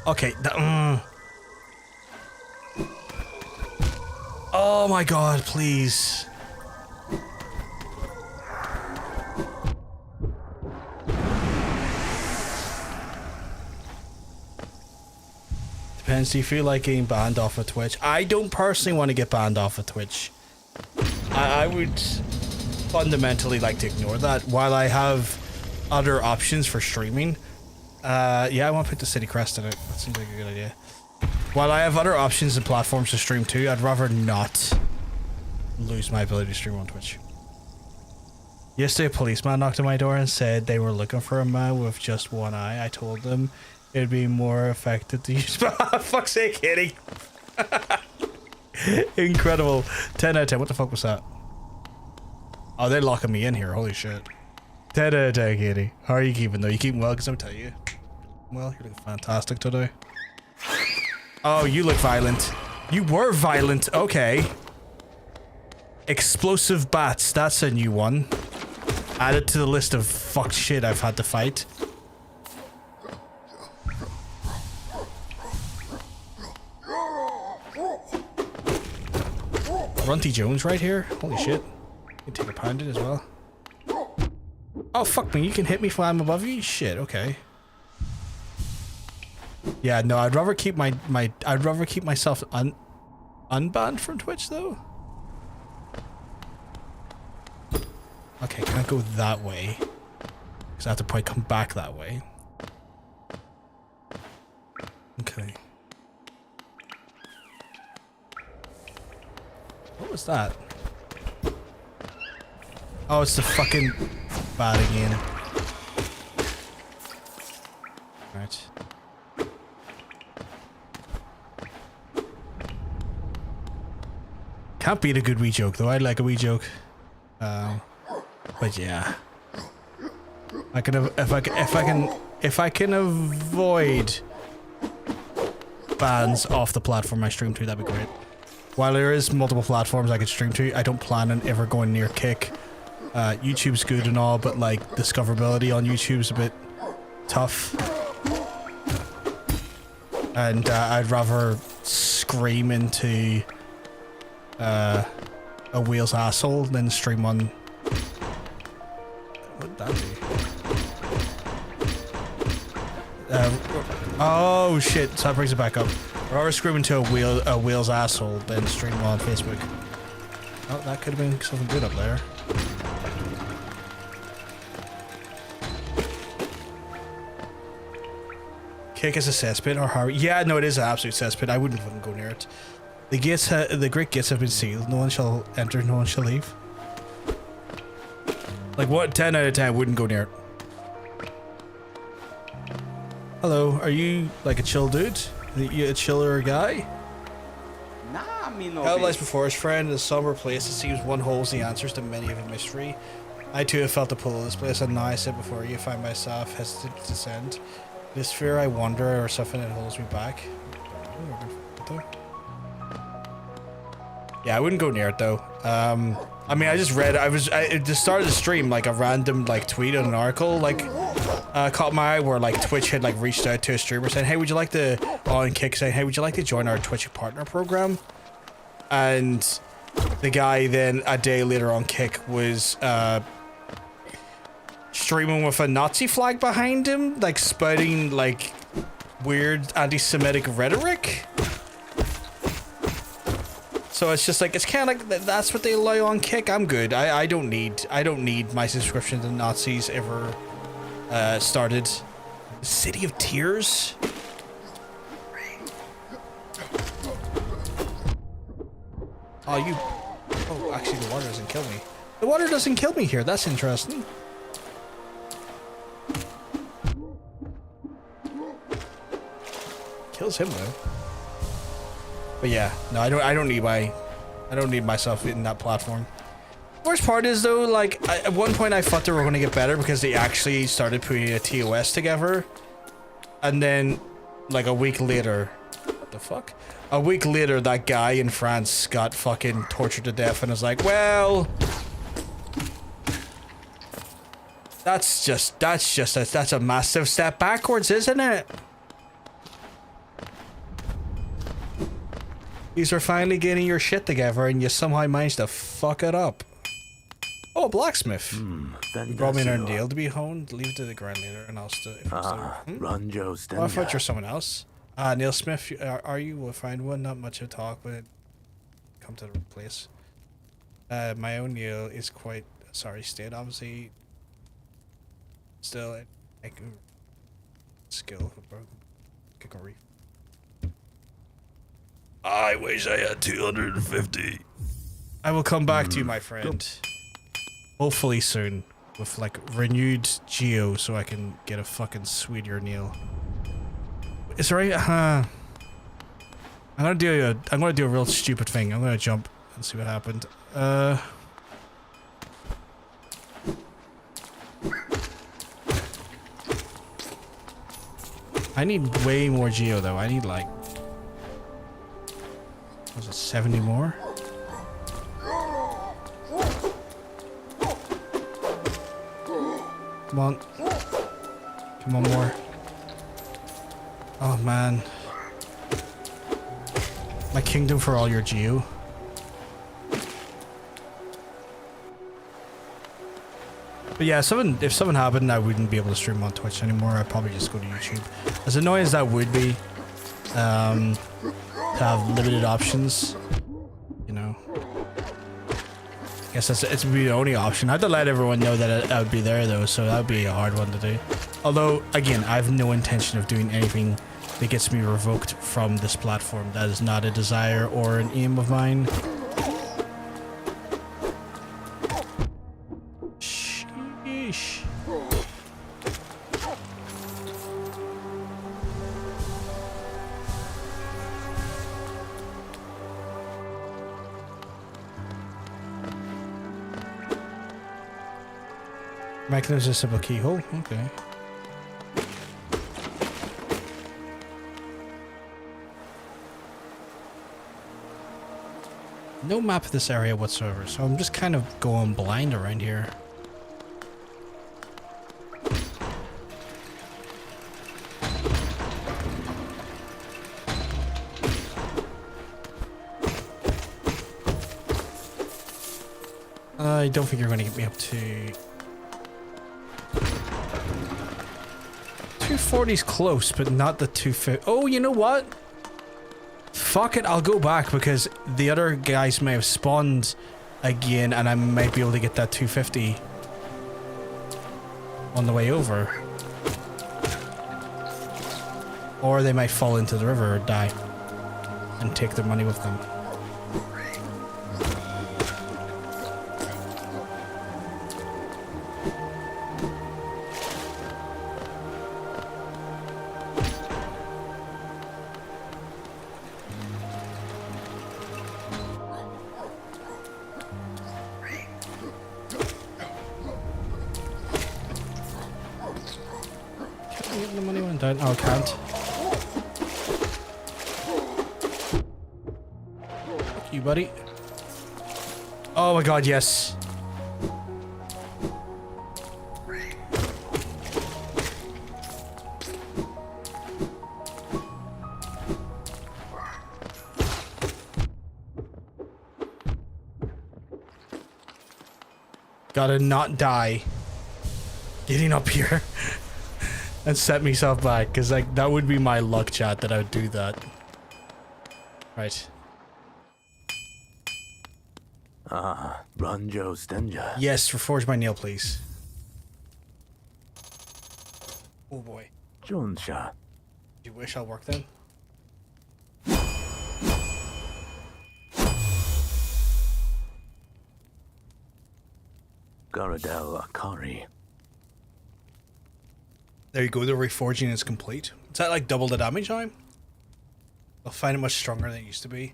Okay, oh my god, please. Depends, do you feel like getting banned off of Twitch? I don't personally want to get banned off of Twitch. I would fundamentally like to ignore that while I have other options for streaming. Yeah, I want to put the city crest in it. That seems like a good idea. While I have other options and platforms to stream too, I'd rather not lose my ability to stream on Twitch. Yesterday, a policeman knocked on my door and said they were looking for a man with just one eye. I told them it'd be more effective to use... Fuck's sake, Kitty! Incredible. 10 out of 10. What the fuck was that? Oh, they're locking me in here. Holy shit. 10 out of 10, Katie. How are you keeping though? You keeping well? Because I'm telling you. Well, you're looking fantastic today. Oh, you look violent. You were violent. Okay. Explosive bats. That's a new one. Added to the list of fucked shit I've had to fight. Runty Jones right here? Holy shit. You can take a pounded as well. Oh fuck me, you can hit me while I'm above you? Shit, okay. Yeah, no, I'd rather keep I'd rather keep myself unbanned from Twitch though. Okay, can I go that way? Because I have to probably come back that way. Okay. What was that? Oh, it's the fucking bat again. Right. Can't beat a good wee joke though. I like a wee joke. But yeah. If I can avoid bans off the platform I stream to, that'd be great. While there is multiple platforms I could stream to, I don't plan on ever going near Kick. YouTube's good and all, but like discoverability on YouTube's a bit tough. And I'd rather scream into a wheel's asshole than stream on. What'd that be? Oh shit! So that brings it back up. I'd rather scream into a wheel's asshole than stream on Facebook. Oh, that could have been something good up there. Kick is a cesspit or how? Yeah, no, it is an absolute cesspit. I wouldn't fucking go near it. The gates, the great gates have been sealed. No one shall enter. No one shall leave. Like what? 10 out of 10 wouldn't go near it. Hello, are you like a chill dude? Are you a chiller guy? Nah, me no. Hell lies before his friend in a somber place. It seems one holds the answers to many of a mystery. I too have felt the pull of this place, and now I sit before you, find myself hesitant to descend. This fear I wonder or something that holds me back. Yeah, I wouldn't go near it though. I mean, I just read. At the start of the stream, like a random like tweet on an article, like caught my eye where like Twitch had like reached out to a streamer saying, "Hey, would you like to?" On Kick saying, "Hey, would you like to join our Twitch partner program?" And the guy then a day later on Kick was streaming with a Nazi flag behind him, like spouting like weird anti-Semitic rhetoric. So it's just like, it's kind of like that's what they allow on Kick. I'm good. I don't need my subscription to Nazis ever started. City of Tears. Oh, you. Oh, actually, the water doesn't kill me. The water doesn't kill me here. That's interesting. Kills him though. But yeah, no, I don't need myself in that platform. Worst part is though, like at one point I thought they were going to get better because they actually started putting a TOS together, and then like a week later, what the fuck? A week later, that guy in France got fucking tortured to death, and was like, well, that's a massive step backwards, isn't it? These are finally getting your shit together, and you somehow managed to fuck it up. Oh, a blacksmith. You brought me another deal to be honed. Leave it to the ground leader, and I'll still. Ranjo Oh, I thought you're someone else. Neil Smith, are you? We'll find one. Not much of talk, but come to the place. My own Neil is quite sorry state. Obviously, still, I can skill for broken. Kick a reef. I wish I had 250. I will come back to you, my friend. Hopefully soon, with like renewed geo, so I can get a fucking sweeter Neil. Is there any, I I'm gonna do a real stupid thing. I'm gonna jump and see what happened. I need way more geo though. I need like, was it 70 more? Come on. Come on, more. Oh man. My kingdom for all your geo. But yeah, if something happened, I wouldn't be able to stream on Twitch anymore. I'd probably just go to YouTube. As annoying as that would be, to have limited options, you know. I guess it's the only option. I have to let everyone know that I would be there though, so that would be a hard one to do. Although, again, I have no intention of doing anything that gets me revoked from this platform. That is not a desire or an aim of mine. Sheesh. Mechanism is a simple keyhole. Okay. No map of this area whatsoever, so I'm just kind of going blind around here. I don't think you're going to get me up to... 240's close, but not the 250. Oh, you know what? Fuck it, I'll go back because the other guys may have spawned again and I might be able to get that 250 on the way over. Or they might fall into the river or die and take their money with them. Oh, can't. Fuck you, buddy. Oh my god, yes. Gotta not die getting up here. And set myself back, because like that would be my luck, chat, that I would do that. Right. Ranjo Stenja. Yes, reforge my nail, please. Oh boy. Jonsha. You wish I'll work then? Garadel Akari. There you go, the reforging is complete. Is that like double the damage time? I'll find it much stronger than it used to be.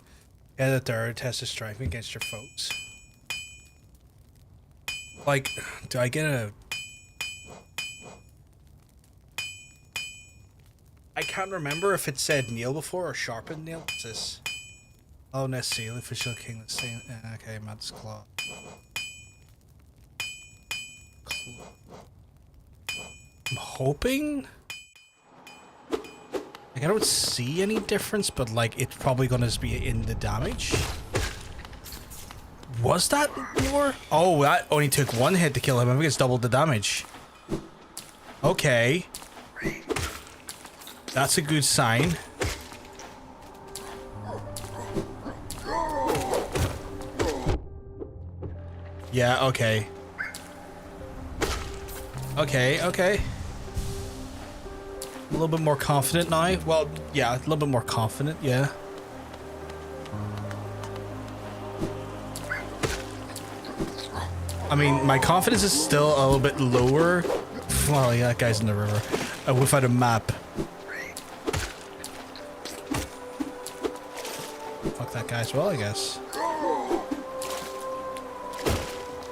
Yeah, the third test of strength against your foes. Like, do I get a... I can't remember if it said nail before or sharpened nail. What's this? Hallownest seal, official king. Okay, Matt's claw. I'm hoping, like, I don't see any difference, but like it's probably gonna be in the damage. Was that more? Oh, that only took one hit to kill him. I think it's doubled the damage. Okay, that's a good sign. Yeah, okay. Okay. A little bit more confident now. Well, yeah, a little bit more confident, yeah. I mean, my confidence is still a little bit lower. Well, yeah, that guy's in the river. Without a map. guy as well, I guess.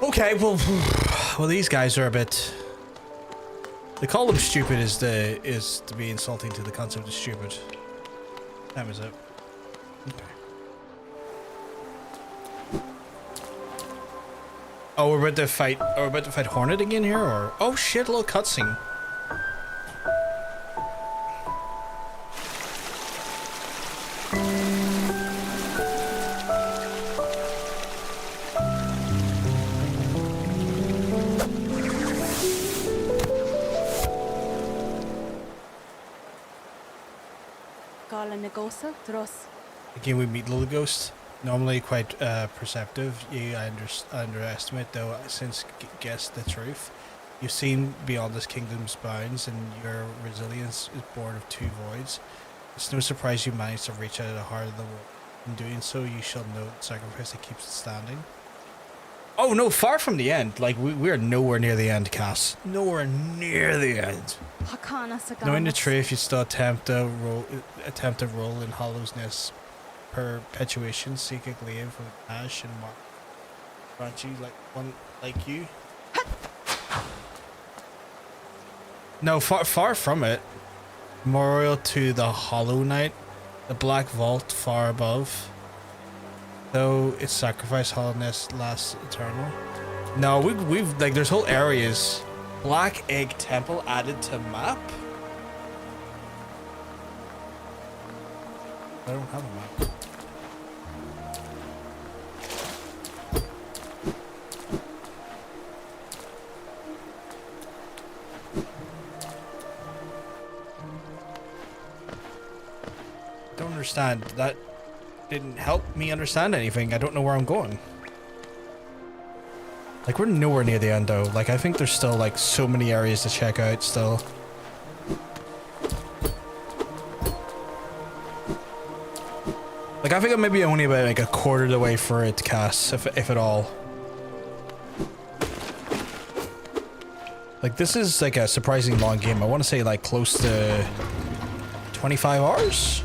Okay, well, these guys are a bit. They call them stupid is to be insulting to the concept of stupid. Time is up. Okay. Oh, we're about to fight. Oh, we're about to fight Hornet again here, or oh shit, a little cutscene. Again, we meet Little Ghost. Normally quite perceptive. You underestimate, though, since guessed the truth. You've seen beyond this kingdom's bounds, and your resilience is born of two voids. It's no surprise you managed to reach out of the heart of the world. In doing so, you shall know the sacrifice that keeps it standing. Oh no, far from the end. Like, we are nowhere near the end, Cass. Nowhere near the end. Knowing the truth, you still attempt a role in Hallownest perpetuation, seek a glaive with Ash and Mark. Aren't you like one like you? No, far from it. Memorial to the Hollow Knight, the Black Vault far above. Though its sacrifice, Hallownest lasts eternal. No, we've like there's whole areas. Black Egg Temple added to map. I don't have a map. Don't understand. That didn't help me understand anything. I don't know where I'm going. Like, we're nowhere near the end, though. Like, I think there's still, like, so many areas to check out still. Like, I think I'm maybe only about, like, a quarter of the way for it, Cass, if at all. Like, this is, like, a surprisingly long game. I want to say, like, close to 25 hours?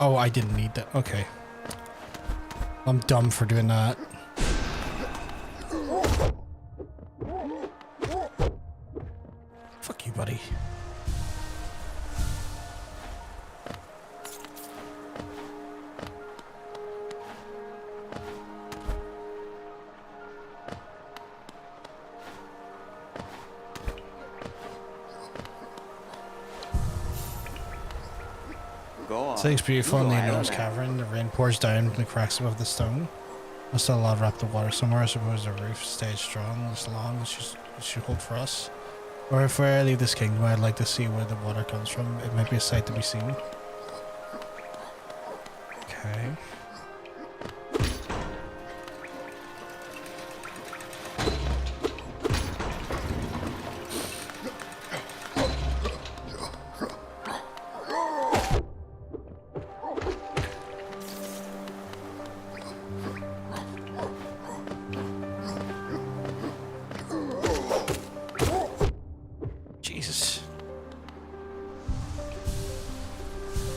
Oh, I didn't need that. Okay. I'm dumb for doing that. Fuck you, buddy. It's beautiful in the enormous cavern. The rain pours down from the cracks above the stone. Must have a lot wrapped the water somewhere. I suppose the roof stays strong as long as it should hold for us. Or if I leave this kingdom, I'd like to see where the water comes from. It might be a sight to be seen. Okay.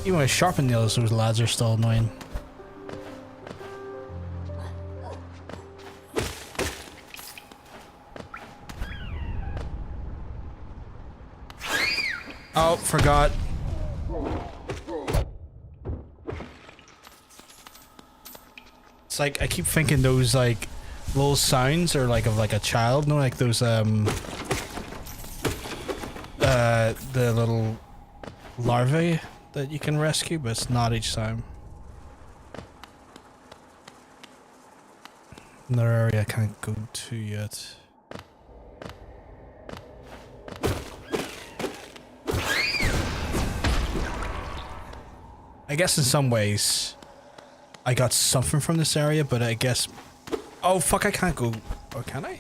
Even with sharpened nails, those lads are still annoying. Oh, forgot. like I keep thinking those like little sounds are like of like a child, no, like those the little larvae that you can rescue, but it's not each time. Another area I can't go to yet. I guess in some ways I got something from this area, but I guess... Oh fuck, I can't go... Or can I?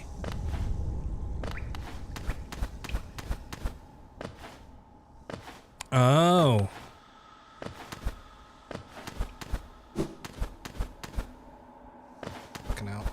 Oh. Fucking hell.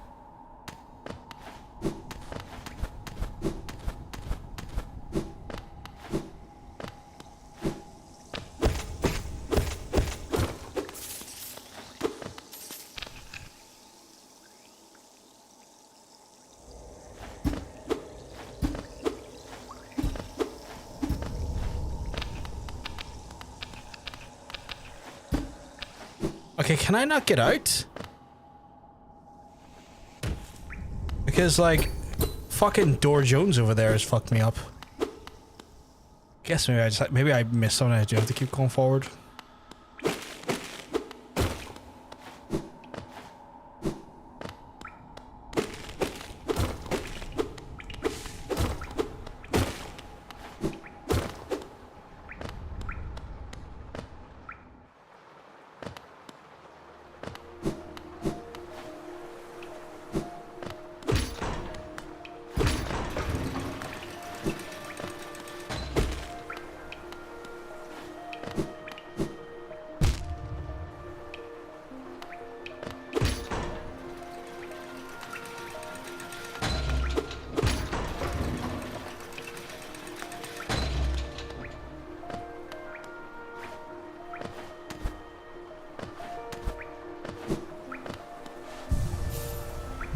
Okay, can I not get out? Because, like, fucking Door Jones over there has fucked me up. Guess maybe I missed something. I do have to keep going forward.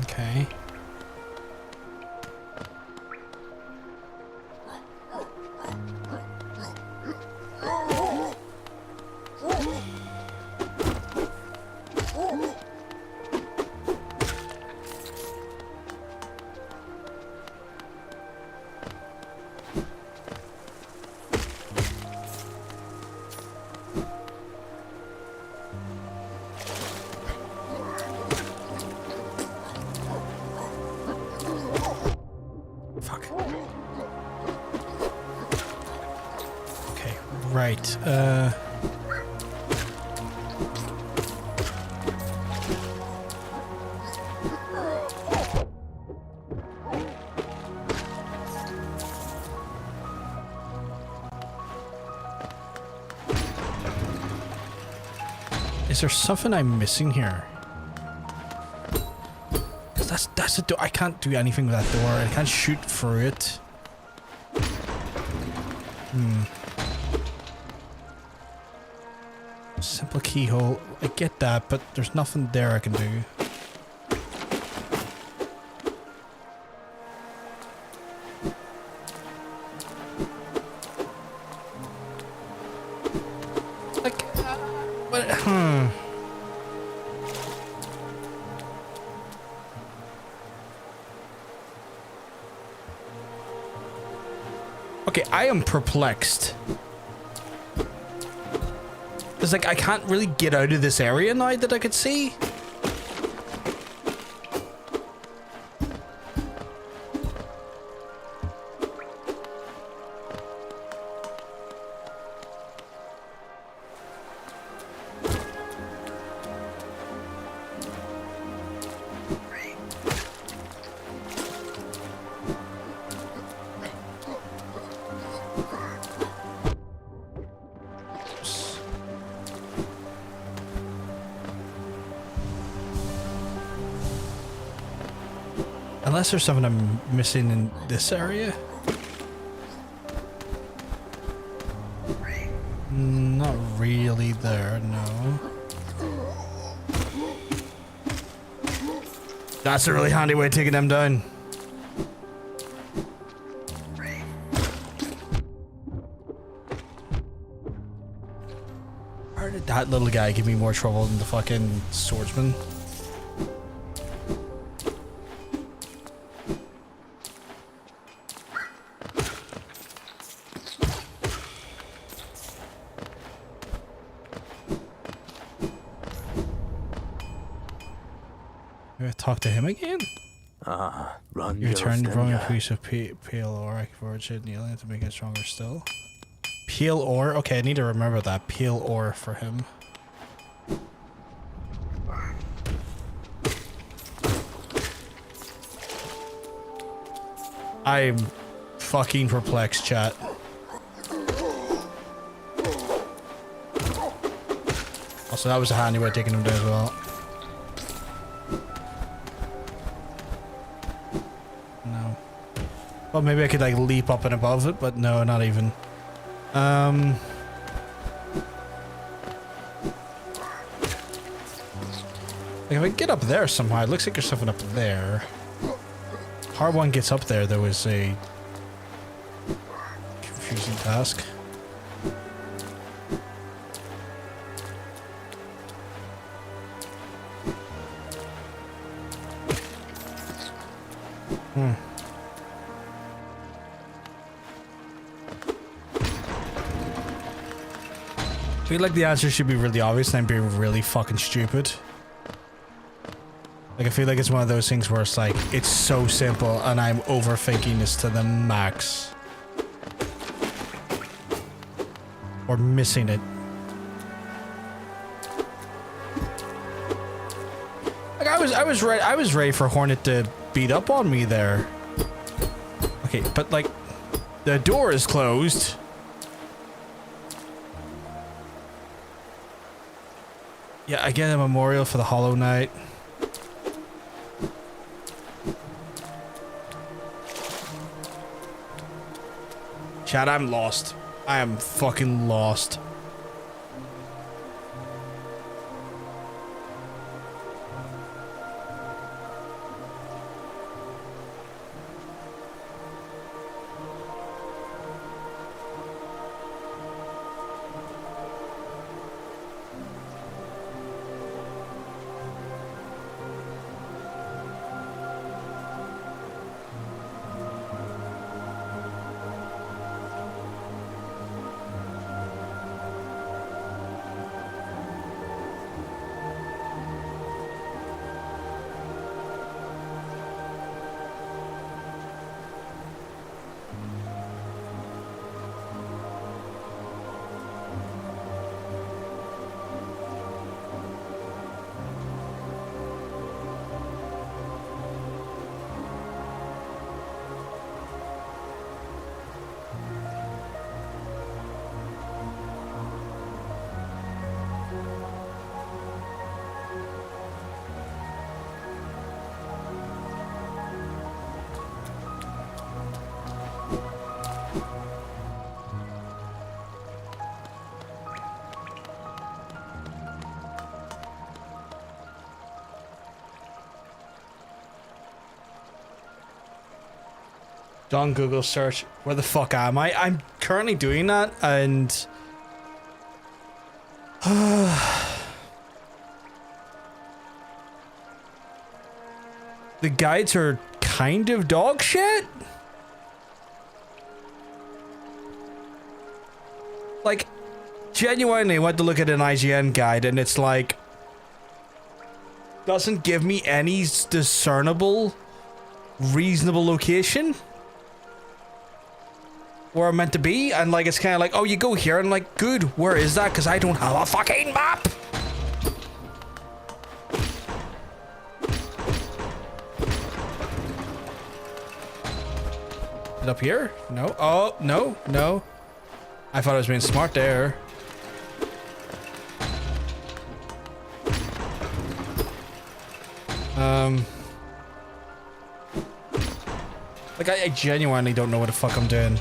Okay. Fuck. Okay, right. Is there something I'm missing here? That's a door. I can't do anything with that door. I can't shoot through it. Simple keyhole. I get that, but there's nothing there I can do. Like, what? Okay, I am perplexed. It's like I can't really get out of this area now that I could see. Unless there's something I'm missing in this area. Not really there, no. That's a really handy way of taking them down. Where did that little guy give me more trouble than the fucking swordsman? Maybe talk to him again? Run You return from a your piece of pale ore. I can forge it kneeling to make it stronger still. Pale ore? Okay, I need to remember that. Pale ore for him. I'm fucking perplexed, chat. Also, that was a handy way of taking him down as well. No. Well, maybe I could like leap up and above it, but no, not even. Like if I get up there somehow, it looks like there's something up there. Hard one gets up there, though, is a confusing task. I feel like the answer should be really obvious and I'm being really fucking stupid. Like, I feel like it's one of those things where it's like, it's so simple and I'm overthinking this to the max. Or missing it. Like, I was ready for Hornet to beat up on me there. Okay, but like, the door is closed. Yeah, I get a memorial for the Hollow Knight. Chat, I'm lost. I am fucking lost. Don't Google search. Where the fuck am I? I'm currently doing that and... the guides are kind of dog shit? Like, genuinely went to look at an IGN guide and it's like... doesn't give me any discernible, reasonable location where I'm meant to be, and like it's kind of like, oh, you go here, and like, good, where is that? Because I don't have a fucking map. Is it up here? No. Oh, no, no. I thought I was being smart there. Like, I genuinely don't know what the fuck I'm doing.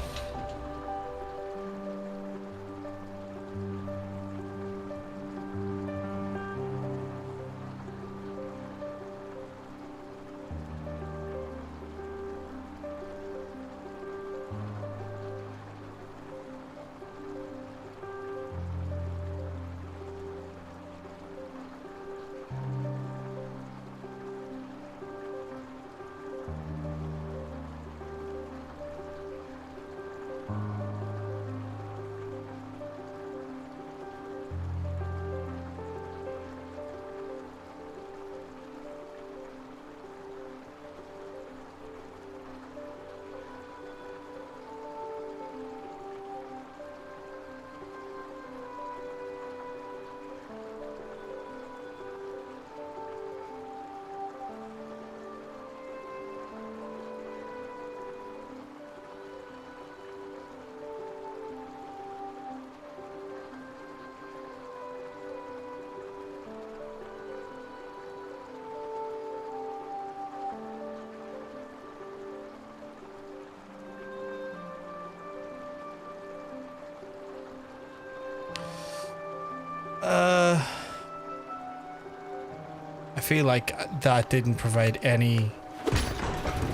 feel like that didn't provide any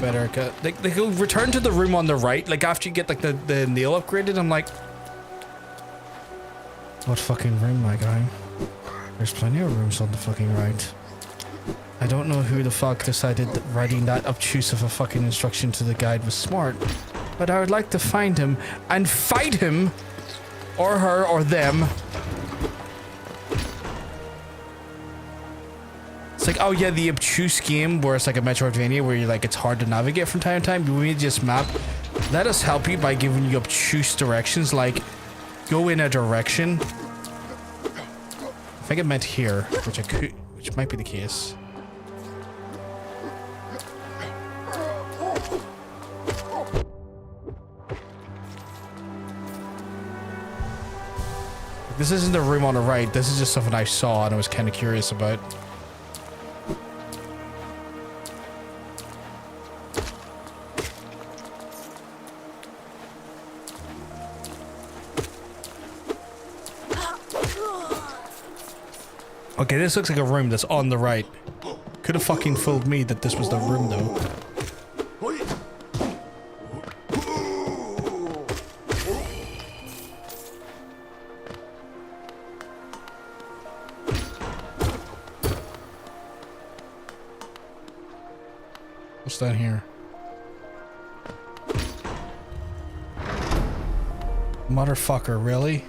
better. Like, they go return to the room on the right. Like after you get like the nail upgraded, I'm like, what fucking room, my guy? There's plenty of rooms on the fucking right. I don't know who the fuck decided that writing that obtuse of a fucking instruction to the guide was smart, but I would like to find him and fight him, or her, or them. It's like, oh yeah, the obtuse game where it's like a Metroidvania where you're like, it's hard to navigate from time to time. We need this map. Let us help you by giving you obtuse directions, like go in a direction. I think it meant here, which might be the case. This isn't the room on the right. This is just something I saw and I was kind of curious about. Okay, this looks like a room that's on the right. Could have fucking fooled me that this was the room though. What's down here? Motherfucker, really?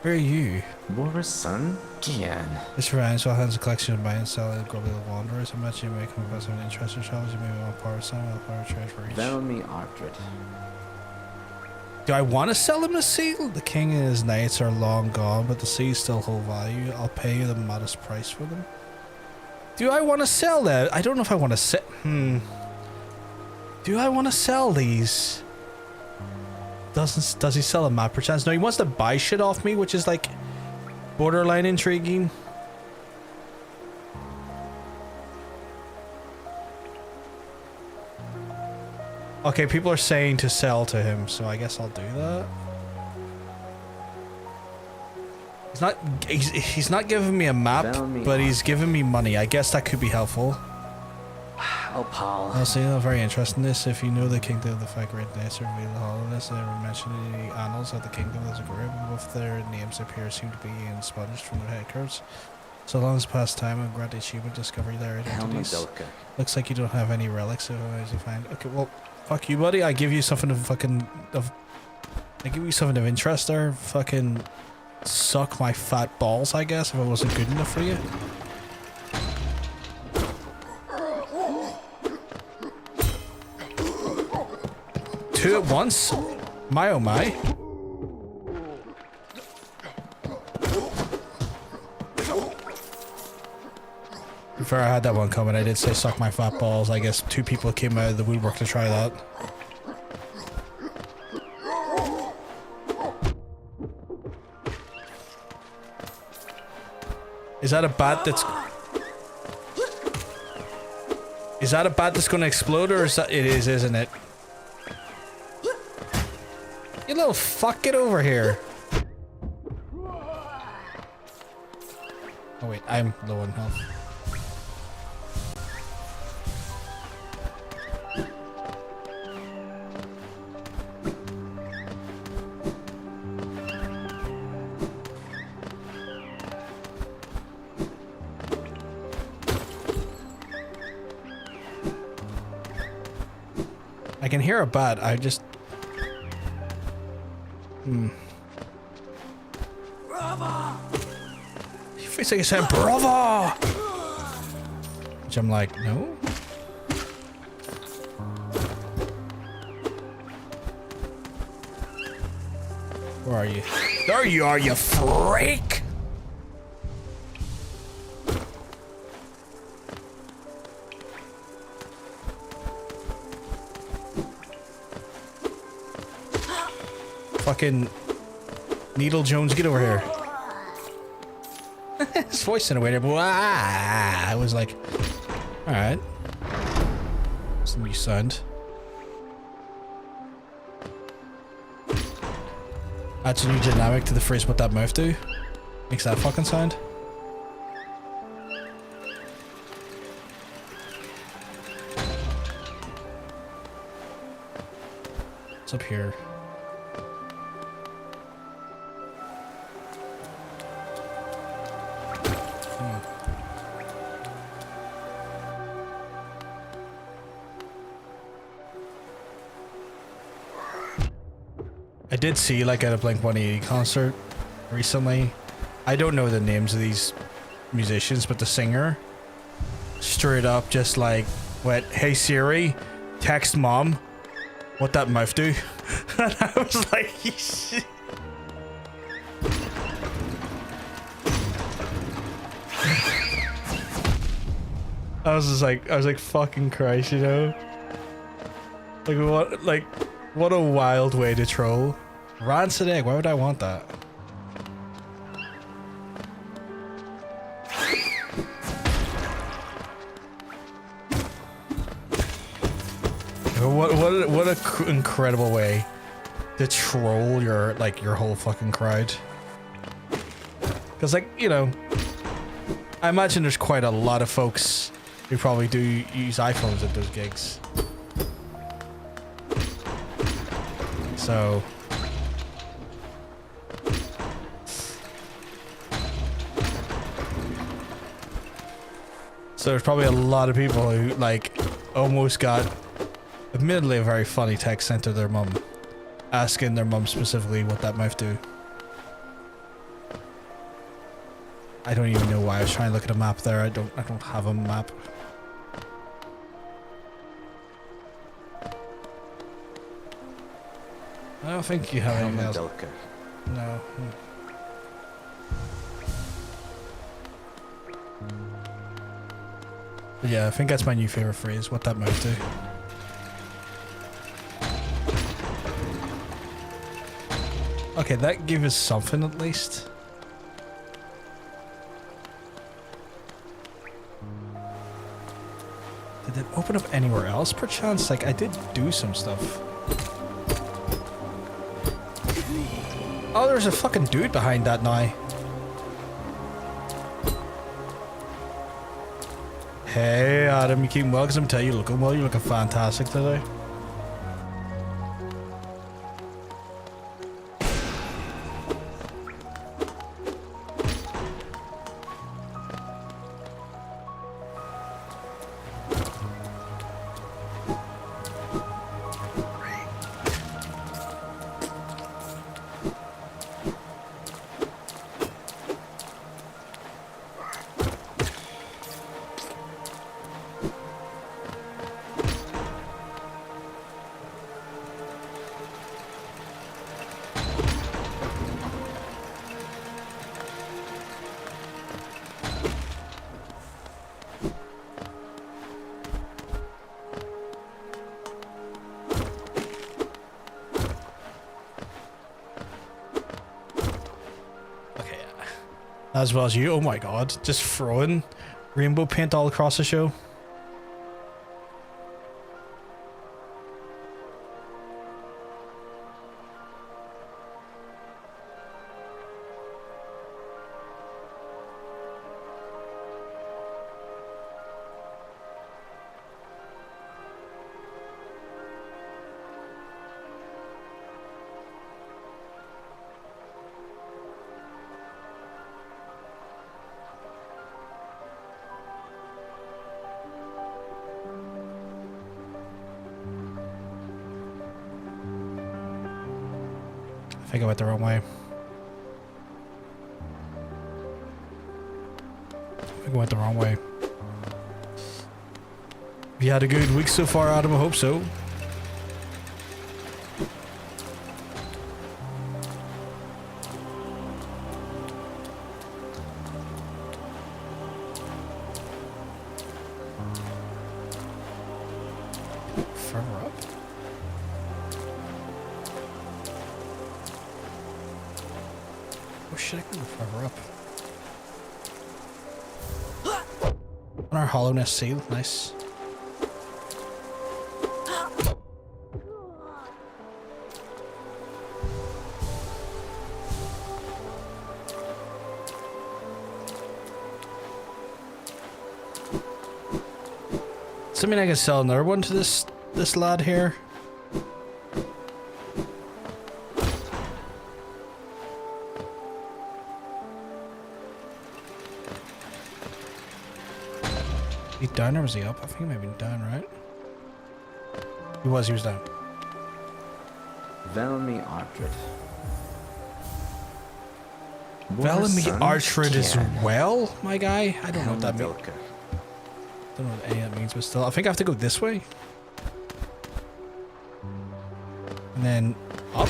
Where are you? Boris' son? Gian. This Ryan so has a collection of buy and sell and grubby little wanderers. I imagine you may come across some interesting shelves. You may want power some or power trash for each. Tell me, Artred. Do I want to sell him a seal? The king and his knights are long gone, but the seals still hold value. I'll pay you the modest price for them. Do I want to sell that? I don't know if I want to sell. Do I want to sell these? Does he sell a map perchance? No, he wants to buy shit off me, which is like borderline intriguing. Okay, people are saying to sell to him, so I guess I'll do that. He's not giving me a map, but he's giving me money. I guess that could be helpful. Oh, Paul. I'll say that very interesting. This, if you know the kingdom of the five great knights, or the Hallownest, they were mentioned in the annals of the kingdom as a group. Both their names appear seem to be expunged from their headquarters. So long as past time and grant achievement discovery their identities. Looks like you don't have any relics, so as you find. Okay, well, fuck you, buddy. I give you something of fucking I give you something of interest there. Fucking suck my fat balls, I guess, if it wasn't good enough for you. Two at once? My oh my. Before I had that one coming, I did say suck my fat balls. I guess two people came out of the woodwork to try that. Is that a bat that's... Is that a bat that's gonna explode, or is that... It is, isn't it? You little fuck, get over here. Oh wait, I'm low on health. I can hear a bat, I just... Brava! You feels like you said brava! Which I'm like, no? Where are you? There you are, you freak! Fucking Needle Jones, get over here. His voice in a way there, I was like, alright. Some new sound. Adds a new dynamic to the phrase what that mouth do. Makes that fucking sound. It's up here. I did see like at a Blink-182 concert recently. I don't know the names of these musicians, but the singer straight up just like went, "Hey Siri, text mom what that mouth do." And I was like, I was like, fucking Christ, you know? What a wild way to troll. Rancid egg, why would I want that? What a incredible way to troll your whole fucking crowd. Because like, you know, I imagine there's quite a lot of folks who probably do use iPhones at those gigs. So there's probably a lot of people who like almost got admittedly a very funny text sent to their mum asking their mum specifically what that mouth do. I don't even know why I was trying to look at a map there. I don't have a map. I don't think you have anything else. No. But yeah, I think that's my new favorite phrase. What that mouth do. Okay, that gave us something at least. Did it open up anywhere else perchance? Like, I did do some stuff. Oh, there's a fucking dude behind that now. Hey, Adam, you keep well? Because I'm telling you, looking well. You're looking fantastic today. As well as you. Oh my god. Just throwing rainbow paint all across the show. I think I went the wrong way. I think I went the wrong way. Have you had a good week so far, Adam? I hope so. Further up? Oh shit, I can go further up. On our Hallownest seal, nice. Does that mean I can sell another one to this lad here? down or was he up? I think he might have been down, right? He was down. Velmi Artred. Velmi Artred as well, my guy? I don't know what that means. Vilka. Don't know what any of that means, but still. I think I have to go this way. And then up.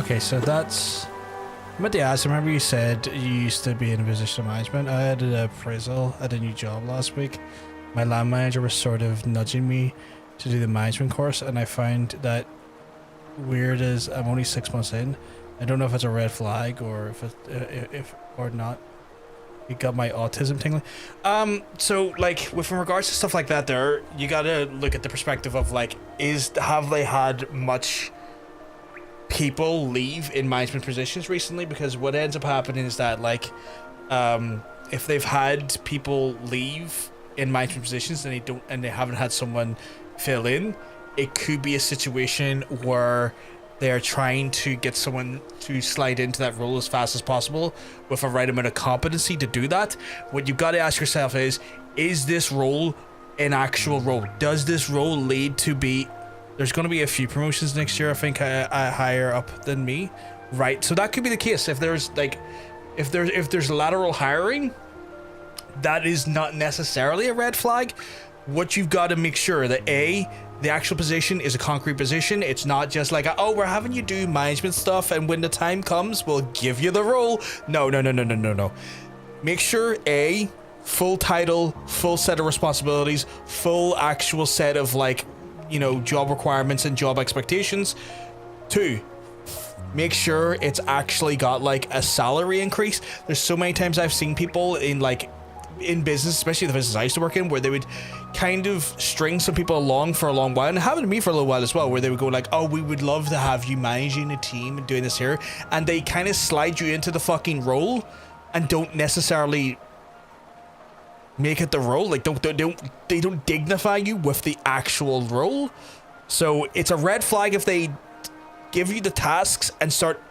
Okay, so that's... I meant to ask, remember you said you used to be in a position of management? I had an appraisal at a new job last week. My land manager was sort of nudging me to do the management course, and I found that weird as I'm only 6 months in. I don't know if it's a red flag or if or not. You got my autism tingling. So like with regards to stuff like that there, you gotta look at the perspective of like, have they had much people leave in management positions recently? Because what ends up happening is that like if they've had people leave in management positions and they haven't had someone fill in, it could be a situation where they're trying to get someone to slide into that role as fast as possible with a right amount of competency to do that. What you've got to ask yourself is this role an actual role? Does this role lead to be... There's going to be a few promotions next year, I think, higher up than me, right? So that could be the case. If there's like, if there's lateral hiring, that is not necessarily a red flag. What you've got to make sure that the actual position is a concrete position. It's not just like, oh, we're having you do management stuff, and when the time comes, we'll give you the role. No. Make sure full title, full set of responsibilities, full actual set of like, you know, job requirements and job expectations. 2, make sure it's actually got like a salary increase. There's so many times I've seen people in business, especially the business I used to work in, where they would kind of string some people along for a long while, and it happened to me for a little while as well, where they would go like, oh, we would love to have you managing a team and doing this here, and they kind of slide you into the fucking role and don't necessarily make it the role. Like they don't dignify you with the actual role. So it's a red flag if they give you the tasks and start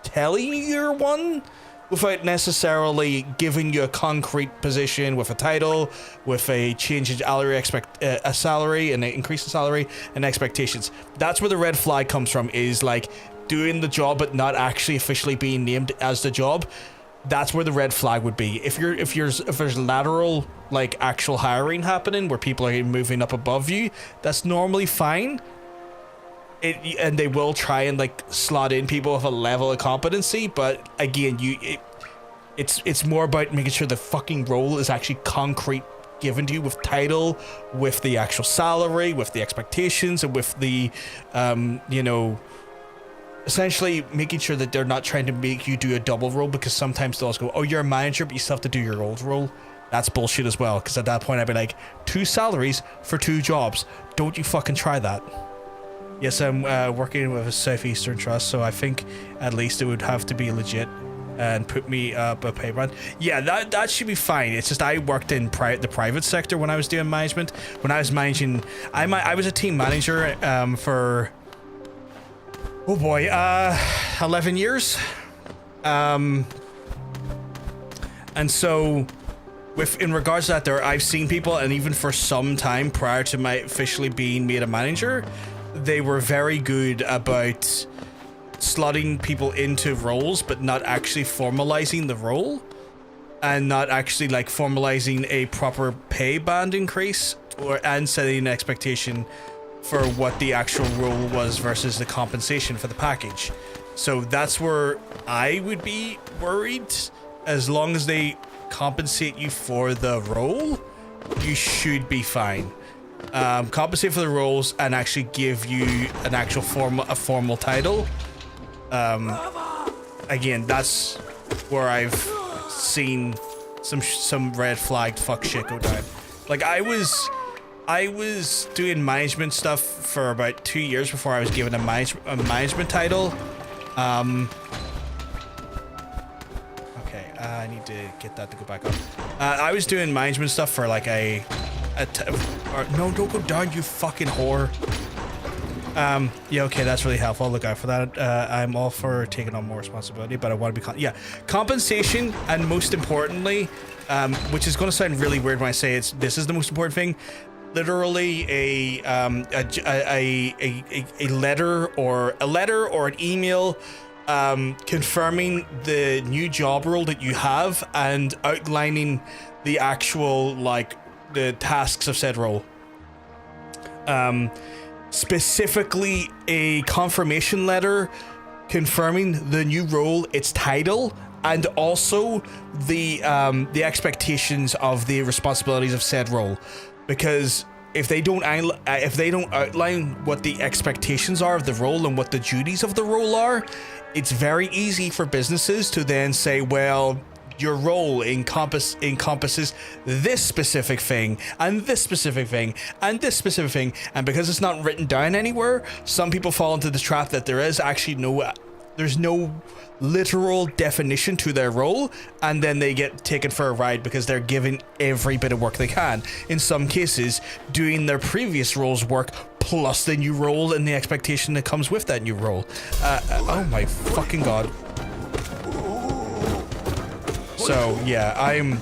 telling you you're one without necessarily giving you a concrete position with a title, with a change in a salary and an increase in salary and expectations. That's where the red flag comes from, is like doing the job but not actually officially being named as the job. That's where the red flag would be. If there's lateral like actual hiring happening where people are moving up above you, that's normally fine. And they will try and like slot in people with a level of competency, but again, it's more about making sure the fucking role is actually concrete, given to you with title, with the actual salary, with the expectations, and with the you know, essentially making sure that they're not trying to make you do a double role, because sometimes they'll also go, oh, you're a manager but you still have to do your old role. That's bullshit as well, because at that point I'd be like, 2 salaries for 2 jobs. Don't you fucking try that. Yes, I'm working with a Southeastern Trust, so I think at least it would have to be legit and put me up a pay band. Yeah, that should be fine. It's just I worked in the private sector when I was doing management. When I was managing, I was a team manager for, oh boy, 11 years. And so in regards to that, I've seen people, and even for some time prior to my officially being made a manager, they were very good about slotting people into roles but not actually formalizing the role, and not actually like formalizing a proper pay band increase and setting an expectation for what the actual role was versus the compensation for the package. So that's where I would be worried. As long as they compensate you for the role, you should be fine. compensate for the roles, and actually give you an actual formal title. Again, that's where I've seen some red flagged fuck shit go down. Like I was doing management stuff for about 2 years before I was given a management title. Okay, I need to get that to go back up. I was doing management stuff for like no, don't go down, you fucking whore. Yeah, okay, that's really helpful. I'll look out for that. I'm all for taking on more responsibility, but I want to be compensation, and most importantly, which is going to sound really weird when I say this is the most important thing. Literally a letter or an email confirming the new job role that you have and outlining the actual the tasks of said role. Specifically a confirmation letter confirming the new role, its title, and also the expectations of the responsibilities of said role. Because if they don't outline what the expectations are of the role and what the duties of the role are, it's very easy for businesses to then say, well, your role encompasses this specific thing and this specific thing and this specific thing, and because it's not written down anywhere, some people fall into the trap that there is actually there's no literal definition to their role, and then they get taken for a ride because they're given every bit of work they can, in some cases doing their previous role's work plus the new role and the expectation that comes with that new role. Oh my fucking god. So yeah, I'm.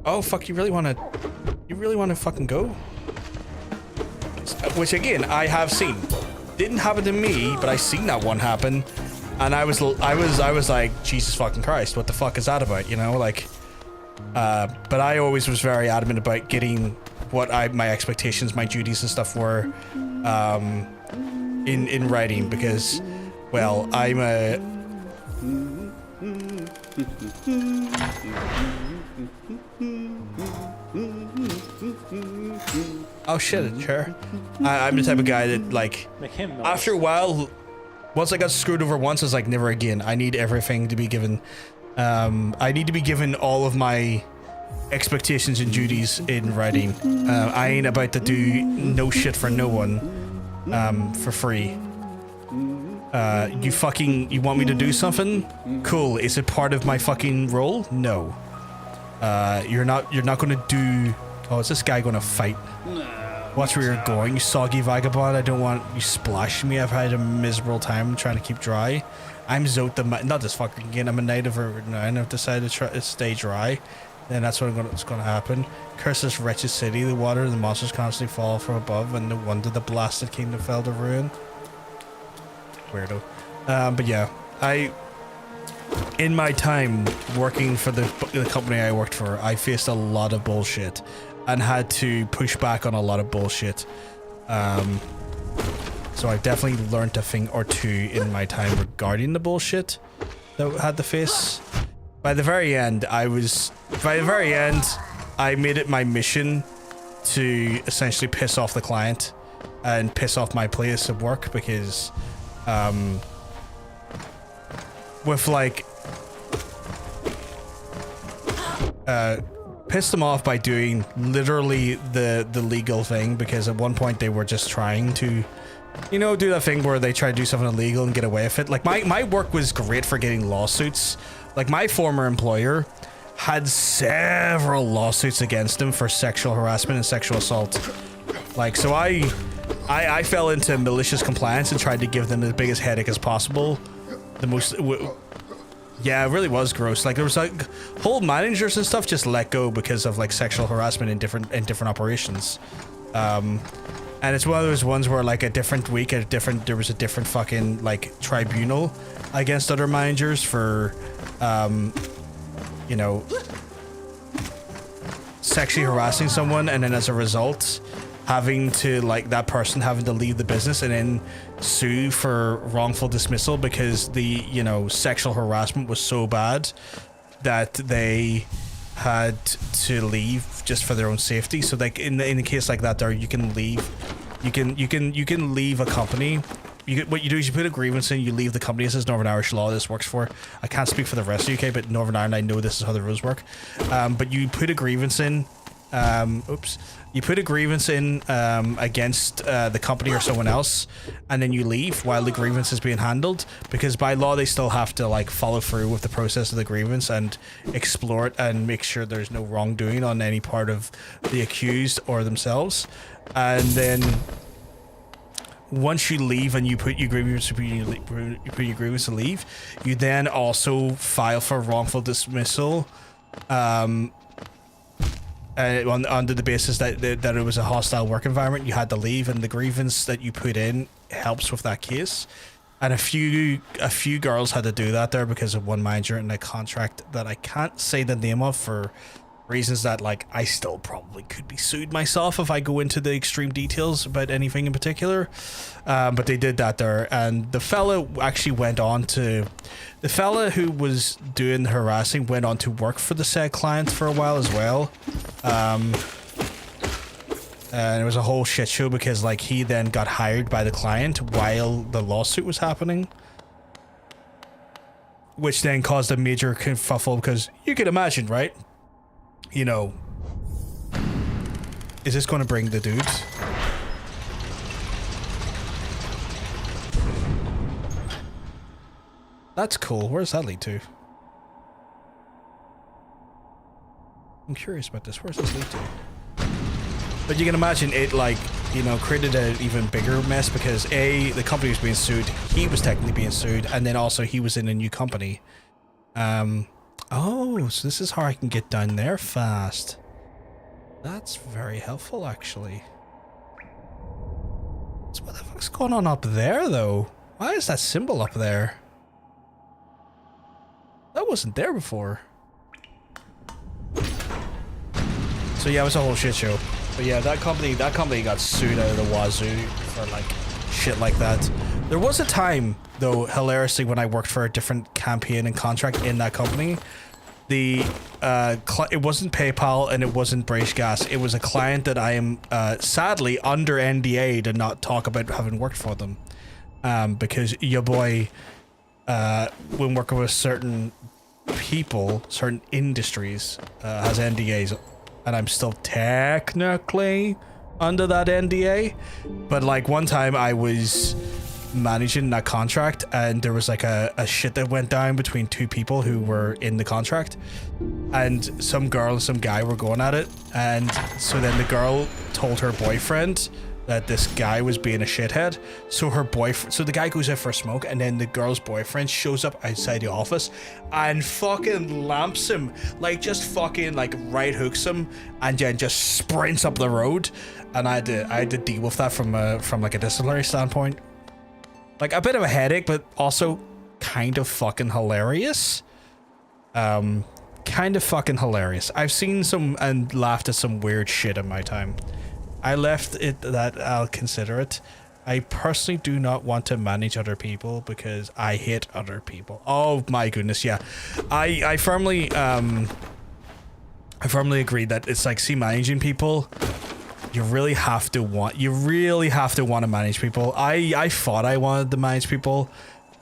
Oh fuck! You really want to fucking go? Which again, I have seen. Didn't happen to me, but I seen that one happen, and I was like, Jesus fucking Christ, what the fuck is that about? You know, like. But I always was very adamant about getting what my expectations, my duties and stuff were, in writing, because, well, I'm a. Oh shit, sure. I'm the type of guy that, like, after a while, once I got screwed over once, I was like, never again. I need everything to be given. I need to be given all of my expectations and duties in writing. I ain't about to do no shit for no one, for free. You want me to do something? Cool. Is it part of my fucking role? No. You're not gonna do. Oh, is this guy gonna fight? Watch where you're going, you soggy vagabond. I don't want you splashing me. I've had a miserable time trying to keep dry. I'm Zote the not this fucking again. I'm a native of nine. I've decided to stay dry. Then that's what's gonna happen. Curse this wretched city. The water and the monsters constantly fall from above, and no wonder the blasted kingdom fell to ruin. Weirdo. But yeah, in my time working for the company I worked for, I faced a lot of bullshit and had to push back on a lot of bullshit. So I've definitely learned a thing or two in my time regarding the bullshit that I had to face. By the very end, I made it my mission to essentially piss off the client and piss off my place of work, because with like pissed them off by doing literally the legal thing, because at one point they were just trying to, you know, do that thing where they try to do something illegal and get away with it. Like my work was great for getting lawsuits. Like my former employer had several lawsuits against him for sexual harassment and sexual assault. Like, so I fell into malicious compliance and tried to give them the biggest headache as possible. Yeah, it really was gross. Like, there was like whole managers and stuff just let go because of like sexual harassment in different operations. And it's one of those ones where like a different week, there was a different fucking like tribunal against other managers for, you know, sexually harassing someone, and then as a result having to, like, that person having to leave the business and then sue for wrongful dismissal because the, you know, sexual harassment was so bad that they had to leave just for their own safety. So like in the case like that, there you can leave, you can leave a company. What you do is you put a grievance in, you leave the company. This is Northern Irish law this works for. I can't speak for the rest of the UK, but Northern Ireland, I know this is how the rules work. But you put a grievance in, you put a grievance in against the company or someone else, and then you leave while the grievance is being handled, because by law they still have to like follow through with the process of the grievance and explore it and make sure there's no wrongdoing on any part of the accused or themselves. And then once you leave and you put your grievance, to leave, you then also file for wrongful dismissal, under the basis that it was a hostile work environment. You had to leave, and the grievance that you put in helps with that case. And a few girls had to do that there because of one manager in a contract that I can't say the name of for reasons that, like, I still probably could be sued myself if I go into the extreme details about anything in particular. But they did that there, and the fella actually went on to, the fella who was doing the harassing went on to work for the said client for a while as well. And it was a whole shit show because, like, he then got hired by the client while the lawsuit was happening, which then caused a major kerfuffle because you can imagine, right? You know, is this going to bring the dudes? That's cool. Where does that lead to? I'm curious about this. Where does this lead to? But you can imagine it, like, you know, created an even bigger mess because A, the company was being sued, he was technically being sued, and then also he was in a new company. Oh, so this is how I can get down there fast. That's very helpful, actually. So what the fuck's going on up there, though? Why is that symbol up there? That wasn't there before. So yeah, it was a whole shit show. But yeah, that company got sued out of the wazoo for like shit like that. There was a time, though, hilariously, when I worked for a different campaign and contract in that company. It wasn't PayPal and it wasn't British Gas. It was a client that I am sadly under NDA to not talk about having worked for them, because your boy, when working with certain people, certain industries, has NDAs, and I'm still technically under that NDA. But like one time I was managing that contract and there was like a shit that went down between two people who were in the contract, and some girl and some guy were going at it, and so then the girl told her boyfriend that this guy was being a shithead. So the guy goes out for a smoke, and then the girl's boyfriend shows up outside the office and fucking lamps him, like just fucking like right hooks him, and then just sprints up the road. And I had to deal with that from like a disciplinary standpoint. Like a bit of a headache, but also kind of fucking hilarious. Kind of fucking hilarious. I've seen some and laughed at some weird shit in my time. I left it that I'll consider it. I personally do not want to manage other people because I hate other people. Oh my goodness, yeah. I firmly agree that it's like, see, managing people, you really have to want to manage people. I thought I wanted to manage people.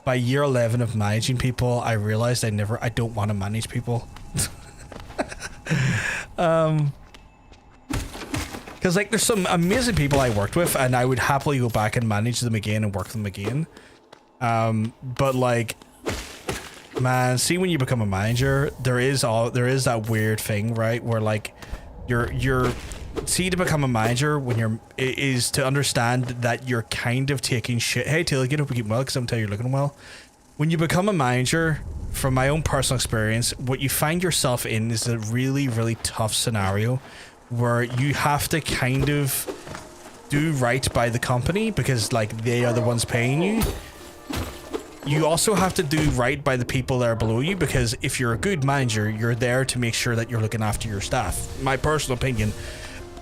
By year 11 of managing people, I realized I don't want to manage people. Because like there's some amazing people I worked with and I would happily go back and manage them again and work them again. But like, man, see, when you become a manager, there is that weird thing, right? Where like you're to become a manager is to understand that you're kind of taking shit. Hey Taylor, get up and keep well, because I'm telling you, you're looking well. When you become a manager, from my own personal experience, what you find yourself in is a really, really tough scenario where you have to kind of do right by the company because like they are the ones paying you. You also have to do right by the people that are below you, because if you're a good manager, you're there to make sure that you're looking after your staff. My personal opinion,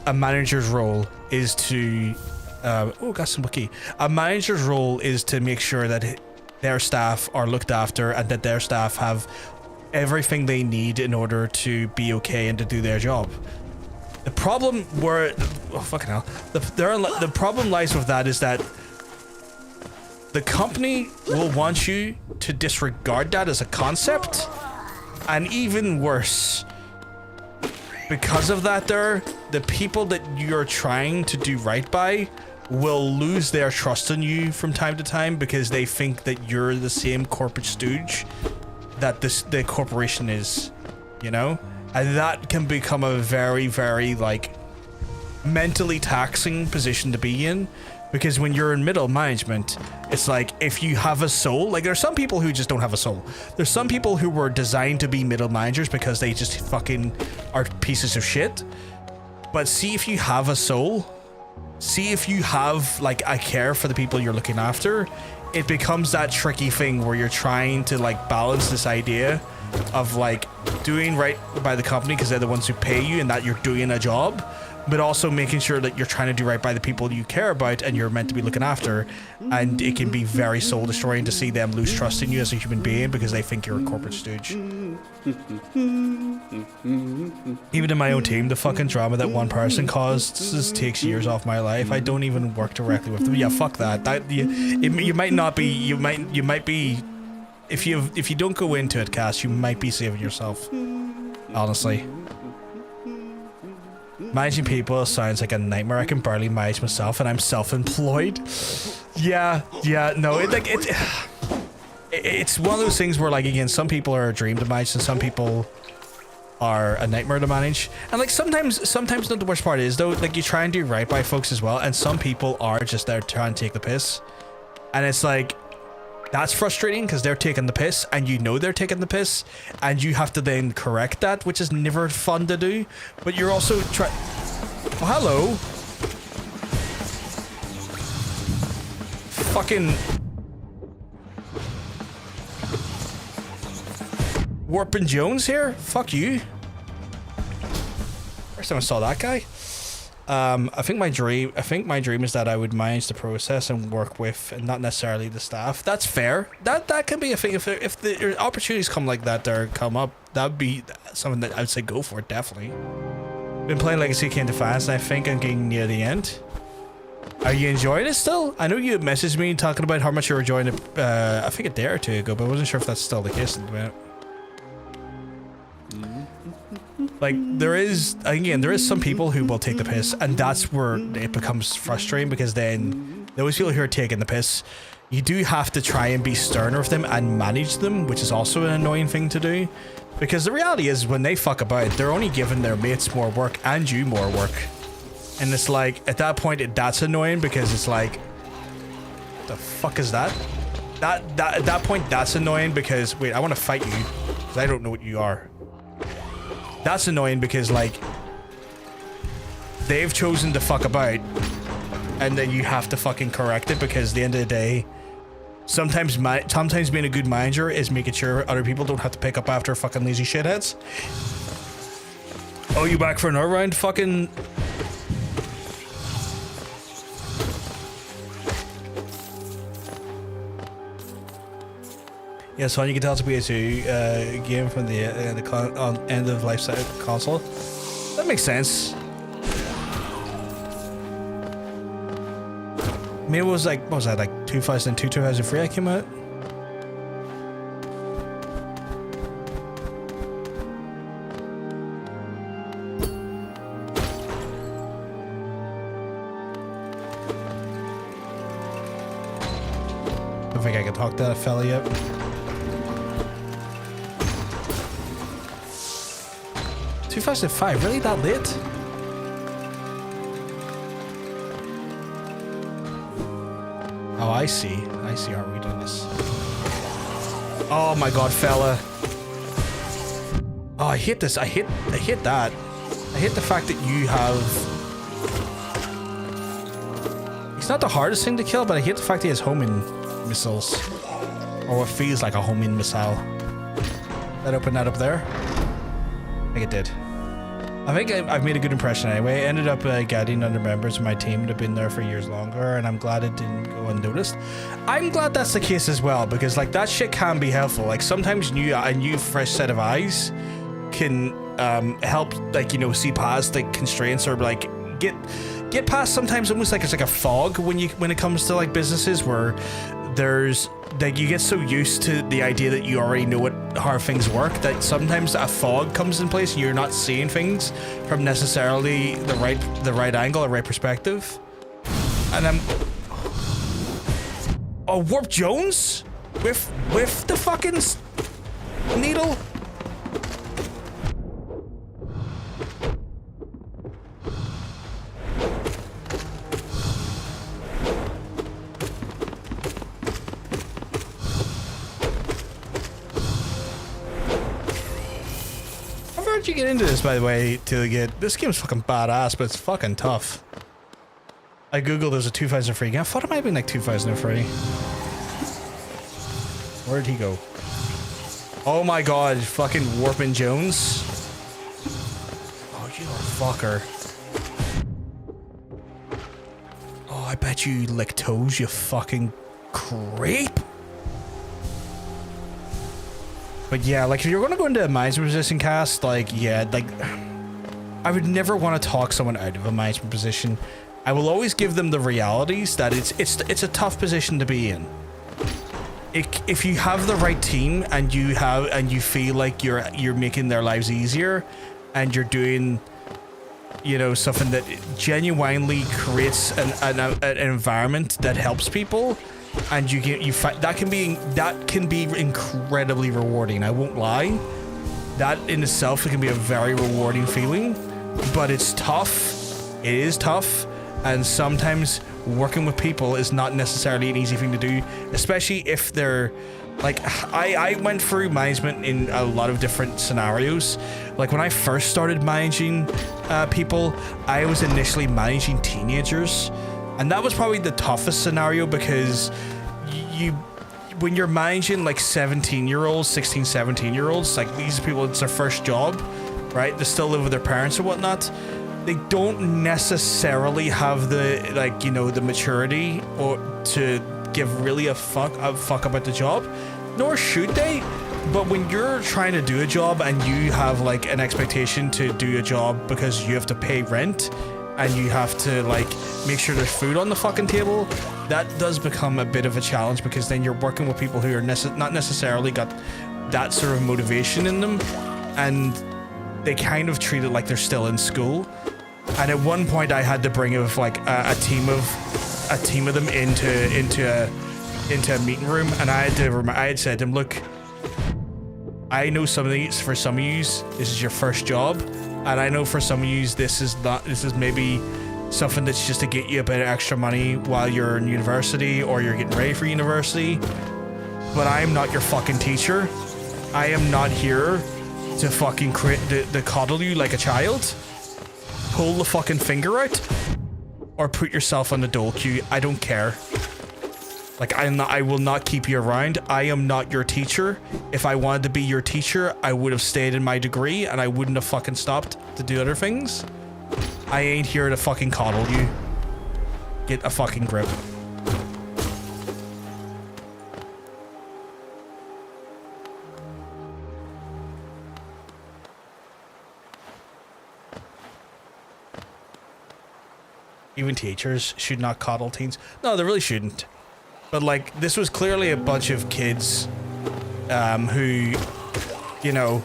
a manager's role is to a manager's role is to make sure that their staff are looked after and that their staff have everything they need in order to be okay and to do their job. The problem where, oh fucking hell, the problem lies with that is that the company will want you to disregard that as a concept, and even worse, because of that, the people that you're trying to do right by will lose their trust in you from time to time because they think that you're the same corporate stooge that the corporation is, you know? And that can become a very, very, like, mentally taxing position to be in, because when you're in middle management, it's like, if you have a soul, like, there's some people who just don't have a soul. There's some people who were designed to be middle managers because they just fucking are pieces of shit. But see if you have a soul, see if you have, like, a care for the people you're looking after, it becomes that tricky thing where you're trying to, like, balance this idea of, like, doing right by the company because they're the ones who pay you and that you're doing a job, but also making sure that you're trying to do right by the people you care about and you're meant to be looking after. And it can be very soul destroying to see them lose trust in you as a human being because they think you're a corporate stooge. Even in my own team, the fucking drama that one person causes takes years off my life. I don't even work directly with them. Yeah, fuck that. You might not be. You might be. If you don't go into it, Cass, you might be saving yourself. Honestly. Managing people sounds like a nightmare. I can barely manage myself, and I'm self-employed. Yeah, no, it's one of those things where, like, again, some people are a dream to manage, and some people are a nightmare to manage. And, like, sometimes not the worst part is, though, like, you try and do right by folks as well, and some people are just there trying to take the piss, and it's like, that's frustrating because they're taking the piss and you know they're taking the piss and you have to then correct that, which is never fun to do. But you're also oh, hello. Fucking Warpin' Jones here? Fuck you. First time I saw that guy. I think my dream is that I would manage the process and work with, and not necessarily the staff. That's fair. That can be a thing. If the opportunities come like that, come up, that'd be something that I'd say go for it. Definitely. Been playing Legacy of Kain Defiance, and I think I'm getting near the end. Are you enjoying it still? I know you messaged me talking about how much you were enjoying it. I think a day or two ago, but I wasn't sure if that's still the case at the minute. Like, there is some people who will take the piss, and that's where it becomes frustrating, because then those people who are taking the piss, you do have to try and be sterner with them and manage them, which is also an annoying thing to do, because the reality is when they fuck about, they're only giving their mates more work and you more work, and it's like, at that point, that's annoying, because it's like, what the fuck is that? At that point, that's annoying, because, wait, I want to fight you, because I don't know what you are. That's annoying because, like, they've chosen to fuck about, and then you have to fucking correct it, because at the end of the day, sometimes being a good manager is making sure other people don't have to pick up after fucking lazy shitheads. Oh, you back for another round? Fucking... Yeah, so you can tell it's a PS2 game from the end of life cycle console. That makes sense. Maybe it was like, what was that, like 2002, 2003 I came out? Don't think I can talk to that fella yet. Two 2005, really that late? Oh, I see how we done this. Oh my god, fella. Oh, I hate this. I hate that. I hate the fact that you have... It's not the hardest thing to kill, but I hate the fact he has homing missiles. Or what feels like a homing missile. That open that up there? I think it did. I think I've made a good impression anyway. I ended up getting other members of my team that have been there for years longer, and I'm glad it didn't go unnoticed. I'm glad that's the case as well, because like that shit can be helpful. Like sometimes a new fresh set of eyes can help, like, you know, see past like constraints, or like get past sometimes almost like it's like a fog when it comes to like businesses where there's like you get so used to the idea that you already know how things work that sometimes a fog comes in place and you're not seeing things from necessarily the right angle or right perspective. And I'm Warp Jones with the fucking needle. How'd you get into this, by the way, to get this game's fucking badass, but it's fucking tough. I googled there's a 2003 game. I thought it might have been like 2003. Where'd he go? Oh my god, fucking Warpin' Jones. Oh, you fucker. Oh, I bet you lick toes, you fucking creep. But yeah, like if you're gonna go into a management position, cast, like, yeah, like I would never want to talk someone out of a management position. I will always give them the realities that it's a tough position to be in. If you have the right team and you feel like you're making their lives easier, and you're doing, you know, something that genuinely creates an environment that helps people, and that can be incredibly rewarding. I won't lie. That in itself, it can be a very rewarding feeling, but it's tough. It is tough, and sometimes working with people is not necessarily an easy thing to do, especially if they're like, I went through management in a lot of different scenarios. Like when I first started managing people, I was initially managing teenagers, and that was probably the toughest scenario, because when you're managing like 17-year-olds, 16, 17-year-olds, like these people, it's their first job, right? They still live with their parents or whatnot. They don't necessarily have the, like, you know, the maturity or to give really a fuck about the job, nor should they. But when you're trying to do a job and you have like an expectation to do a job because you have to pay rent and you have to like make sure there's food on the fucking table, that does become a bit of a challenge, because then you're working with people who are not necessarily got that sort of motivation in them, and they kind of treat it like they're still in school. And at one point I had to bring like a team of them into a meeting room, and I had said to them, look, I know some of these, for some of you this is your first job, and I know for some of you this is maybe something that's just to get you a bit of extra money while you're in university or you're getting ready for university, but I'm not your fucking teacher. I am not here to fucking to coddle you like a child. Pull the fucking finger out or put yourself on the dole queue. I don't care. Like, I will not keep you around. I am not your teacher. If I wanted to be your teacher, I would have stayed in my degree and I wouldn't have fucking stopped to do other things. I ain't here to fucking coddle you. Get a fucking grip. Even teachers should not coddle teens. No, they really shouldn't. But like, this was clearly a bunch of kids who, you know,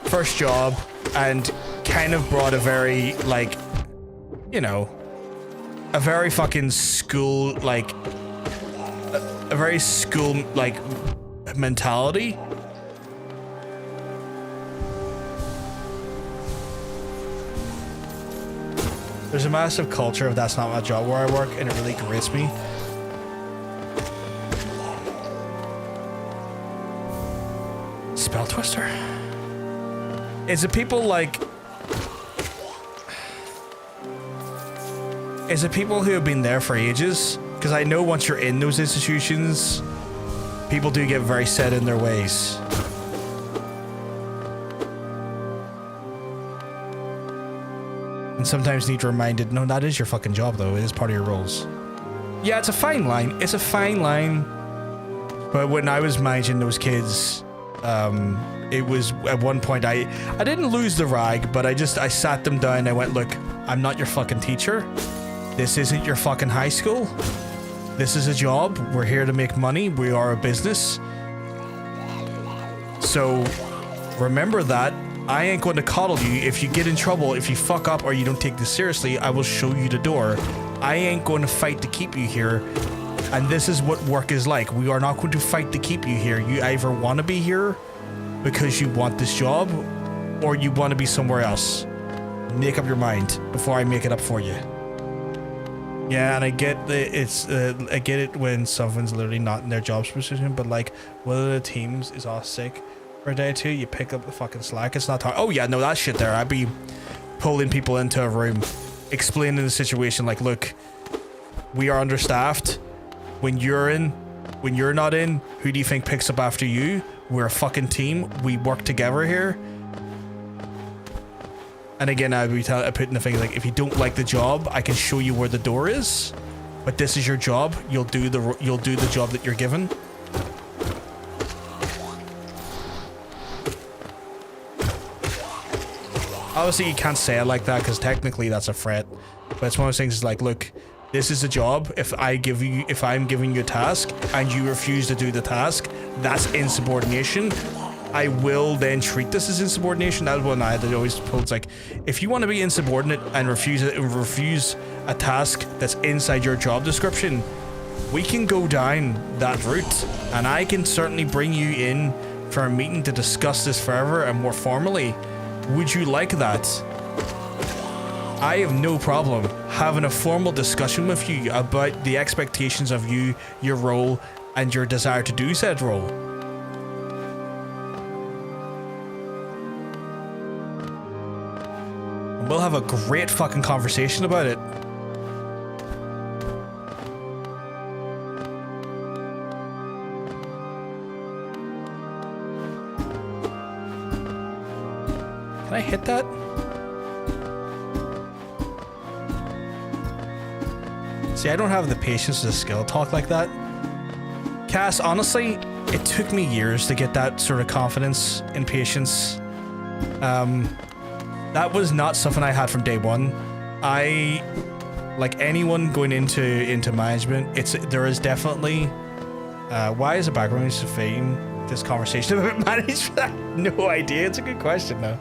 first job, and kind of brought a very, like, you know, a very fucking school, like, a very school, like, mentality. There's a massive culture of that's not my job where I work, and it really grates me. Spell Twister? Is it people like... Is it people who have been there for ages? Because I know once you're in those institutions, people do get very set in their ways. And sometimes need reminded, no, that is your fucking job though. It is part of your roles. Yeah, it's a fine line. It's a fine line. But when I was managing those kids, it was at one point I didn't lose the rag, but I sat them down and I went, look, I'm not your fucking teacher. This isn't your fucking high school. This is a job. We're here to make money. We are a business. So remember that. I ain't going to coddle you. If you get in trouble, if you fuck up or you don't take this seriously, I will show you the door. I ain't going to fight to keep you here. And this is what work is like. We are not going to fight to keep you here. You either want to be here because you want this job or you want to be somewhere else. Make up your mind before I make it up for you. Yeah, and I get I get it when someone's literally not in their job's position, but like one of the teams is all sick for a day or two, you pick up the fucking slack. It's not hard. Oh yeah, no, that shit there. I'd be pulling people into a room, explaining the situation like, look, we are understaffed. When you're not in, who do you think picks up after you? We're a fucking team. We work together here. And again, I'd be putting the thing like, if you don't like the job, I can show you where the door is, but this is your job. You'll do the job that you're given. Obviously, you can't say it like that because technically that's a threat. But it's one of those things. Is like, look, this is a job. If I'm giving you a task and you refuse to do the task, that's insubordination. I will then treat this as insubordination. That was one I had always told. It's like, if you want to be insubordinate and refuse a task that's inside your job description, we can go down that route, and I can certainly bring you in for a meeting to discuss this further and more formally. Would you like that? I have no problem having a formal discussion with you about the expectations of you, your role, and your desire to do said role. And we'll have a great fucking conversation about it. Can I hit that? See, I don't have the patience to skill talk like that. Cass, honestly, it took me years to get that sort of confidence and patience. That was not something I had from day one. I, like anyone going into management, there is definitely. Why is the background music fading? This conversation about management? No idea. It's a good question though.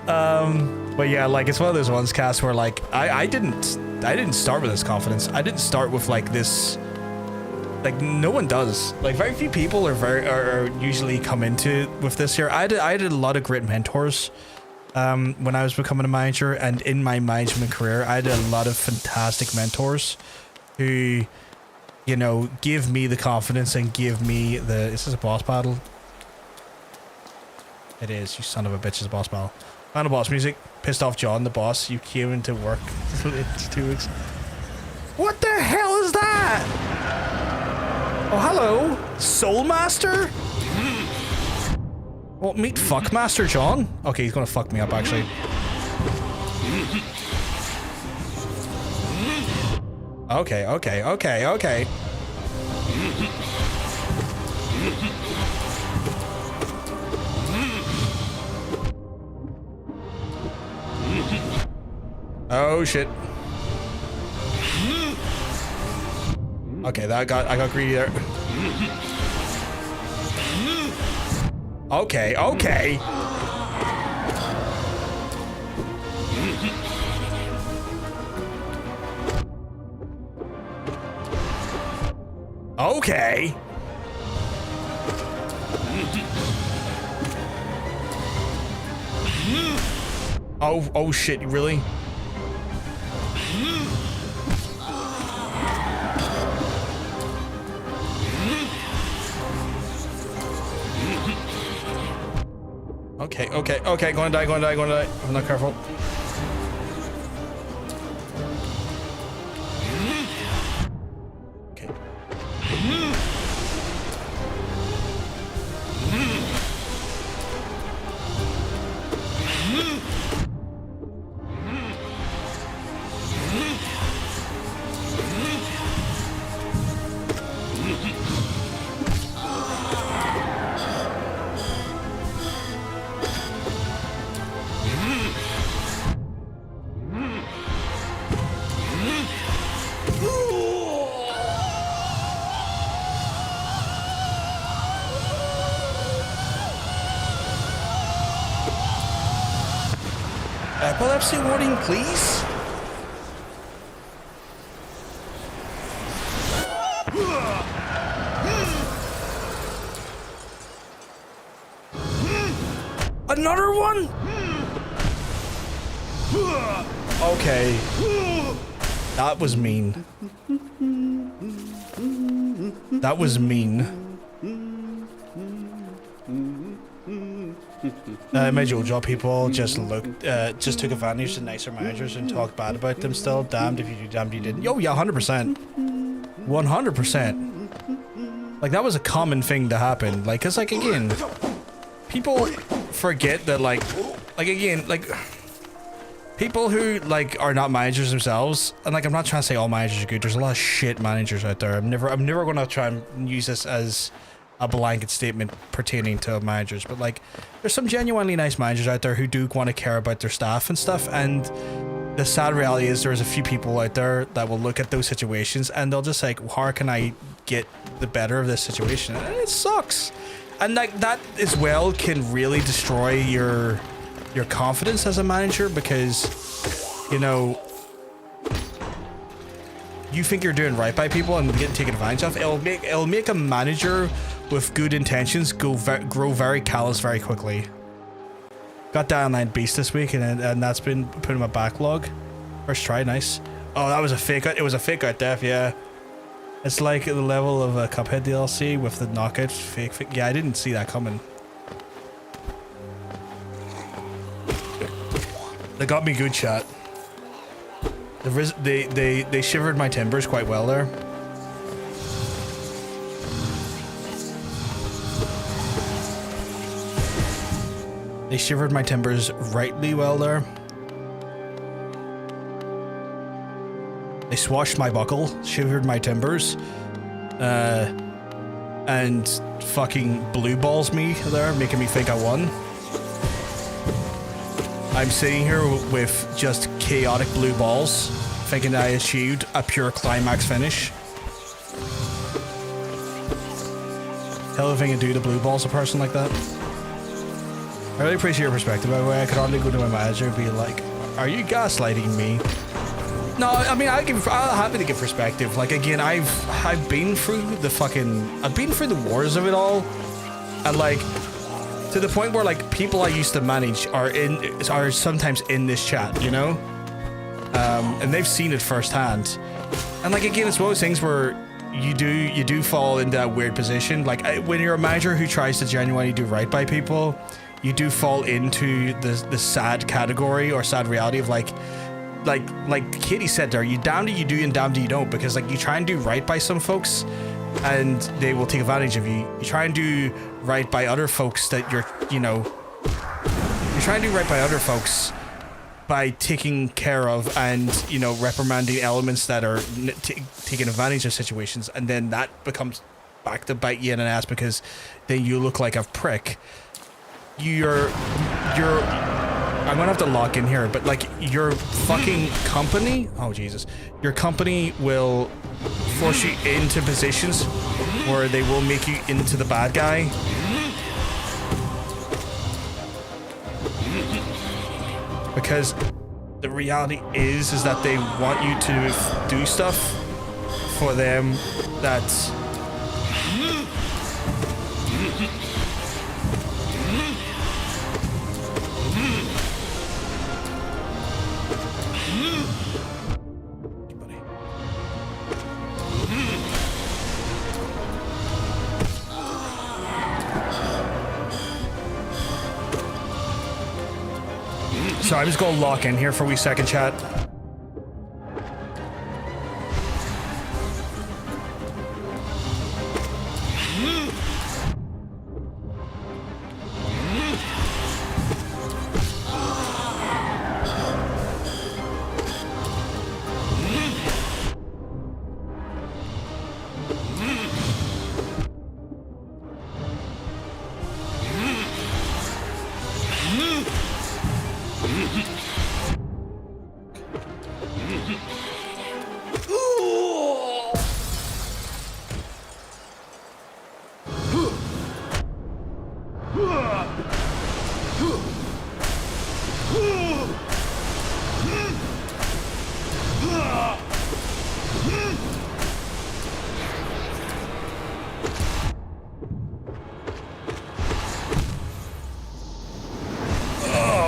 But yeah, like it's one of those ones, Cass, where like I didn't start with this confidence. I didn't start with like this. Like no one does. Like very few people are usually come into with this here. I had a lot of great mentors when I was becoming a manager, and in my management career, I had a lot of fantastic mentors who, you know, give me the confidence and give me the. Is this a boss battle? It is. You son of a bitch! It's a boss battle. Final boss music. Pissed off John, the boss. You came into work. It's 2 weeks. What the hell is that? Oh, hello, Soul Master. Well, meet Fuck Master John. Okay, he's gonna fuck me up actually. Okay. Oh shit. Okay, I got greedy there. Okay. Okay. Oh shit, really? Okay, gonna die. I'm not careful. Okay. Epilepsy warning, please? Another one? Okay. That was mean. That was mean. My old job people just took advantage of nicer managers and talked bad about them still. Damned if you do, damned you didn't. Yo, yeah, 100%. 100%. Like, that was a common thing to happen. Like, cause like, again, people forget that, like again, like, people who, like, are not managers themselves, and, like, I'm not trying to say all managers are good. There's a lot of shit managers out there. I'm never gonna try and use this as a blanket statement pertaining to managers, but, like, there's some genuinely nice managers out there who do want to care about their staff and stuff, and the sad reality is there's a few people out there that will look at those situations and they'll just like, how can I get the better of this situation? And it sucks. And, like, that as well can really destroy your confidence as a manager, because, you know, you think you're doing right by people and getting taken advantage of. It'll make a manager with good intentions grow very callous very quickly. Got Downline Beast this week, and that's been put in my backlog. First try, nice. Oh, that was a fake out. It was a fake out death, yeah. It's like the level of a Cuphead DLC with the knockout fake. Yeah, I didn't see that coming. They got me good shot. They shivered my timbers quite well there. They shivered my timbers rightly well there. They swashed my buckle, shivered my timbers, and fucking blue balls me there, making me think I won. I'm sitting here with just chaotic blue balls, thinking I achieved a pure climax finish. Hell of a thing to do to blue balls a person like that. I really appreciate your perspective, by the way. I could hardly go to my manager and be like, are you gaslighting me? No, I mean, I'm happy to give perspective. Like, again, I've been through the wars of it all, and, like, to the point where, like, people I used to manage are sometimes in this chat, you know, and they've seen it firsthand. And, like, again, it's one of those things where you do fall into that weird position. Like, when you're a manager who tries to genuinely do right by people, you do fall into the sad category or sad reality of like Katie said there, you damned you do and damned you don't, because, like, you try and do right by some folks and they will take advantage of you. You try and do right by other folks that you try and do right by other folks by taking care of and, you know, reprimanding elements that are taking advantage of situations, and then that becomes back to bite you in the ass because then you look like a prick. I'm gonna have to lock in here, but, like, your fucking company, oh Jesus, your company will force you into positions where they will make you into the bad guy. Because the reality is that they want you to do stuff for them that's So I'm just gonna lock in here for a wee second, chat.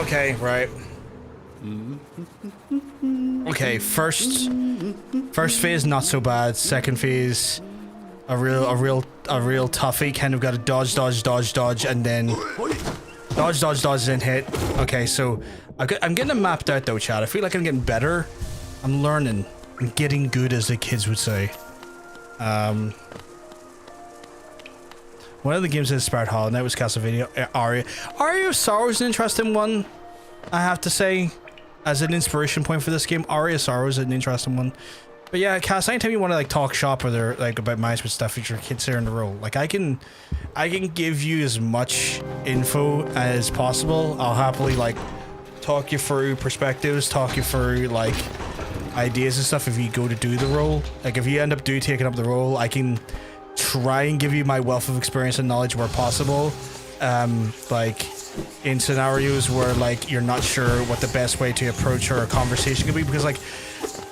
Okay, right. Okay, first phase not so bad. Second phase, a real toughie. Kind of got to dodge, and then dodge, then hit. Okay, so I'm getting it mapped out though, Chad. I feel like I'm getting better. I'm learning. I'm getting good, as the kids would say. One of the games that inspired Hallownest was Castlevania Aria. Aria of Sorrow is an interesting one, I have to say. As an inspiration point for this game, Aria of Sorrow is an interesting one. But yeah, Cass, anytime you want to like talk shop or they're like about management stuff with your kids there in the role, like I can give you as much info as possible. I'll happily like talk you through perspectives, talk you through like ideas and stuff if you go to do the role. Like if you end up taking up the role, I can try and give you my wealth of experience and knowledge where possible. Like in scenarios where like you're not sure what the best way to approach or a conversation could be, because like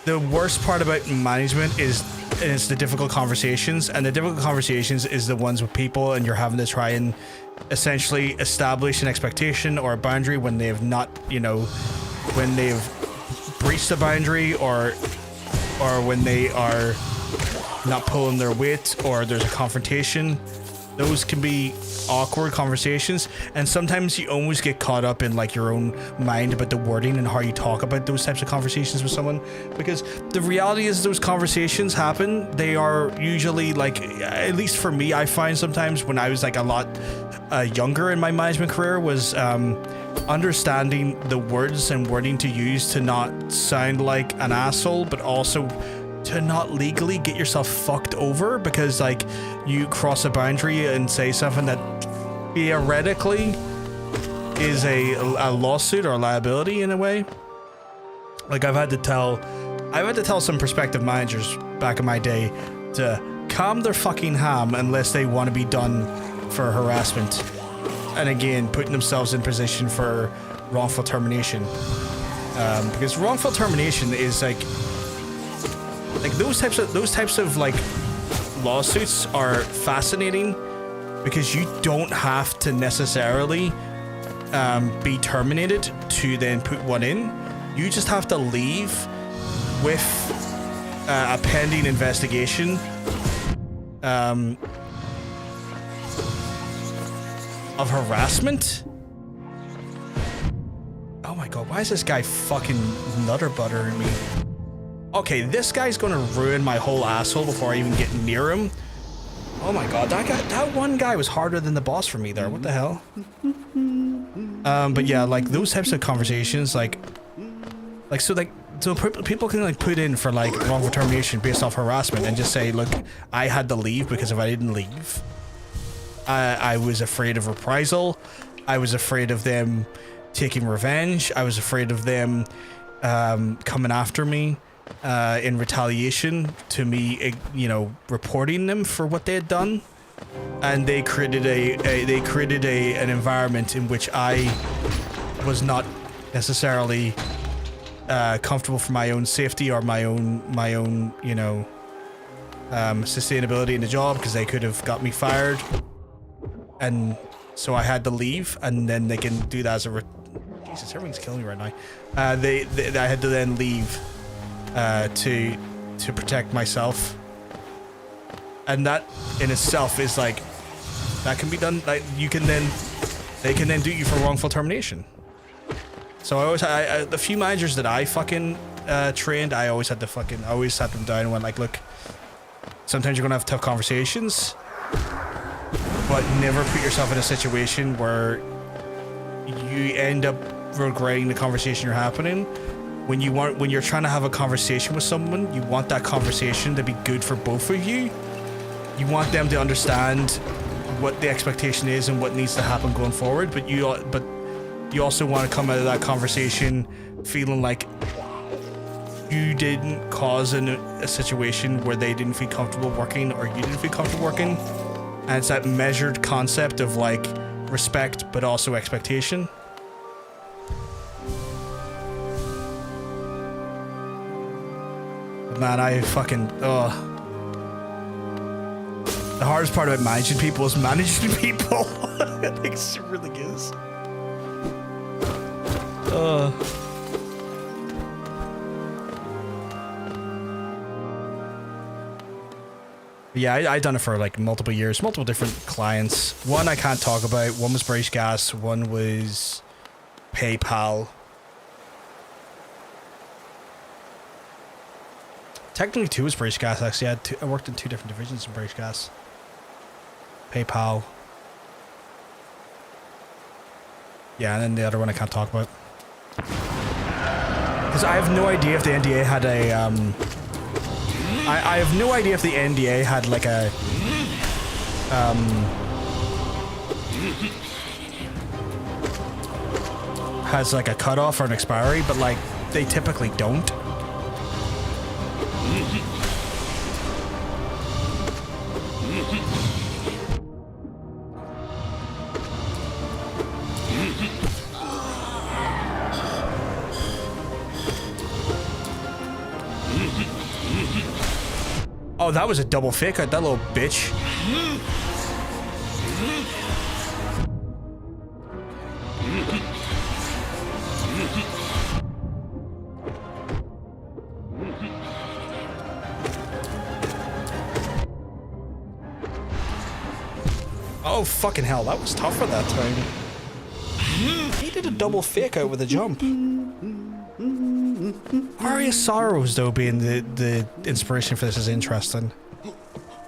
the worst part about management is the difficult conversations, and the difficult conversations is the ones with people, and you're having to try and essentially establish an expectation or a boundary when they have not, you know, when they've breached a boundary or when they are not pulling their weight or there's a confrontation. Those can be awkward conversations, and sometimes you almost get caught up in like your own mind about the wording and how you talk about those types of conversations with someone, because the reality is those conversations happen. They are usually like, at least for me, I find sometimes when I was like a lot younger in my management career, was understanding the words and wording to use to not sound like an asshole, but also to not legally get yourself fucked over because like you cross a boundary and say something that theoretically is a lawsuit or a liability in a way. Like I've had to tell some prospective managers back in my day to calm their fucking ham unless they want to be done for harassment, and again putting themselves in position for wrongful termination, because wrongful termination is like those types of like lawsuits are fascinating, because you don't have to necessarily be terminated to then put one in. You just have to leave with a pending investigation of harassment. Oh my god, why is this guy fucking nutter buttering me? Okay, this guy's gonna ruin my whole asshole before I even get near him. Oh my god, that one guy was harder than the boss for me there. What the hell? But yeah, like those types of conversations, so people can like put in for like wrongful termination based off harassment and just say, look, I had to leave because if I didn't leave, I was afraid of reprisal. I was afraid of them taking revenge. I was afraid of them coming after me in retaliation to me, you know, reporting them for what they had done. And they created an environment in which I was not necessarily comfortable for my own safety or my own you know, sustainability in the job, because they could have got me fired, and so I had to leave. And then they can do that as a Jesus, everything's killing me right now. I had to then leave to protect myself, and that in itself is like, that can be done. Like they can then do you for wrongful termination. So the few managers that I fucking trained, I always sat them down and went like, look, sometimes you're gonna have tough conversations, but never put yourself in a situation where you end up regretting the conversation you're happening. When you're trying to have a conversation with someone, you want that conversation to be good for both of you. You want them to understand what the expectation is and what needs to happen going forward, but you also want to come out of that conversation feeling like you didn't cause a situation where they didn't feel comfortable working or you didn't feel comfortable working. And it's that measured concept of like respect but also expectation. Man, I fucking, the hardest part about managing people is managing people. I think it really is. Yeah, I done it for like multiple years, multiple different clients. One I can't talk about. One was British Gas. One was PayPal. Technically, two was British Gas. Actually, I worked in two different divisions in British Gas. PayPal. Yeah, and then the other one I can't talk about. Because I have no idea if the NDA had a, I have no idea if the NDA had like a, has like a cutoff or an expiry, but like, they typically don't. Oh, that was a double fake out, that little bitch. Oh, fucking hell, that was tough for that time. He did a double fake out with a jump. Aria Sorrows, though, being the inspiration for this is interesting.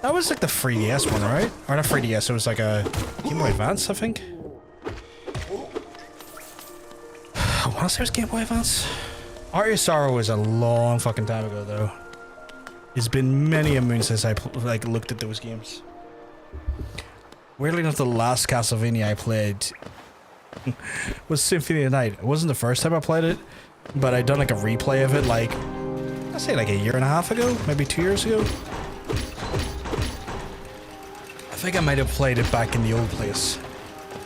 That was like the 3DS one, right? Or not 3DS, it was like a Game Boy Advance, I think. I want to say it was Game Boy Advance. Aria Sorrow was a long fucking time ago, though. It's been many a moon since I like looked at those games. Weirdly enough, the last Castlevania I played was Symphony of the Night. It wasn't the first time I played it, but I'd done like a replay of it like, I'd say like a year and a half ago, maybe 2 years ago. I think I might have played it back in the old place.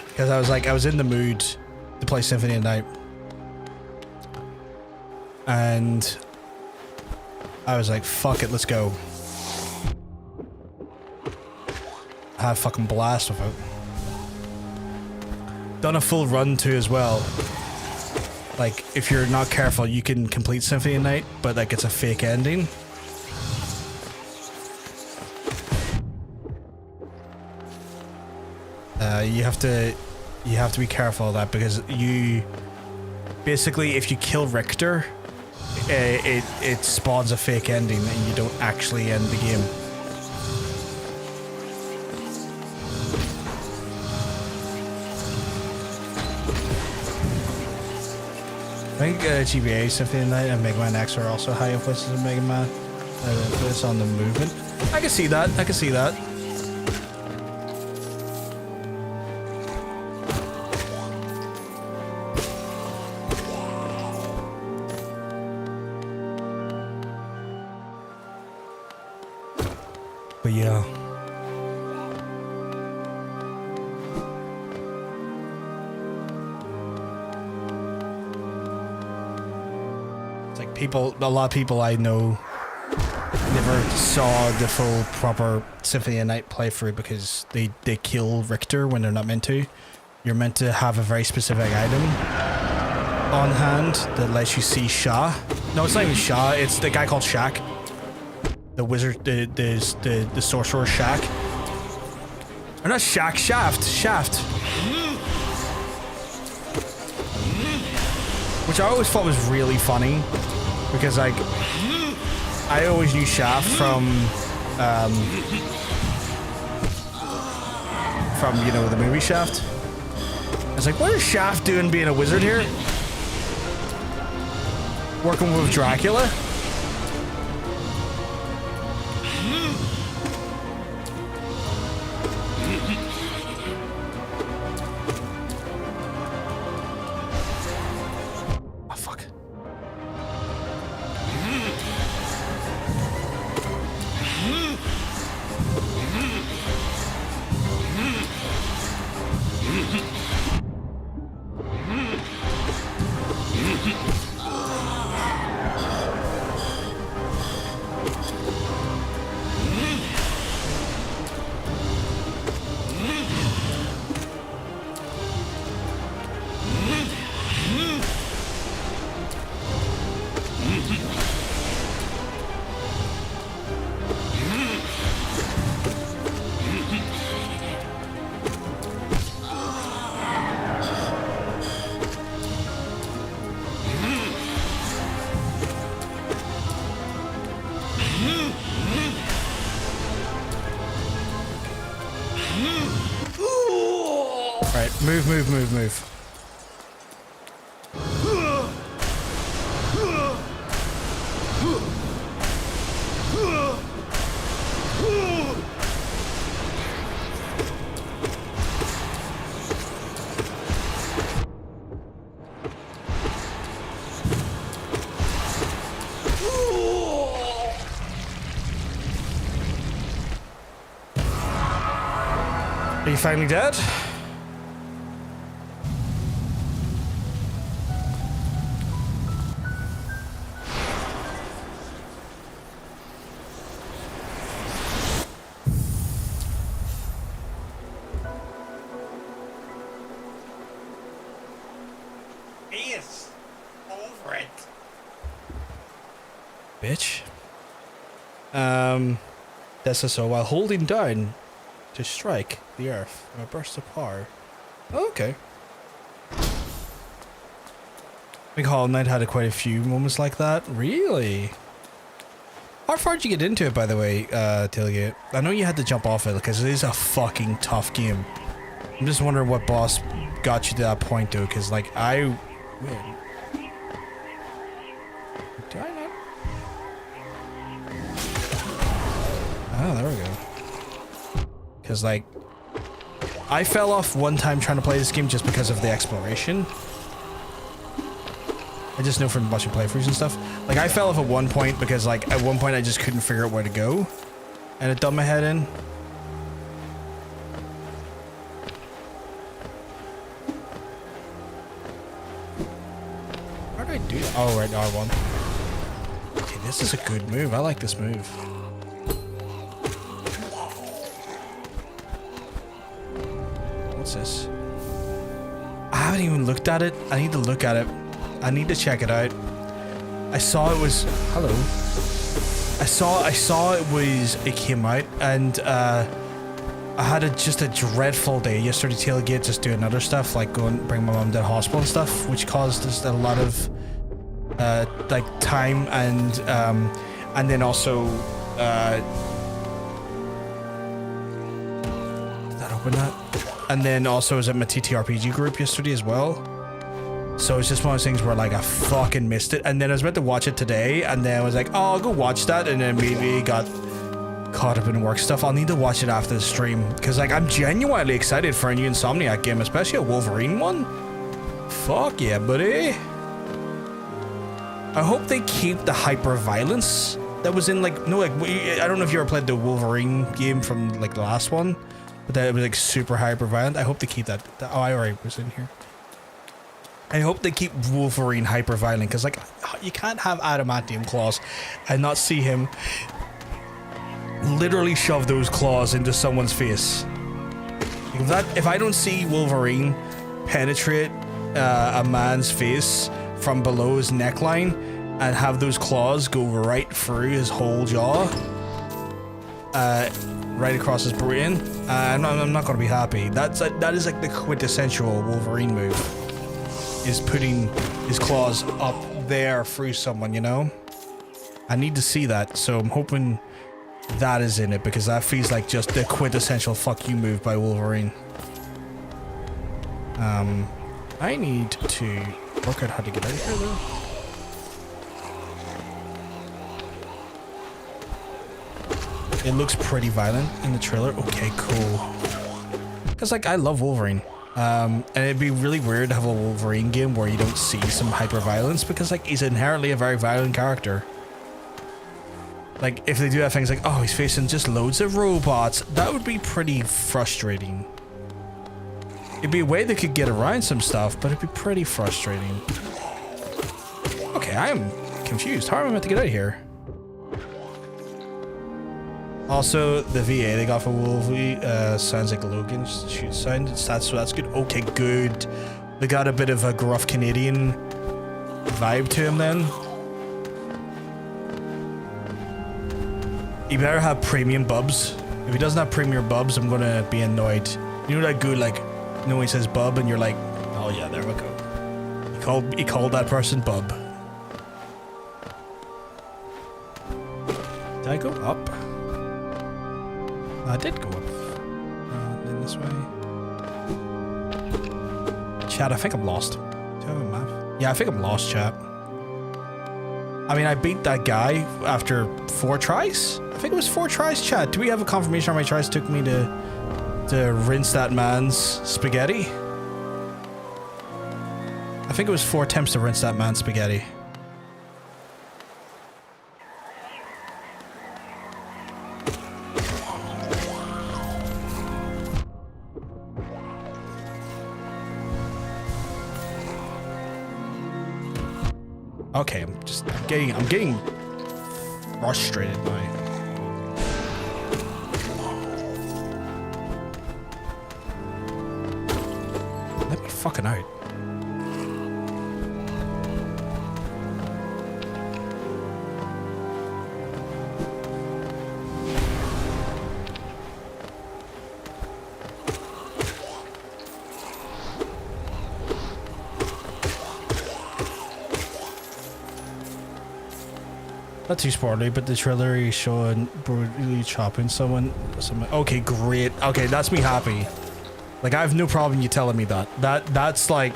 Because I was in the mood to play Symphony of the Night. And I was like, fuck it, let's go. I had a fucking blast with it. Done a full run too as well. Like, if you're not careful, you can complete Symphony of the Night, but like it's a fake ending. You have to be careful of that, because you basically, if you kill Richter, it spawns a fake ending and you don't actually end the game. I think GBA, Symphony of the Night, and Mega Man X are also high influences in Mega Man. Influence on the movement. I can see that. I can see that. But yeah. A lot of people I know never saw the full proper Symphony of the Night playthrough because they kill Richter when they're not meant to. You're meant to have a very specific item on hand that lets you see Shah. No, it's not even Shah, it's the guy called Shaq. The wizard, the sorcerer Shaq. Or not Shaq, Shaft. Which I always thought was really funny. Because like, I always knew Shaft from you know, the movie Shaft. I was like, what is Shaft doing being a wizard here? Working with Dracula? Alright, move, move, move, move. Are you finally dead? Yes, over it. Bitch. This is so while holding down to strike the earth in a burst of power. Oh, okay. I think Hollow Knight had quite a few moments like that. Really? How far did you get into it, by the way, Tailgate? I know you had to jump off it because it is a fucking tough game. I'm just wondering what boss got you to that point, though, because, like, Did I not? Oh, there we go. Because, like, I fell off one time trying to play this game just because of the exploration. I just know from watching playthroughs and stuff. Like, I fell off at one point because, like, at one point I just couldn't figure out where to go. And it dumped my head in. How do I do that? Oh, right, R1. Okay, this is a good move. I like this move. What's this? I haven't even looked at it. I need to look at it. I need to check it out. I saw it was... Hello. I saw it came out, and I had just a dreadful day yesterday. Tailgate, just doing other stuff, like bring my mom to the hospital and stuff, which caused us a lot of like time and then also did that open that? And then also I was at my TTRPG group yesterday as well. So it's just one of those things where, like, I fucking missed it. And then I was meant to watch it today, and then I was like, oh, I'll go watch that, and then maybe got caught up in work stuff. I'll need to watch it after the stream, because, like, I'm genuinely excited for a new Insomniac game, especially a Wolverine one. Fuck yeah, buddy. I hope they keep the hyper-violence that was in, like, no, like, I don't know if you ever played the Wolverine game from, like, the last one, but that was, like, super hyper-violent. I hope they keep that. Oh, I already was in here. I hope they keep Wolverine hyper-violent, because, like, you can't have adamantium claws and not see him literally shove those claws into someone's face. If I don't see Wolverine penetrate a man's face from below his neckline and have those claws go right through his whole jaw, right across his brain, I'm not going to be happy. That is like the quintessential Wolverine move. Is putting his claws up there through someone, you know? I need to see that, so I'm hoping that is in it, because that feels like just the quintessential fuck you move by Wolverine. I need to work out how to get out of here, though. It looks pretty violent in the trailer. Okay, cool. Because, like, I love Wolverine. And it'd be really weird to have a Wolverine game where you don't see some hyper-violence, because, like, he's inherently a very violent character. Like, if they do have things like, oh, he's facing just loads of robots, that would be pretty frustrating. It'd be a way they could get around some stuff, but it'd be pretty frustrating. Okay, I am confused. How am I meant to get out of here? Also, the VA they got for Wolvie sounds like Logan's shoot sound. So that's good. Okay, good. They got a bit of a gruff Canadian vibe to him then. He better have premium bubs. If he doesn't have premium bubs, I'm gonna be annoyed. You know that good, like, you know when he says bub and you're like, oh yeah, there we go. He called that person bub. Did I go up? I did go up. Then this way. Chat, I think I'm lost. Do I have a map? Yeah, I think I'm lost, chat. I mean, I beat that guy after 4 tries? I think it was 4 tries, chat. Do we have a confirmation how many tries it took me to rinse that man's spaghetti? I think it was 4 attempts to rinse that man's spaghetti. Okay, I'm getting frustrated by. Let me fucking out. Not too spoilery, but the trailer is showing brutally chopping someone. Okay, great. Okay, that's me happy. Like, I have no problem you telling me that. That's like...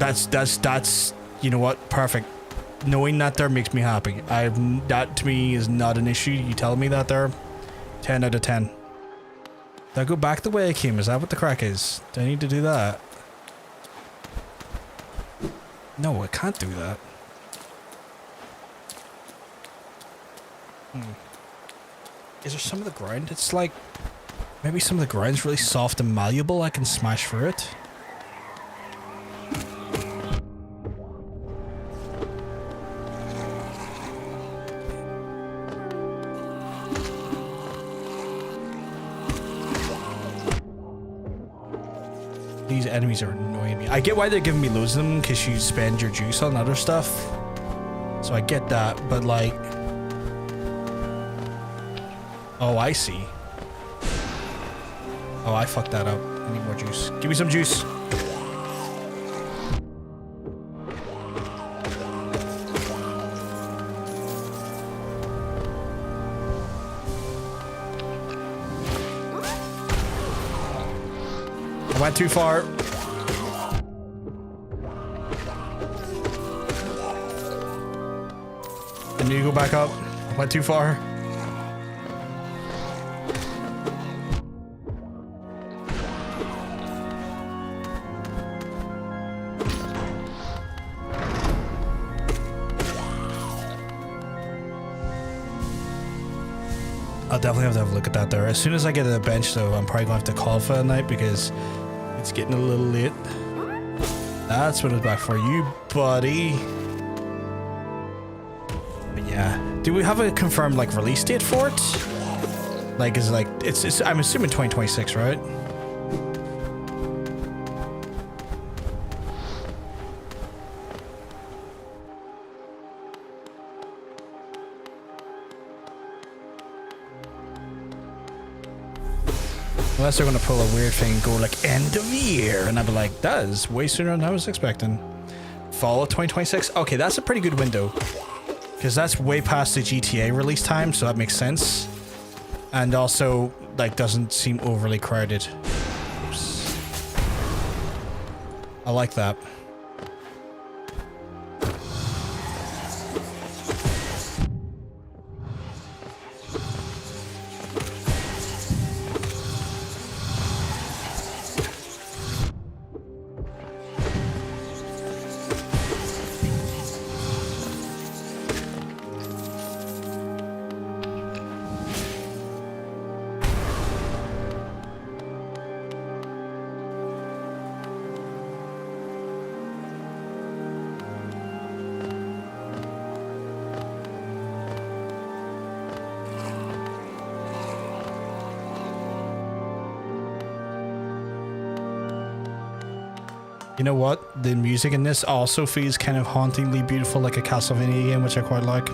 That's, you know what? Perfect. Knowing that there makes me happy. That to me is not an issue. You telling me that there? 10 out of 10. Do I go back the way I came? Is that what the crack is? Do I need to do that? No, I can't do that. Is there some of the ground? It's like maybe some of the ground's really soft and malleable. I can smash through it. These enemies are annoying me. I get why they're giving me loads of them, because you spend your juice on other stuff. So I get that, but like... Oh, I see. Oh, I fucked that up. I need more juice. Give me some juice. I went too far. I need to go back up. I went too far. I'll definitely have to have a look at that there. As soon as I get to the bench, though, I'm probably going to have to call for the night because it's getting a little late. That's what it's back for you, buddy. But yeah. Do we have a confirmed, like, release date for it? Like, is it like... It's I'm assuming 2026, right? Unless they're going to pull a weird thing and go like end of year, and I'd be like, that is way sooner than I was expecting. Fall of 2026? Okay, that's a pretty good window. Because that's way past the GTA release time, so that makes sense. And also, like, doesn't seem overly crowded. Oops. I like that. You know what? The music in this also feels kind of hauntingly beautiful, like a Castlevania game, which I quite like.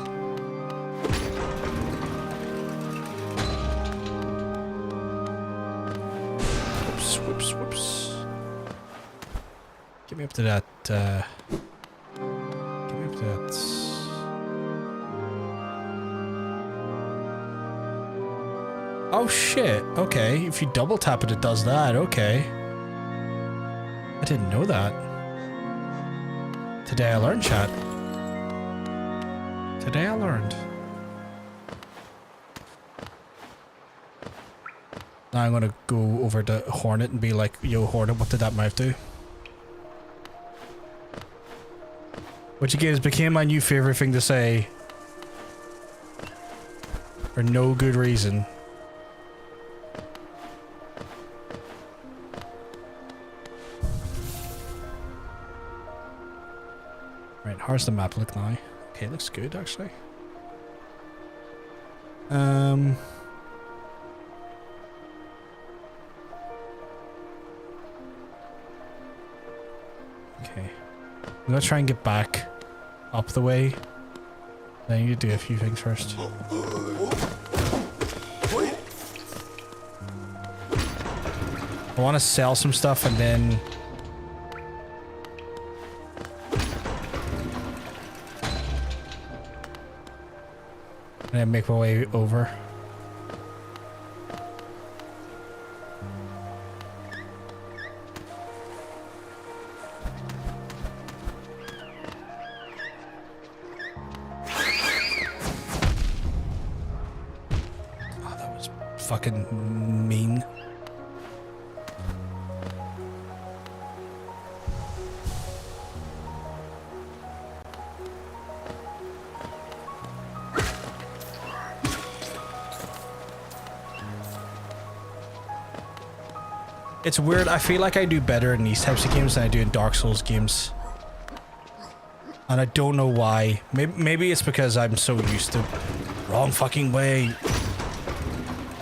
Whoops, whoops, whoops. Get me up to that, get me up to that. Oh shit, okay. If you double tap it, it does that, okay. I didn't know that. Today I learned, chat. Today I learned. Now I'm gonna go over to Hornet and be like, yo Hornet, what did that mouth do? Which again has became my new favorite thing to say. For no good reason. Right, how's the map look now? Okay, it looks good actually. Okay. I'm gonna try and get back up the way. I need to do a few things first. I want to sell some stuff and then make my way over. Oh, that was fucking mean. It's weird, I feel like I do better in these types of games than I do in Dark Souls games. And I don't know why. Maybe it's because I'm so used to... Wrong fucking way.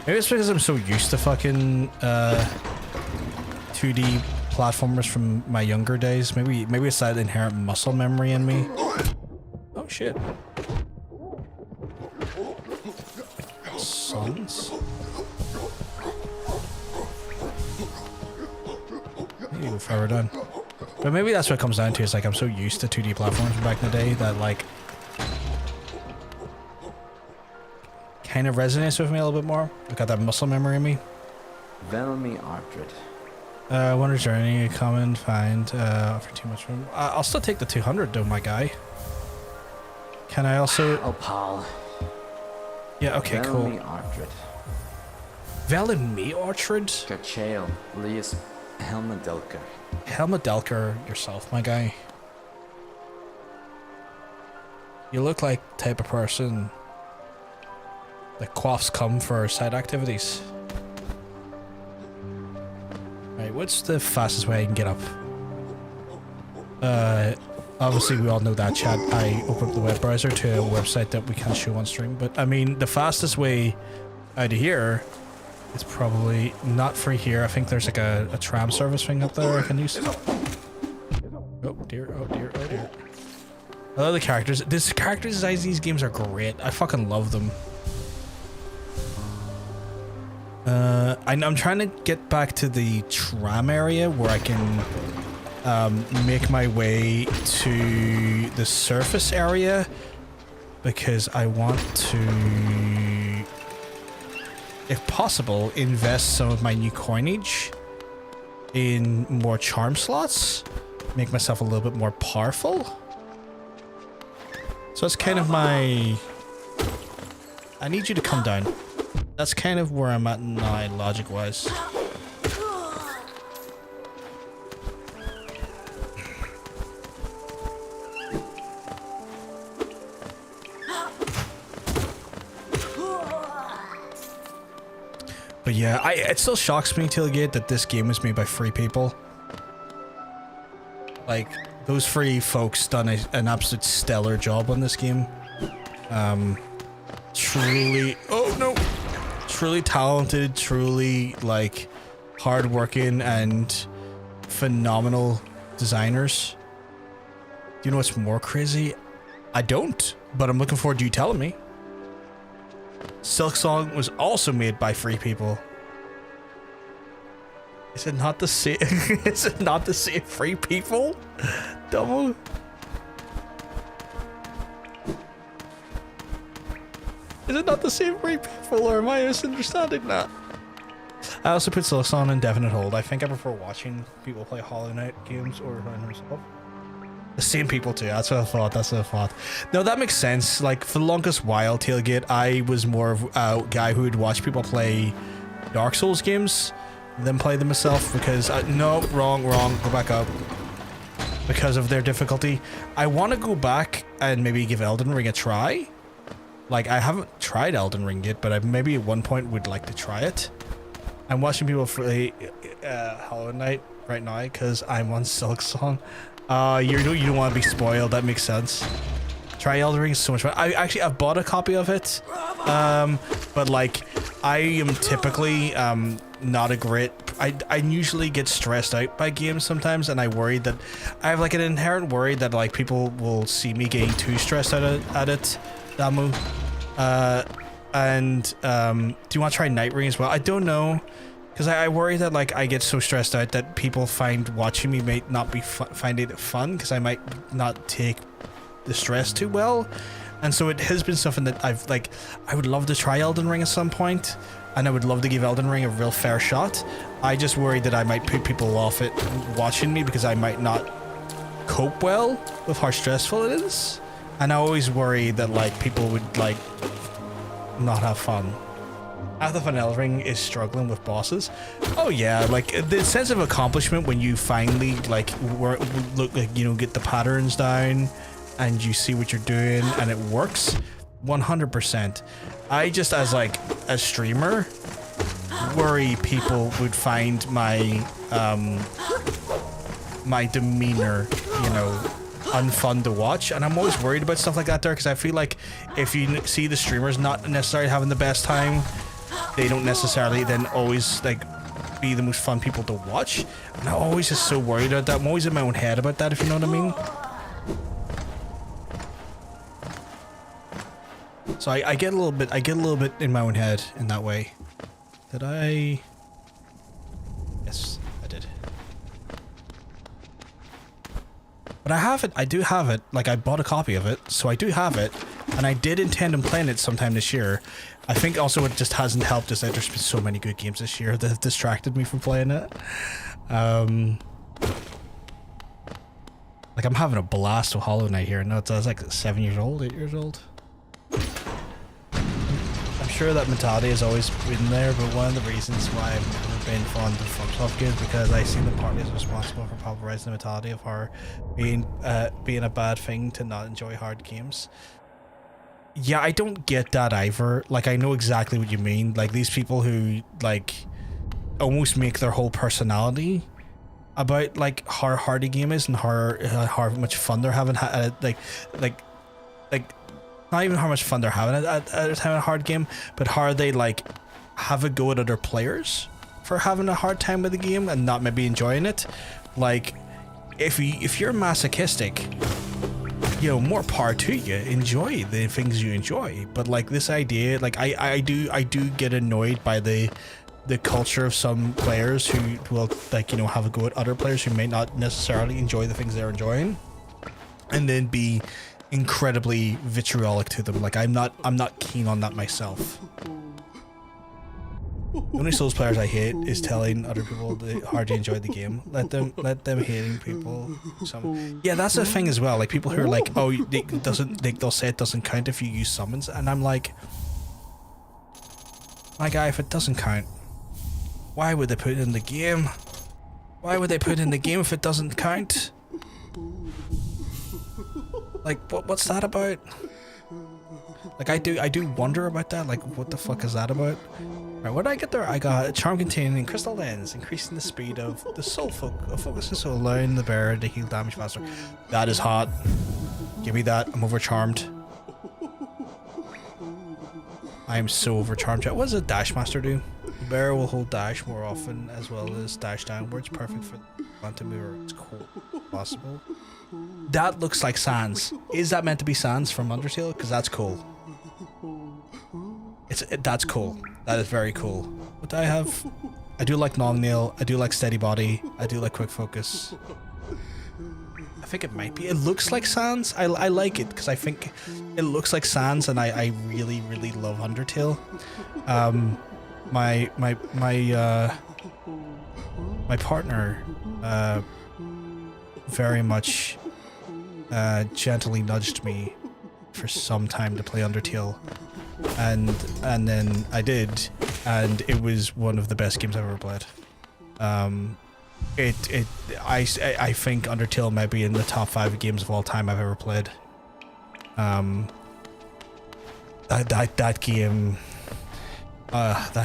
Maybe it's because I'm so used to fucking 2D platformers from my younger days. Maybe it's that inherent muscle memory in me. Oh shit. Sons? Maybe go further down. But maybe that's what it comes down to, is like I'm so used to 2D platforms from back in the day that like kind of resonates with me a little bit more. I got that muscle memory in me. Velmi Artred. Wonder Journey, common, find, offer too much room. I'll still take the 200 though, my guy. Can I also... Oh, pal. Yeah, okay, cool. Velmi Artred. Velmi Artred? Kachael, Lias Helmadelka. Helmadelka yourself, my guy. You look like the type of person that quaffs cum for side activities. Right, what's the fastest way I can get up? Obviously we all know that, chat. I opened up the web browser to a website that we can't show on stream, but I mean, the fastest way out of here is probably not free here. I think there's like a tram service thing up there I can use. Oh dear, oh dear, oh dear. I love the characters. This character designs in these games are great. I fucking love them. I'm trying to get back to the tram area where I can make my way to the surface area, because I want to, if possible, invest some of my new coinage in more charm slots, make myself a little bit more powerful. So that's kind of my... I need you to come down. That's kind of where I'm at now, logic-wise. But yeah, it still shocks me, Tailgate, that this game was made by free people. Like, those free folks done an absolute stellar job on this game. Truly... Oh, no! Truly talented, truly, like, hardworking and phenomenal designers. Do you know what's more crazy? I don't, but I'm looking forward to you telling me. Silksong was also made by free people. Is it not the same? Is it not the same free people? Double. Is it not the same free people, or am I misunderstanding that? I also put Silk on indefinite hold. I think I prefer watching people play Hollow Knight games or myself. The same people too. That's what I thought. That's what I thought. No, that makes sense. Like for the longest while, Tailgate, I was more of a guy who would watch people play Dark Souls games than play them myself because no, wrong. Go back up. Because of their difficulty. I want to go back and maybe give Elden Ring a try. Like I haven't tried Elden Ring yet, but I maybe at one point would like to try it. I'm watching people play Hollow Knight right now because I'm on Silksong. You don't want to be spoiled. That makes sense. Try Elden Ring is so much fun. I've bought a copy of it, but like I am typically not a great. I usually get stressed out by games sometimes, and I worry that I have like an inherent worry that like people will see me getting too stressed out at it. Damu, do you want to try Night Ring as well? I don't know. Because I worry that like I get so stressed out that people find watching me may not be finding it fun because I might not take the stress too well, and so it has been something that I've like. I would love to try Elden Ring at some point, and I would love to give Elden Ring a real fair shot. I just worry that I might put people off it watching me because I might not cope well with how stressful it is, and I always worry that like people would like not have fun. Half the fun Elden Ring is struggling with bosses. Oh yeah, like the sense of accomplishment when you finally like look like get the patterns down and you see what you're doing and it works. 100%. I just as like a streamer worry people would find my my demeanor, unfun to watch, and I'm always worried about stuff like that there because I feel like if you see the streamers not necessarily having the best time, they don't necessarily then always like be the most fun people to watch, and I'm always just so worried about that. I'm always in my own head about that, if you know what I mean. So I get a little bit in my own head in that way. Did I? Yes, I did. But I have it. I do have it. Like I bought a copy of it, so I do have it, and I did intend on playing it sometime this year. I think also it just hasn't helped us that there's been so many good games this year that have distracted me from playing it. Like I'm having a blast with Hollow Knight here. No, it's like 7 years old, 8 years old. I'm sure that mentality has always been there, but one of the reasons why I've never been fond of FromSoft games because I see them partly as responsible for popularizing the mentality of horror being a bad thing to not enjoy hard games. Yeah, I don't get that either. Like, I know exactly what you mean. Like, these people who, like, almost make their whole personality about, like, how hard a game is and how much fun they're having at it. Like, not even how much fun they're having at a time in a hard game, but how they, like, have a go at other players for having a hard time with the game and not maybe enjoying it. Like, if you're masochistic, more power to you. Enjoy the things you enjoy. But like this idea, like I do get annoyed by the culture of some players who will like have a go at other players who may not necessarily enjoy the things they're enjoying, and then be incredibly vitriolic to them. Like I'm not keen on that myself. The only Souls players I hate is telling other people how to enjoy the game. Let them hating people. Yeah, that's the thing as well. Like people who are like, oh, they'll say it doesn't count if you use summons, and I'm like, my guy, if it doesn't count, why would they put it in the game? Why would they put it in the game if it doesn't count? Like what's that about? Like I do wonder about that. Like what the fuck is that about? Right, what did I get there? I got a charm containing crystal lens, increasing the speed of the soul focus, so allowing the bearer to heal damage faster. That is hot. Give me that. I'm overcharmed. I am so overcharmed. What does a dash master do? The bearer will hold dash more often as well as dash downwards. Perfect for quantum mover. It's cool. Possible. That looks like Sans. Is that meant to be Sans from Undertale? Because that's cool. That's cool. That is very cool. What do I have? I do like long nail. I do like steady body. I do like quick focus. I think it might be. It looks like Sans. I like it because I think it looks like Sans, and I really love Undertale. my partner very much gently nudged me for some time to play Undertale, and then I did, and it was one of the best games I've ever played. I think Undertale might be in the top 5 games of all time I've ever played. That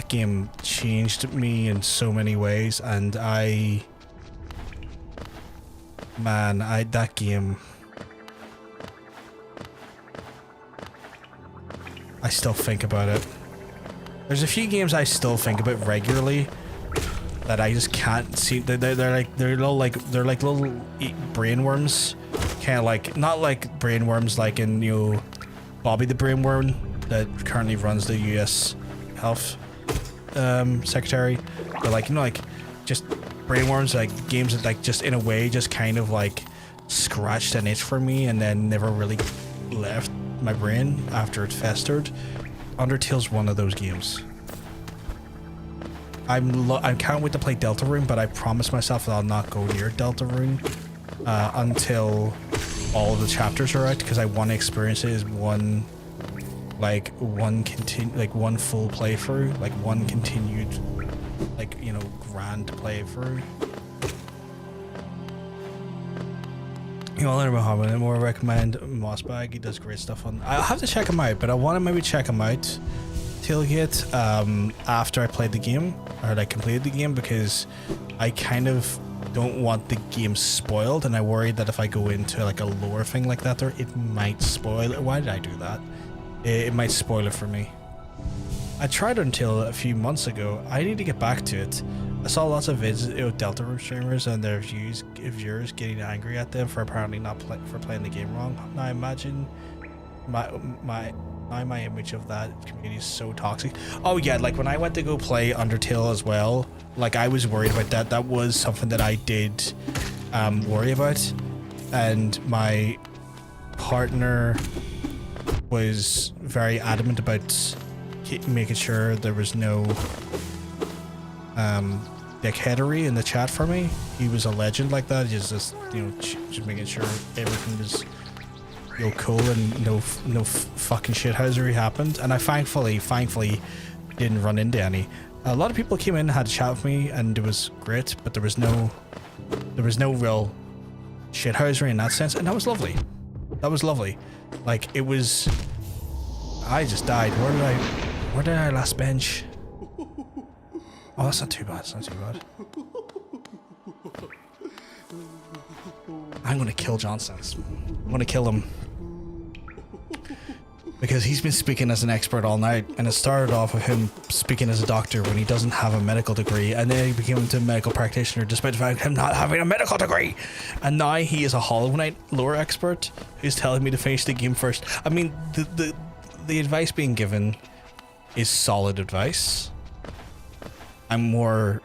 game changed me in so many ways, and that game, I still think about it. There's a few games I still think about regularly that I just can't see. They're like little brainworms, kind of like, not like brainworms like in, you know, Bobby the Brainworm that currently runs the U.S. Health Secretary, but like, you know, like just brainworms, like games that like just in a way just kind of like scratched an itch for me and then never really left my brain after it festered. Undertale's one of those games. I can't wait to play Deltarune, but I promised myself that I'll not go near Deltarune until all of the chapters are out, because I want to experience it as one full playthrough, like one continued, like, you know, grand playthrough. You know, Leonard Muhammad, I more recommend Mossbag. He does great stuff on. I'll have to check him out, but I want to maybe check him out, Tailgate, after I played the game, or like completed the game, because I kind of don't want the game spoiled, and I worry that if I go into like a lore thing like that there, it might spoil it. Why did I do that? It might spoil it for me. I tried until a few months ago. I need to get back to it. I saw lots of vids, you know, Deltarune streamers and their viewers getting angry at them for apparently for playing the game wrong. Now I imagine my image of that community is so toxic. Oh yeah, like when I went to go play Undertale as well, like I was worried about that. That was something that I did worry about, and my partner was very adamant about making sure there was no dickheadery in the chat for me. He was a legend like that. He's just, you know, just making sure everything was, you know, cool and no fucking shithousery happened. And I thankfully didn't run into any. A lot of people came in and had a chat with me, and it was great, but there was no real shithousery in that sense, and that was lovely. That was lovely. Like, it was. I just died. Where did I last bench? Oh, that's not too bad. It's not too bad. I'm gonna kill Johnson. I'm gonna kill him. Because he's been speaking as an expert all night, and it started off with him speaking as a doctor when he doesn't have a medical degree, and then he became a medical practitioner despite the fact of him not having a medical degree. And now he is a Hollow Knight lore expert who's telling me to finish the game first. I mean, the advice being given is solid advice. I'm more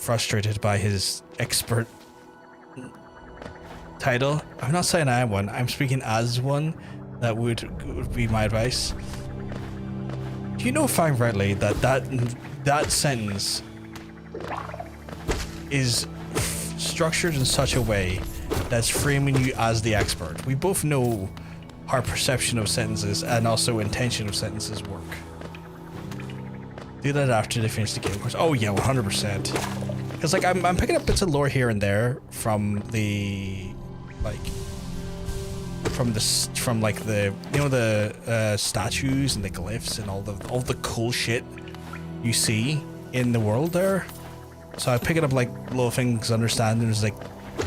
frustrated by his expert title. I'm not saying I am one. I'm speaking as one. That would be my advice. Do you know, if I'm rightly, that sentence is structured in such a way that's framing you as the expert? We both know our perception of sentences and also intention of sentences work. Do that after they finish the game, of course. Oh yeah, 100%. Because like I'm picking up bits of lore here and there from the you know, the statues and the glyphs and all the cool shit you see in the world there. So I pick it up like little things, understanding there's like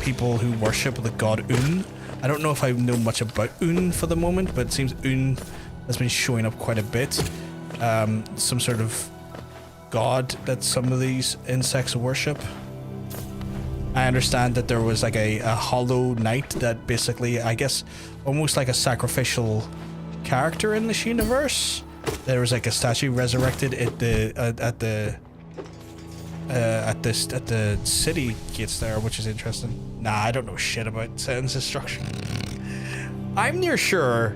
people who worship the god Un. I don't know if I know much about Un for the moment, but it seems Un has been showing up quite a bit. Some sort of god that some of these insects worship. I understand that there was like a Hollow Knight that basically, I guess, almost like a sacrificial character in this universe. There was like a statue resurrected at the city gates there, which is interesting. Nah, I don't know shit about sentence structure. I'm near sure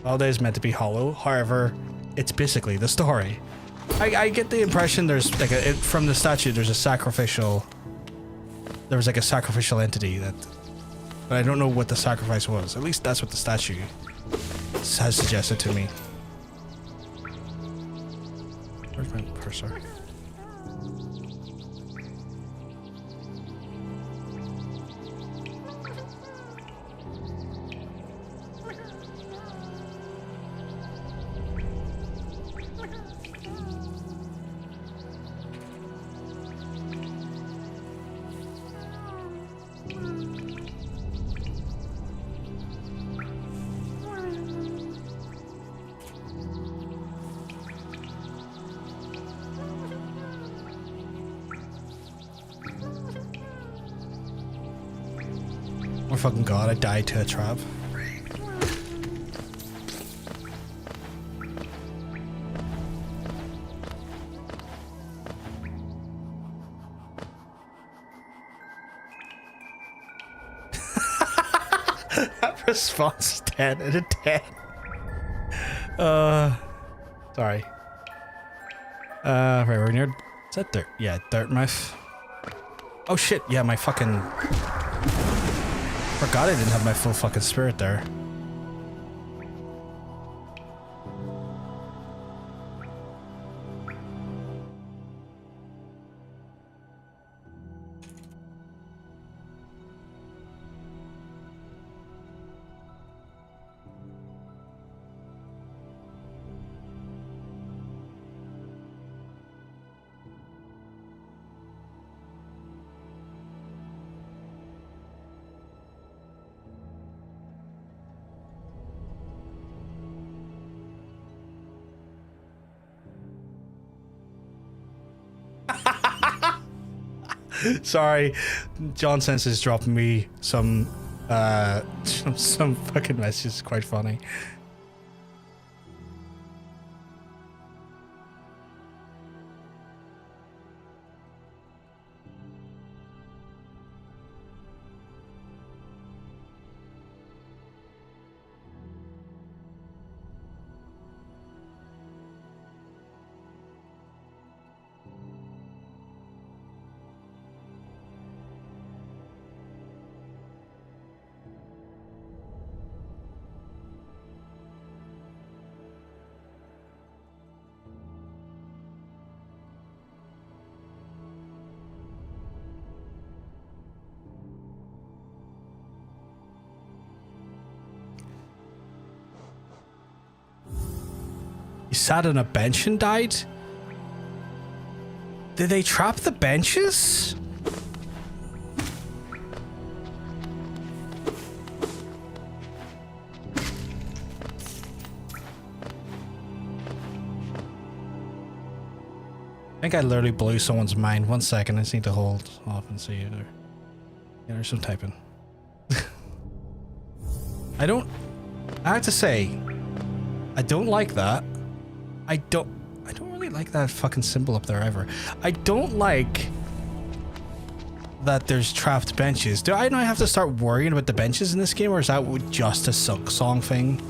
Holiday is meant to be hollow. However, it's basically the story. I get the impression there's like from the statue there's a sacrificial. There was like a sacrificial entity that, but I don't know what the sacrifice was. At least that's what the statue has suggested to me. Where's my cursor? Oh fucking god, I died to a trap. That response is 10 out of 10. Sorry. Right, we're near. Is that dirt? Yeah, Dartmouth. Oh shit, yeah, my fucking. Forgot I didn't have my full fucking spirit there. Sorry, John Sense is dropping me some fucking messages. Quite funny. He sat on a bench and died? Did they trap the benches? I think I literally blew someone's mind. 1 second, I just need to hold off and see either. Yeah, there's some typing. I have to say, I don't like that. I don't really like that fucking symbol up there ever. I don't like that there's trapped benches. Do I now have to start worrying about the benches in this game, or is that just a song thing?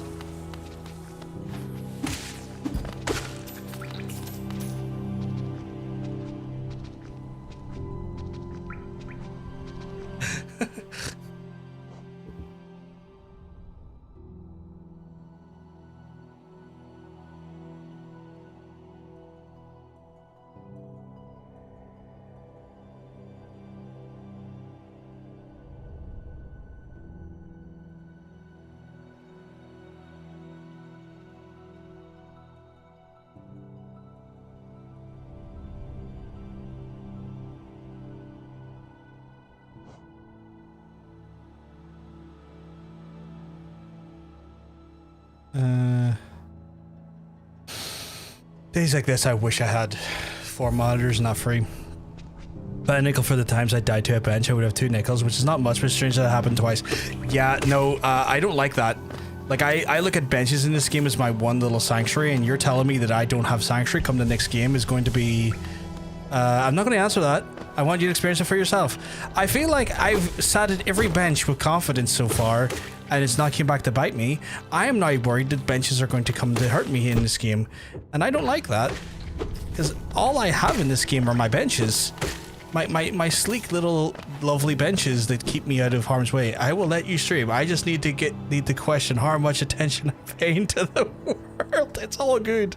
Days like this, I wish I had 4 monitors, not 3. But a nickel for the times I died to a bench, I would have 2 nickels, which is not much, but strange that it happened twice. Yeah, no, I don't like that. Like, I look at benches in this game as my one little sanctuary, and you're telling me that I don't have sanctuary come the next game is going to be I'm not going to answer that. I want you to experience it for yourself. I feel like I've sat at every bench with confidence so far, and it's not came back to bite me. I am now worried that benches are going to come to hurt me in this game, and I don't like that. Because all I have in this game are my benches. My sleek little lovely benches that keep me out of harm's way. I will let you stream. I just need to question how much attention I'm paying to the world. It's all good.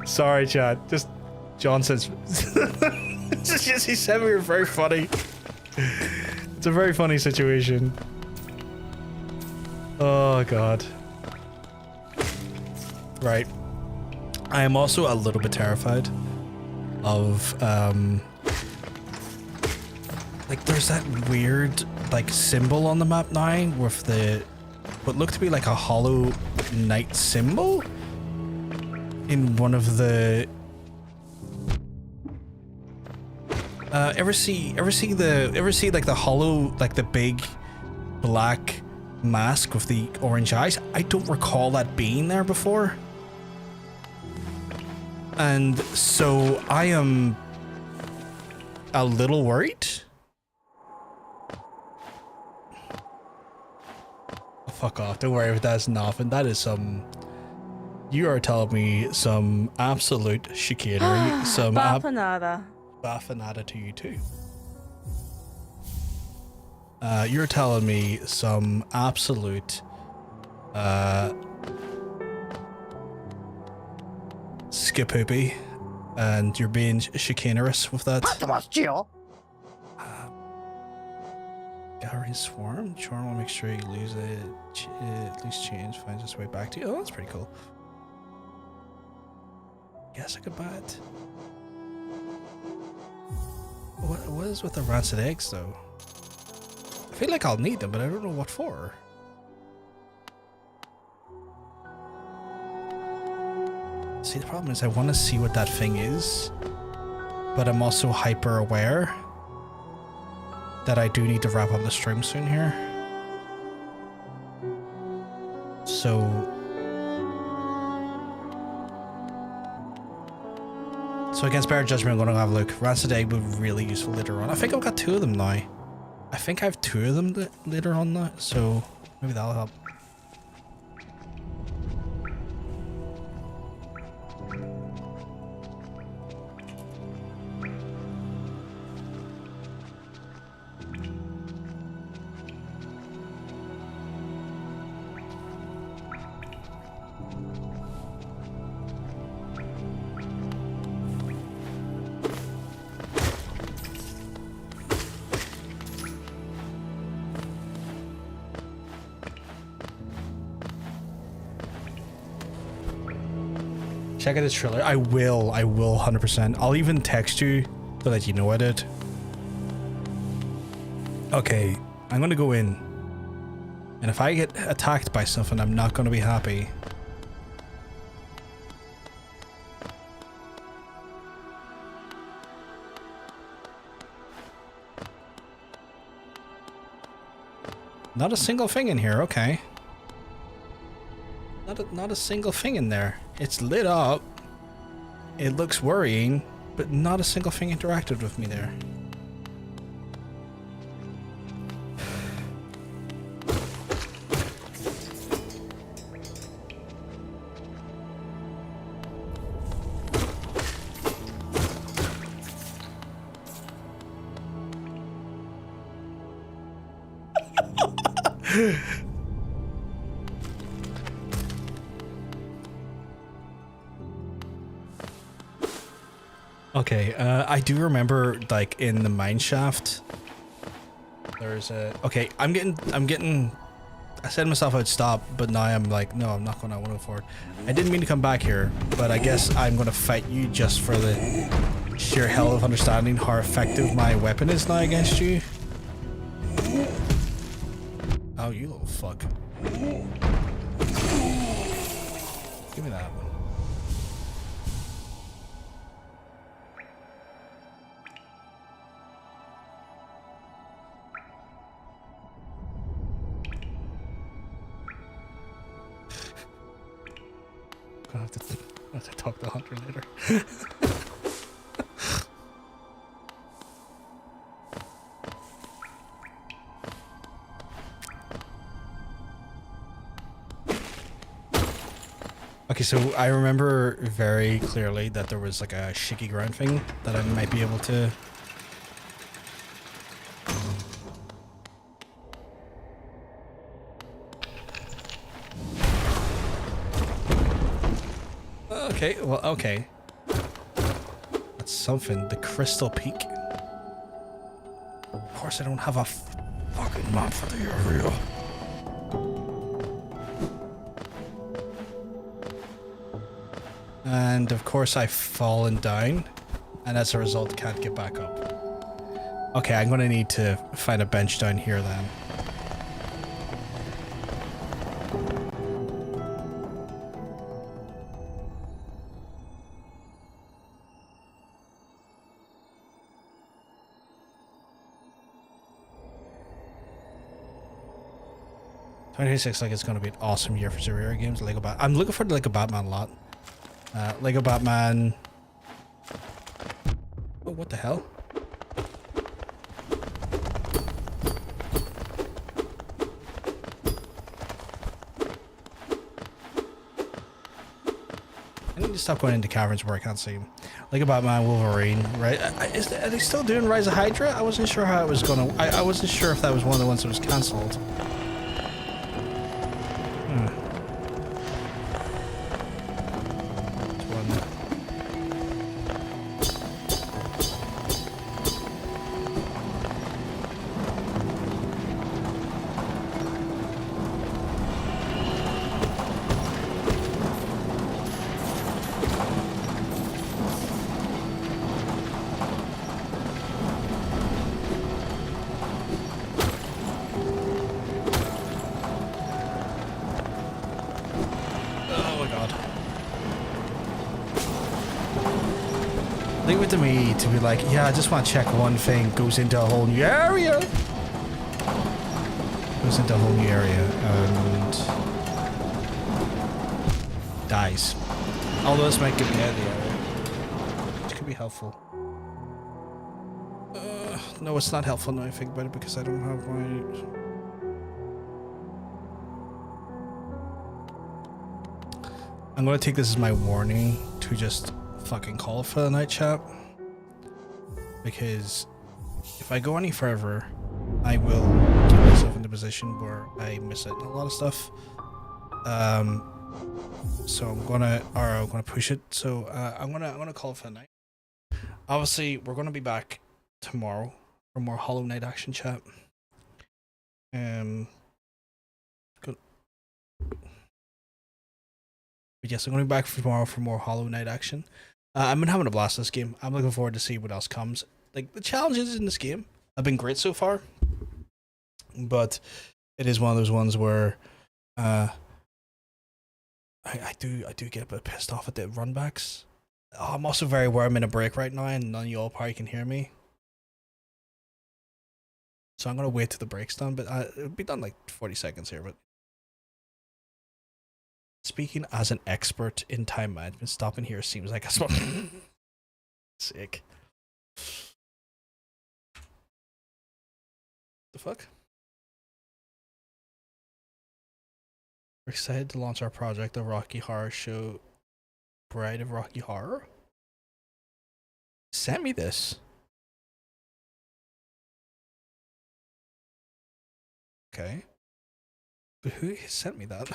Sorry, Chad. Just Johnson's. He said we were very funny. It's a very funny situation. Oh god. Right. I am also a little bit terrified of like there's that weird like symbol on the map now with the what looked to be like a hollow knight symbol in one of the ever see like the hollow, like the big black mask with the orange eyes? I don't recall that being there before. And so I am a little worried. Oh, fuck off. Don't worry if that's nothing. That is some... You are telling me some absolute chicanery. Some Bafanada. Bafanada to you too. You're telling me some absolute skipoopy, and you're being chicanerous with that. Gathering swarm. Charm will make sure you lose it. At least change finds its way back to you. Oh, that's pretty cool. Guess I could buy it. What is with the rancid eggs though? I feel like I'll need them, but I don't know what for. See, the problem is I want to see what that thing is, but I'm also hyper aware that I do need to wrap up the stream soon here. So against better judgment, I'm going to have a look. Rancid egg would be really useful later on. I think I've got 2 of them now. I think I have 2 of them later on now, so maybe that'll help. Check out this trailer. I will 100%. I'll even text you to let you know I did. Okay, I'm gonna go in. And if I get attacked by something, I'm not gonna be happy. Not a single thing in here, okay. not a single thing in there. It's lit up. It looks worrying, but not a single thing interacted with me there. Okay, I do remember, like, in the mine shaft, there's a... Okay, I'm getting... I said to myself I'd stop, but now I'm like, no, I'm not going to go forward. I didn't mean to come back here, but I guess I'm going to fight you just for the sheer hell of understanding how effective my weapon is now against you. Oh, you little fuck. Give me that one. I'll have to talk to Hunter later. Okay, so I remember very clearly that there was like a shaky ground thing that I might be able to... Okay, well, okay. That's something. The Crystal Peak. Of course I don't have a fucking map for the area. And of course I've fallen down, and as a result can't get back up. Okay, I'm gonna need to find a bench down here then. '26 like it's gonna be an awesome year for superhero games. I'm looking for Lego Batman a lot. Lego Batman. Oh, what the hell? I need to stop going into caverns where I can't see him. Lego Batman, Wolverine, right? Are they still doing Rise of Hydra? I wasn't sure how it was gonna. I wasn't sure if that was one of the ones that was cancelled. Leave it to me to be like, yeah, I just want to check one thing. Goes into a whole new area. Goes into a whole new area and dies. Although this might get me out of the area, which could be helpful. No, it's not helpful now I think about it because I don't have my... I'm going to take this as my warning to just fucking call it for the night, chat, because if I go any further I will get myself in the position where I miss out on a lot of stuff. So I'm gonna push it. So I'm gonna call it for the night. Obviously we're gonna be back tomorrow for more Hollow Knight action, chat. But yes, I'm going to be back for tomorrow for more Hollow Knight action. I've been having a blast this game. I'm looking forward to see what else comes. Like, the challenges in this game have been great so far, but it is one of those ones where I do get a bit pissed off at the runbacks. Oh, I'm also very aware I'm in a break right now, and none of y'all probably can hear me. So I'm going to wait till the break's done, but it'll be done like 40 seconds here, but Speaking as an expert in time management, stopping here seems like a small sick. The fuck? We're excited to launch our project, the Rocky Horror Show, Bride of Rocky Horror. Send me this. Okay. But who sent me that?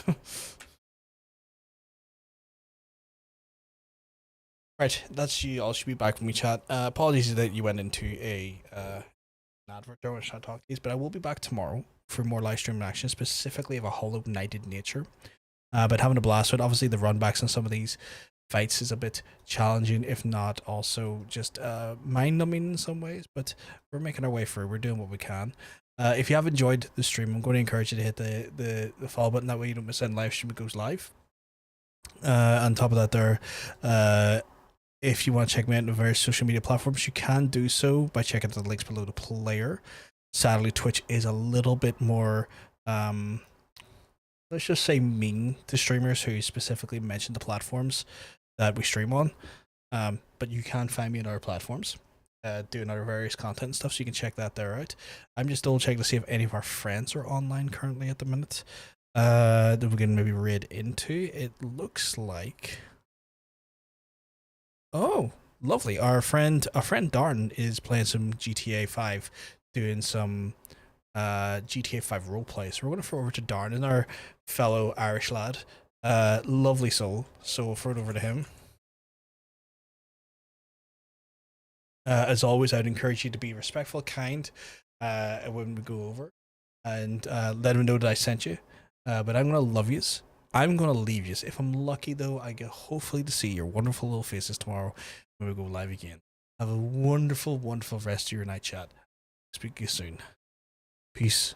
Right, that's you all should be back from me chat. Apologies that you went into a an advert there when I was trying to talk to you, but I will be back tomorrow for more live stream action, specifically of a Hollow Knighted nature. But having a blast with obviously the runbacks on some of these fights is a bit challenging, if not also just mind numbing in some ways, but we're making our way through. We're doing what we can. If you have enjoyed the stream, I'm going to encourage you to hit the follow button, that way you don't miss any live stream that goes live. On top of that there, if you want to check me out on the various social media platforms, you can do so by checking the links below the player. Sadly, Twitch is a little bit more, let's just say, mean to streamers who specifically mention the platforms that we stream on. But you can find me on other platforms, doing other various content and stuff, so you can check that there out. I'm just double checking to see if any of our friends are online currently at the minute. That we can maybe raid into. It looks like... Oh, lovely. Our friend Darn is playing some GTA 5, doing some GTA 5 roleplay. So we're going to throw over to Darn, and our fellow Irish lad. Lovely soul. So we'll throw it over to him. As always, I'd encourage you to be respectful, kind when we go over, and let him know that I sent you. But I'm going to love yous. I'm going to leave yous. If I'm lucky, though, I get hopefully to see your wonderful little faces tomorrow when we go live again. Have a wonderful, wonderful rest of your night, chat. Speak to you soon. Peace.